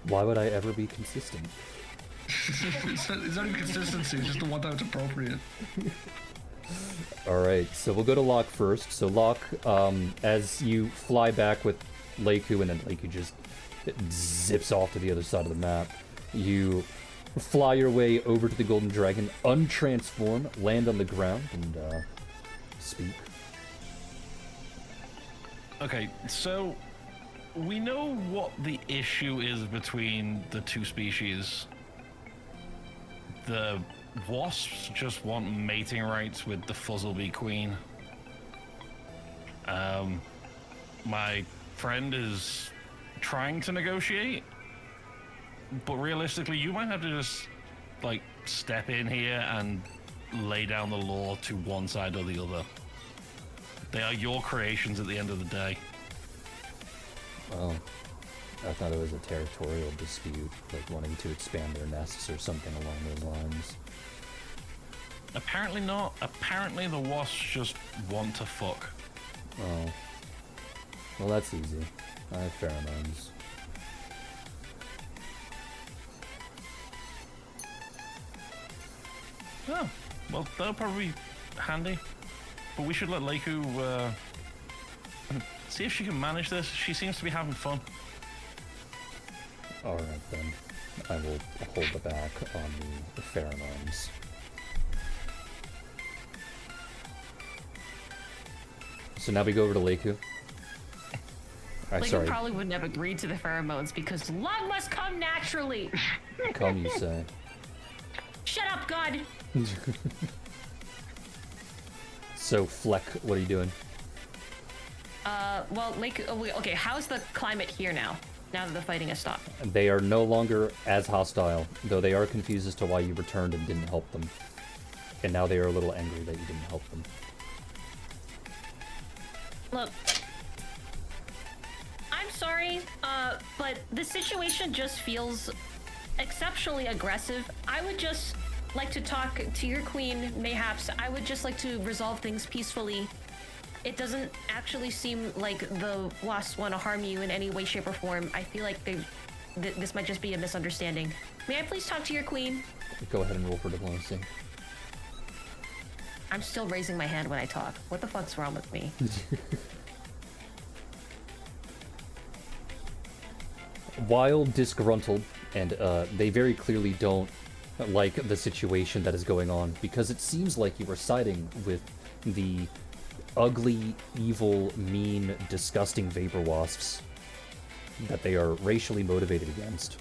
Why would I ever be consistent? It's not even consistency, it's just the one time it's appropriate. Alright, so we'll go to Locke first. So Locke, as you fly back with Leiku, and then Leiku just zips off to the other side of the map, you fly your way over to the Golden Dragon, untransform, land on the ground, and speak. Okay, so we know what the issue is between the two species. The wasps just want mating rights with the fuzzlebee queen. My friend is trying to negotiate, but realistically, you might have to just like step in here and lay down the law to one side or the other. They are your creations at the end of the day. Oh, I thought it was a territorial dispute, like wanting to expand their nests or something along those lines. Apparently not. Apparently the wasps just want to fuck. Oh. Well, that's easy. I have pheromones. Oh, well, that'll probably be handy. But we should let Leiku, see if she can manage this. She seems to be having fun. Alright then. I will hold the back on the pheromones. So now we go over to Leiku. Leiku Sorry. probably wouldn't have agreed to the pheromones because love must come naturally. Come, you say. Shut up, God. So, Fleck, what are you doing? Well, Leiku, okay, how's the climate here now? Now that the fighting has stopped. They are no longer as hostile, though they are confused as to why you returned and didn't help them. And now they are a little angry that you didn't help them. Look, I'm sorry, but the situation just feels exceptionally aggressive. I would just like to talk to your queen, mayhaps. I would just like to resolve things peacefully. It doesn't actually seem like the wasps want to harm you in any way, shape, or form. I feel like this might just be a misunderstanding. May I please talk to your queen? Go ahead and roll for diplomacy. I'm still raising my hand when I talk. What the fuck's wrong with me? While disgruntled, and they very clearly don't like the situation that is going on, because it seems like you were siding with the ugly, evil, mean, disgusting vapor wasps that they are racially motivated against.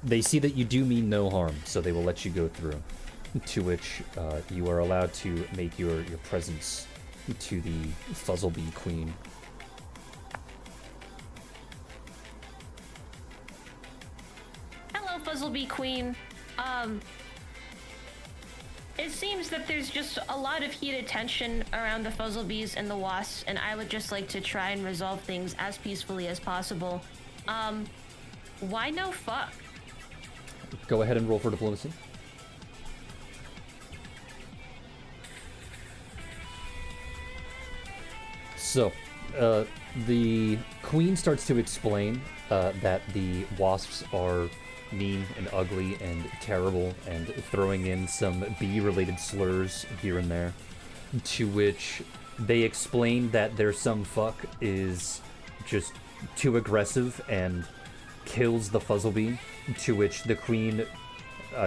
They see that you do mean no harm, so they will let you go through. To which you are allowed to make your presence to the Fuzzlebee Queen. Hello, Fuzzlebee Queen. It seems that there's just a lot of heated tension around the Fuzzlebees and the wasps, and I would just like to try and resolve things as peacefully as possible. Why no fuck? Go ahead and roll for diplomacy. So, the queen starts to explain that the wasps are mean and ugly and terrible, and throwing in some bee-related slurs here and there, to which they explain that their some fuck is just too aggressive and kills the Fuzzlebee, to which the queen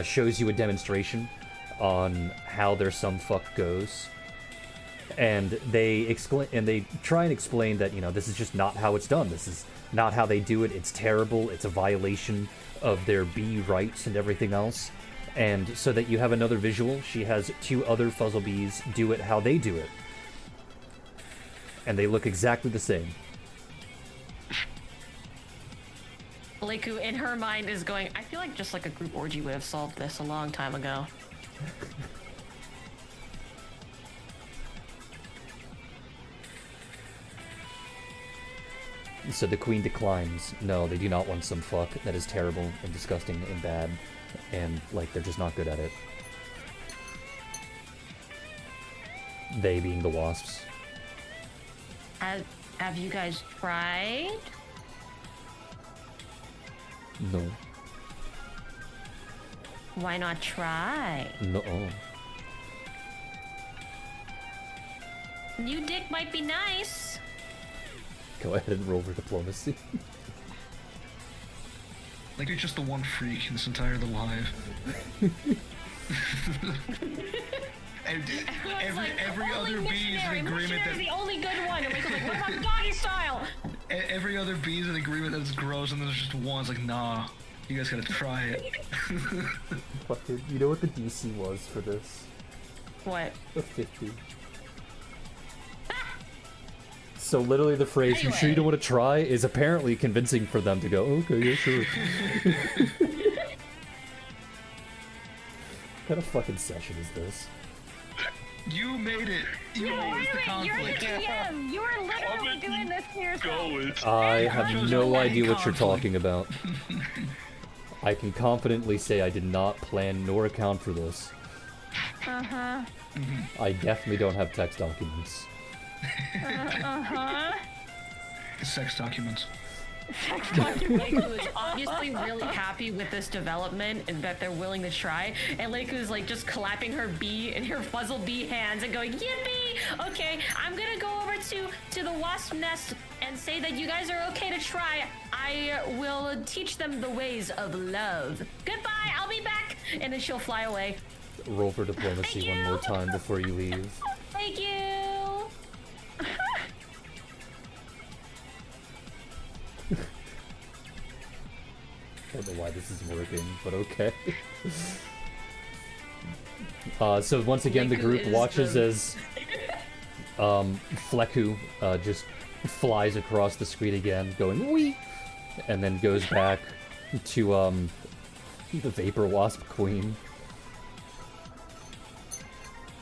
shows you a demonstration on how their some fuck goes. And they try and explain that, you know, this is just not how it's done. This is not how they do it. It's terrible. It's a violation of their bee rights and everything else. And so that you have another visual, she has two other Fuzzlebees do it how they do it. And they look exactly the same. Leiku, in her mind, is going, I feel like just like a group orgy would have solved this a long time ago. So the queen declines. No, they do not want some fuck. That is terrible and disgusting and bad. And, like, they're just not good at it. They being the wasps. Have you guys tried? No. Why not try? No. New dick might be nice. Go ahead and roll for diplomacy. Like you're just the one freak in this entire little hive. And every other bee is in agreement that the only good one. And like, what about doggy style? Every other bee is in agreement that it's gross, and there's just one. It's like, nah, you guys gotta try it. Fuck it. You know what the DC was for this? What? A 50. So literally the phrase, you sure you don't want to try, is apparently convincing for them to go, okay, yeah, sure. What kind of fucking session is this? You made it. You made the conflict. You're the GM. You are literally doing this to yourself. I have no idea what you're talking about. I can confidently say I did not plan nor account for this. Uh-huh. I definitely don't have text documents. Uh-huh. Sex documents. Sex document. Leiku is obviously really happy with this development and that they're willing to try. And Leiku is like just clapping her bee in her fuzzle bee hands and going, yippee! Okay, I'm gonna go over to the wasp nest and say that you guys are okay to try. I will teach them the ways of love. Goodbye, I'll be back! And then she'll fly away. Roll for diplomacy Thank one you. more time before you leave. Thank you! I don't know why this is working, but okay. So once again, the Leiku group is watches the- as Fleku just flies across the screen again, going wee, and then goes back to the Vapor Wasp Queen.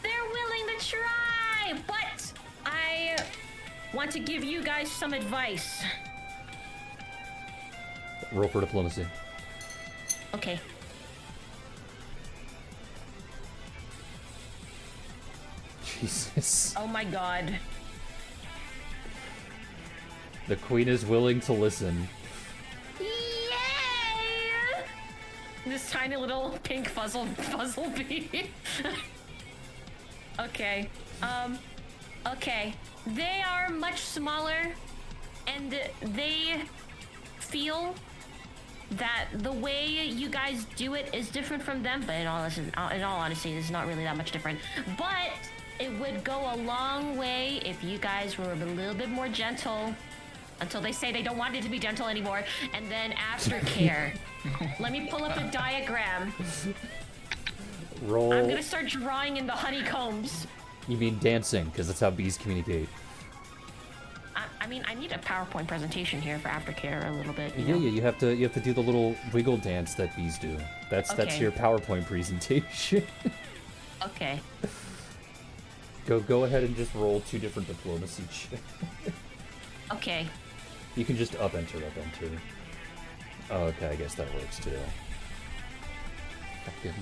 They're willing to try, but I want to give you guys some advice. Roll for diplomacy. Okay. Jesus. Oh my god. The Queen is willing to listen. Yay! This tiny little pink fuzzle bee. Okay. Okay. They are much smaller, and they feel that the way you guys do it is different from them, but in all honesty, it's not really that much different. But it would go a long way if you guys were a little bit more gentle until they say they don't want it to be gentle anymore, and then aftercare. Let me pull up a diagram. Roll. I'm gonna start drawing in the honeycombs. You mean dancing, because that's how bees communicate. I mean, I need a PowerPoint presentation here for aftercare a little bit. Yeah, you have to do the little wiggle dance that bees do. That's Okay. your PowerPoint presentation. Okay. Go ahead and just roll 2 different diplomacy checks. Okay. You can just up enter. Oh, okay, I guess that works too. Fucking.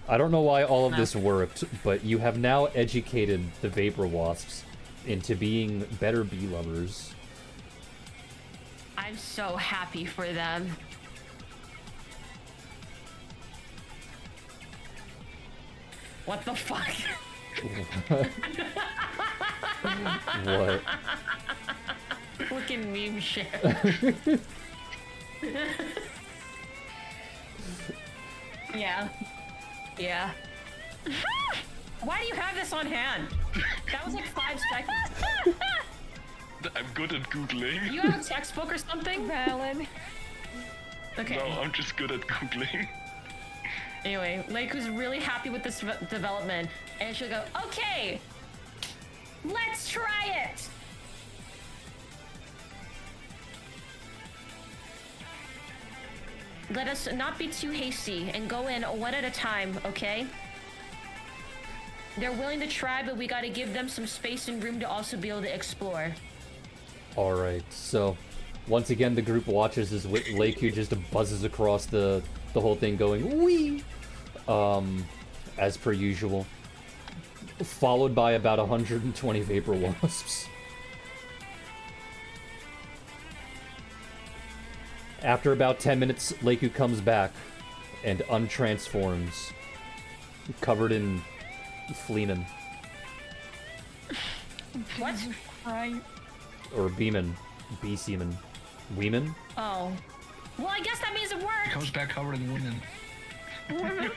I don't know why all of this worked, but you have now educated the Vapor Wasps into being better bee lovers. I'm so happy for them. What the fuck? What? Fucking meme shit. Yeah. Yeah. Why do you have this on hand? That was like 5 seconds. I'm good at Googling. You have a textbook or something? Valid. Okay. No, I'm just good at Googling. Anyway, Leiku's really happy with this development, and she'll go, okay, let's try it. Let us not be too hasty and go in one at a time, okay? They're willing to try, but we gotta give them some space and room to also be able to explore. Alright, so once again the group watches as Leiku just buzzes across the whole thing going wee! As per usual. Followed by about 120 Vapor Wasps. After about 10 minutes, Leiku comes back and untransforms, covered in fleeman. What? Right. Or beeman. Bee semen. Weeman? Oh. Well, I guess that means it worked. Comes back covered in women. If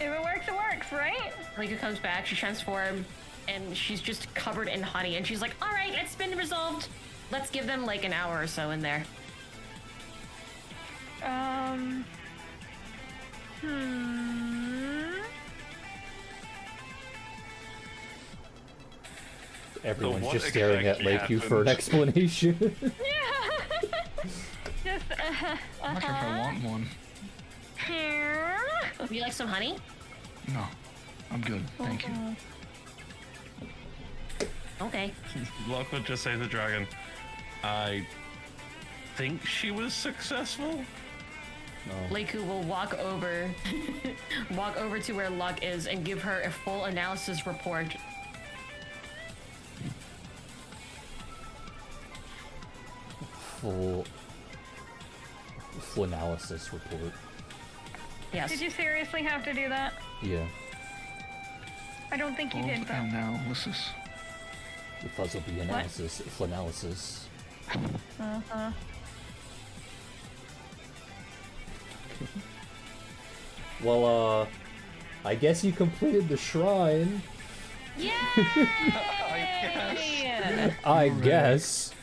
it works, right? Leiku comes back, she transforms, and she's just covered in honey, and she's like, alright, it's been resolved. Let's give them like an hour or so in there. Everyone's what just staring at exactly Leiku for an happened? explanation. Just, I'm not sure if I want one. Would you like some honey? No, I'm good. Thank you. Okay. Lockwood just say to the dragon, I think she was successful. Leiku will walk over, walk over to where Luck is and give her a full analysis report. Full analysis report. Yes. Did you seriously have to do that? Yeah. I don't think you did, though. Analysis. The fuzz will be analysis. Flanalysis. Uh-huh. Well, I guess you completed the shrine. Yay! I guess.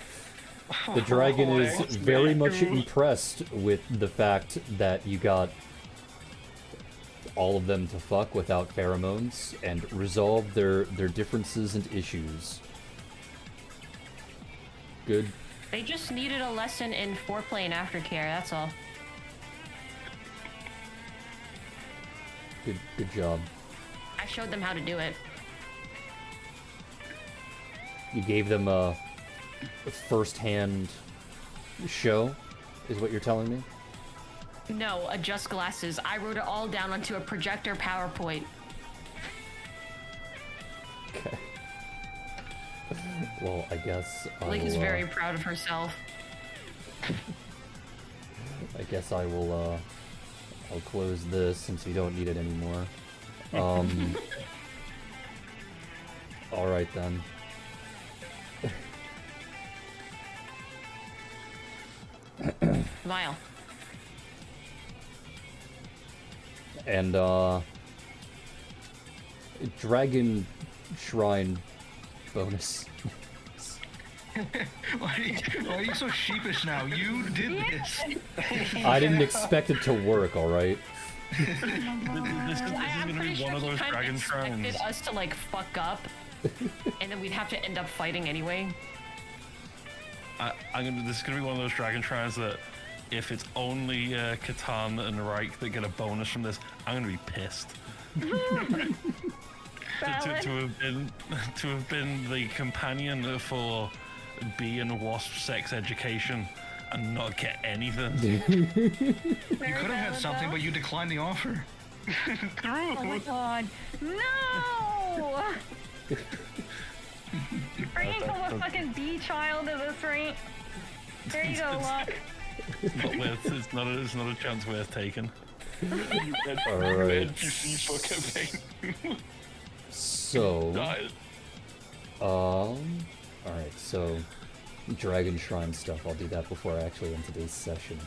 The dragon is very much impressed with the fact that you got all of them to fuck without pheromones and resolve their differences and issues. Good. They just needed a lesson in foreplay and aftercare, that's all. Good job. I showed them how to do it. You gave them a first-hand show, is what you're telling me? No, adjust glasses. I wrote it all down onto a projector PowerPoint. Okay. Well, I guess Blake is very proud of herself. I guess I will, I'll close this since we don't need it anymore. Alright then. Vile. And, Dragon Shrine bonus. Why are you so sheepish now? You did this. I didn't expect it to work, alright? This is I'm gonna pretty be sure one of he those kind of dragon expected shrines. us to like fuck up, and then we'd have to end up fighting anyway. This is gonna be one of those dragon shrines that, if it's only Catan and Reich that get a bonus from this, I'm gonna be pissed. to have been the companion for bee and wasp sex education and not get anything. You could have had something, but you declined the offer. Oh my god. No! Are you a fucking bee child at this rate? There you go, Luck. It's not a chance worth taking. Alright. NPC for campaign. So, Died. alright, so Dragon Shrine stuff, I'll do that before I actually end today's session.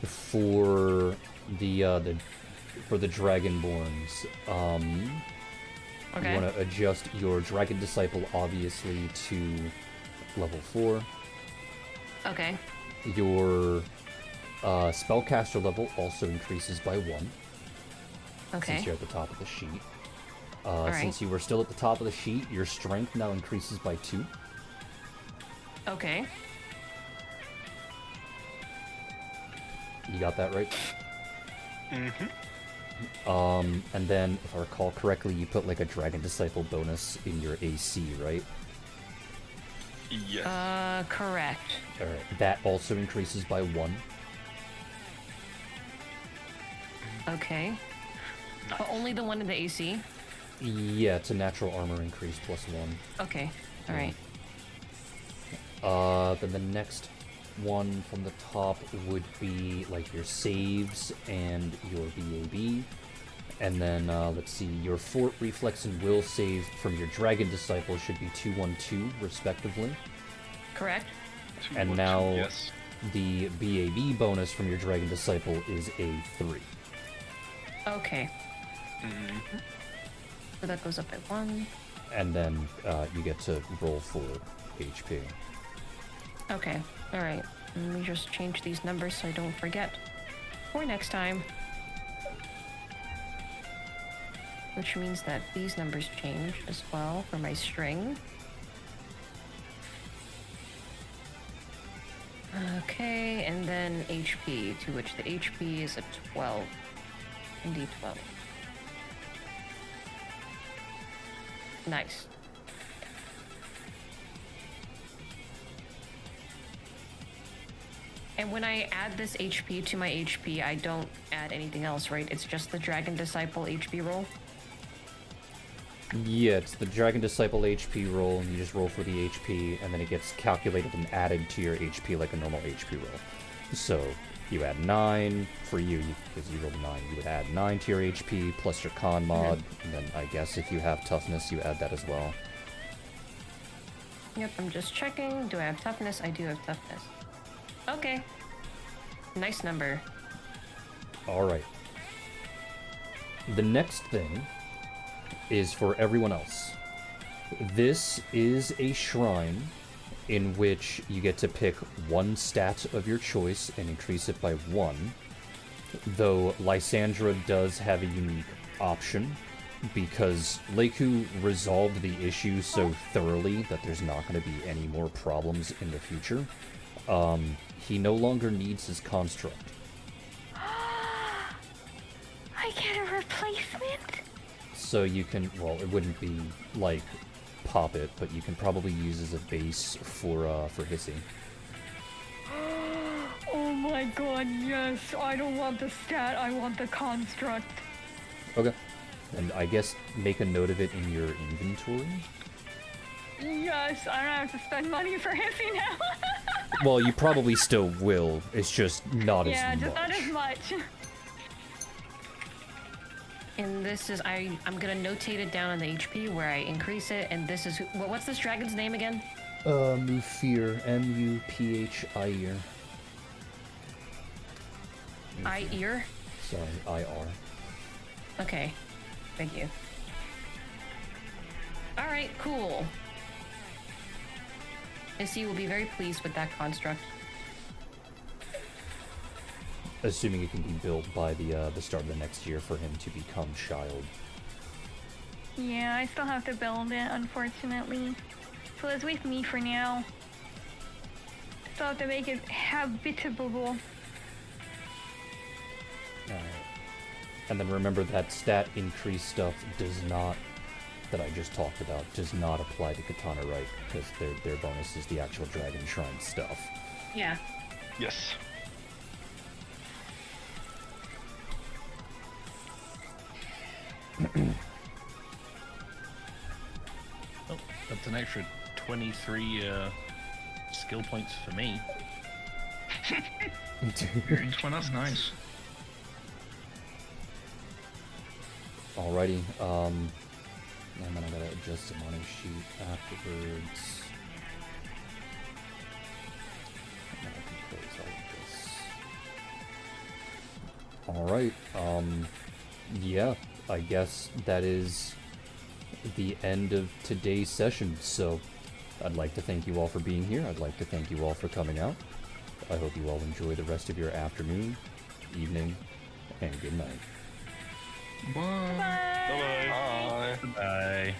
For the Dragonborns, Okay. you want to adjust your Dragon Disciple, obviously, to level 4. Okay. Your Spellcaster level also increases by 1, Okay. since you're at the top of the sheet. Alright. Since you were still at the top of the sheet, your Strength now increases by 2. Okay. You got that right? Mm-hmm. And then, if I recall correctly, you put like a Dragon Disciple bonus in your AC, right? Yes. Correct. Alright, that also increases by 1. Okay. But only the one in the AC? Yeah, it's a natural armor increase plus 1. Okay. Alright. Then the next one from the top would be like your saves and your BAB. And then, let's see, your Fort Reflex and Will save from your Dragon Disciple should be 2-1-2, respectively. Correct. And now, Yes. the BAB bonus from your Dragon Disciple is a 3. Okay. So that goes up by 1. And then, you get to roll for HP. Okay. Alright. Let me just change these numbers so I don't forget for next time. Which means that these numbers change as well for my string. Okay, and then HP, to which the HP is a 12. Indeed 12. Nice. And when I add this HP to my HP, I don't add anything else, right? It's just the Dragon Disciple HP roll? Yeah, it's the Dragon Disciple HP roll, and you just roll for the HP, and then it gets calculated and added to your HP like a normal HP roll. So, you add 9 for you, because you rolled a 9, you would add 9 to your HP, plus your con mod, and then I guess if you have toughness, you add that as well. Yep, I'm just checking. Do I have toughness? I do have toughness. Okay. Nice number. Alright. The next thing is for everyone else. This is a shrine in which you get to pick one stat of your choice and increase it by 1. Though Lysandra does have a unique option, because Leiku resolved the issue so thoroughly that there's not going to be any more problems in the future. He no longer needs his construct. I get a replacement? So you can, well, it wouldn't be like pop it, but you can probably use as a base for Hissy. Oh my god, yes. I don't want the stat, I want the construct. Okay. And I guess make a note of it in your inventory? Yes, I don't have to spend money for Hissy now. Well, you probably still will. It's just not as Yeah, much. just not as much. And this is, I'm gonna notate it down on the HP where I increase it, and this is, what's this dragon's name again? Muphir. M-U-P-H-I-R. I-ear? Sorry, I-R. Okay, thank you. Alright, cool. Missy will be very pleased with that construct. Assuming it can be built by the start of the next year for him to become child. Yeah, I still have to build it, unfortunately. So it's with me for now. Still have to make it habitable. Alright. And then remember that stat increase stuff does not, that I just talked about, does not apply to Katana Right, because their bonus is the actual Dragon Shrine stuff. Yeah. Yes. Oh, that's an extra 23 skill points for me. Each one, that's nice. Alrighty, and then I gotta adjust the money sheet afterwards. And then I can close all of this. Alright, yeah, I guess that is the end of today's session, so I'd like to thank you all for being here. I'd like to thank you all for coming out. I hope you all enjoy the rest of your afternoon, evening, and good night. Bye. Bye. Bye. Bye.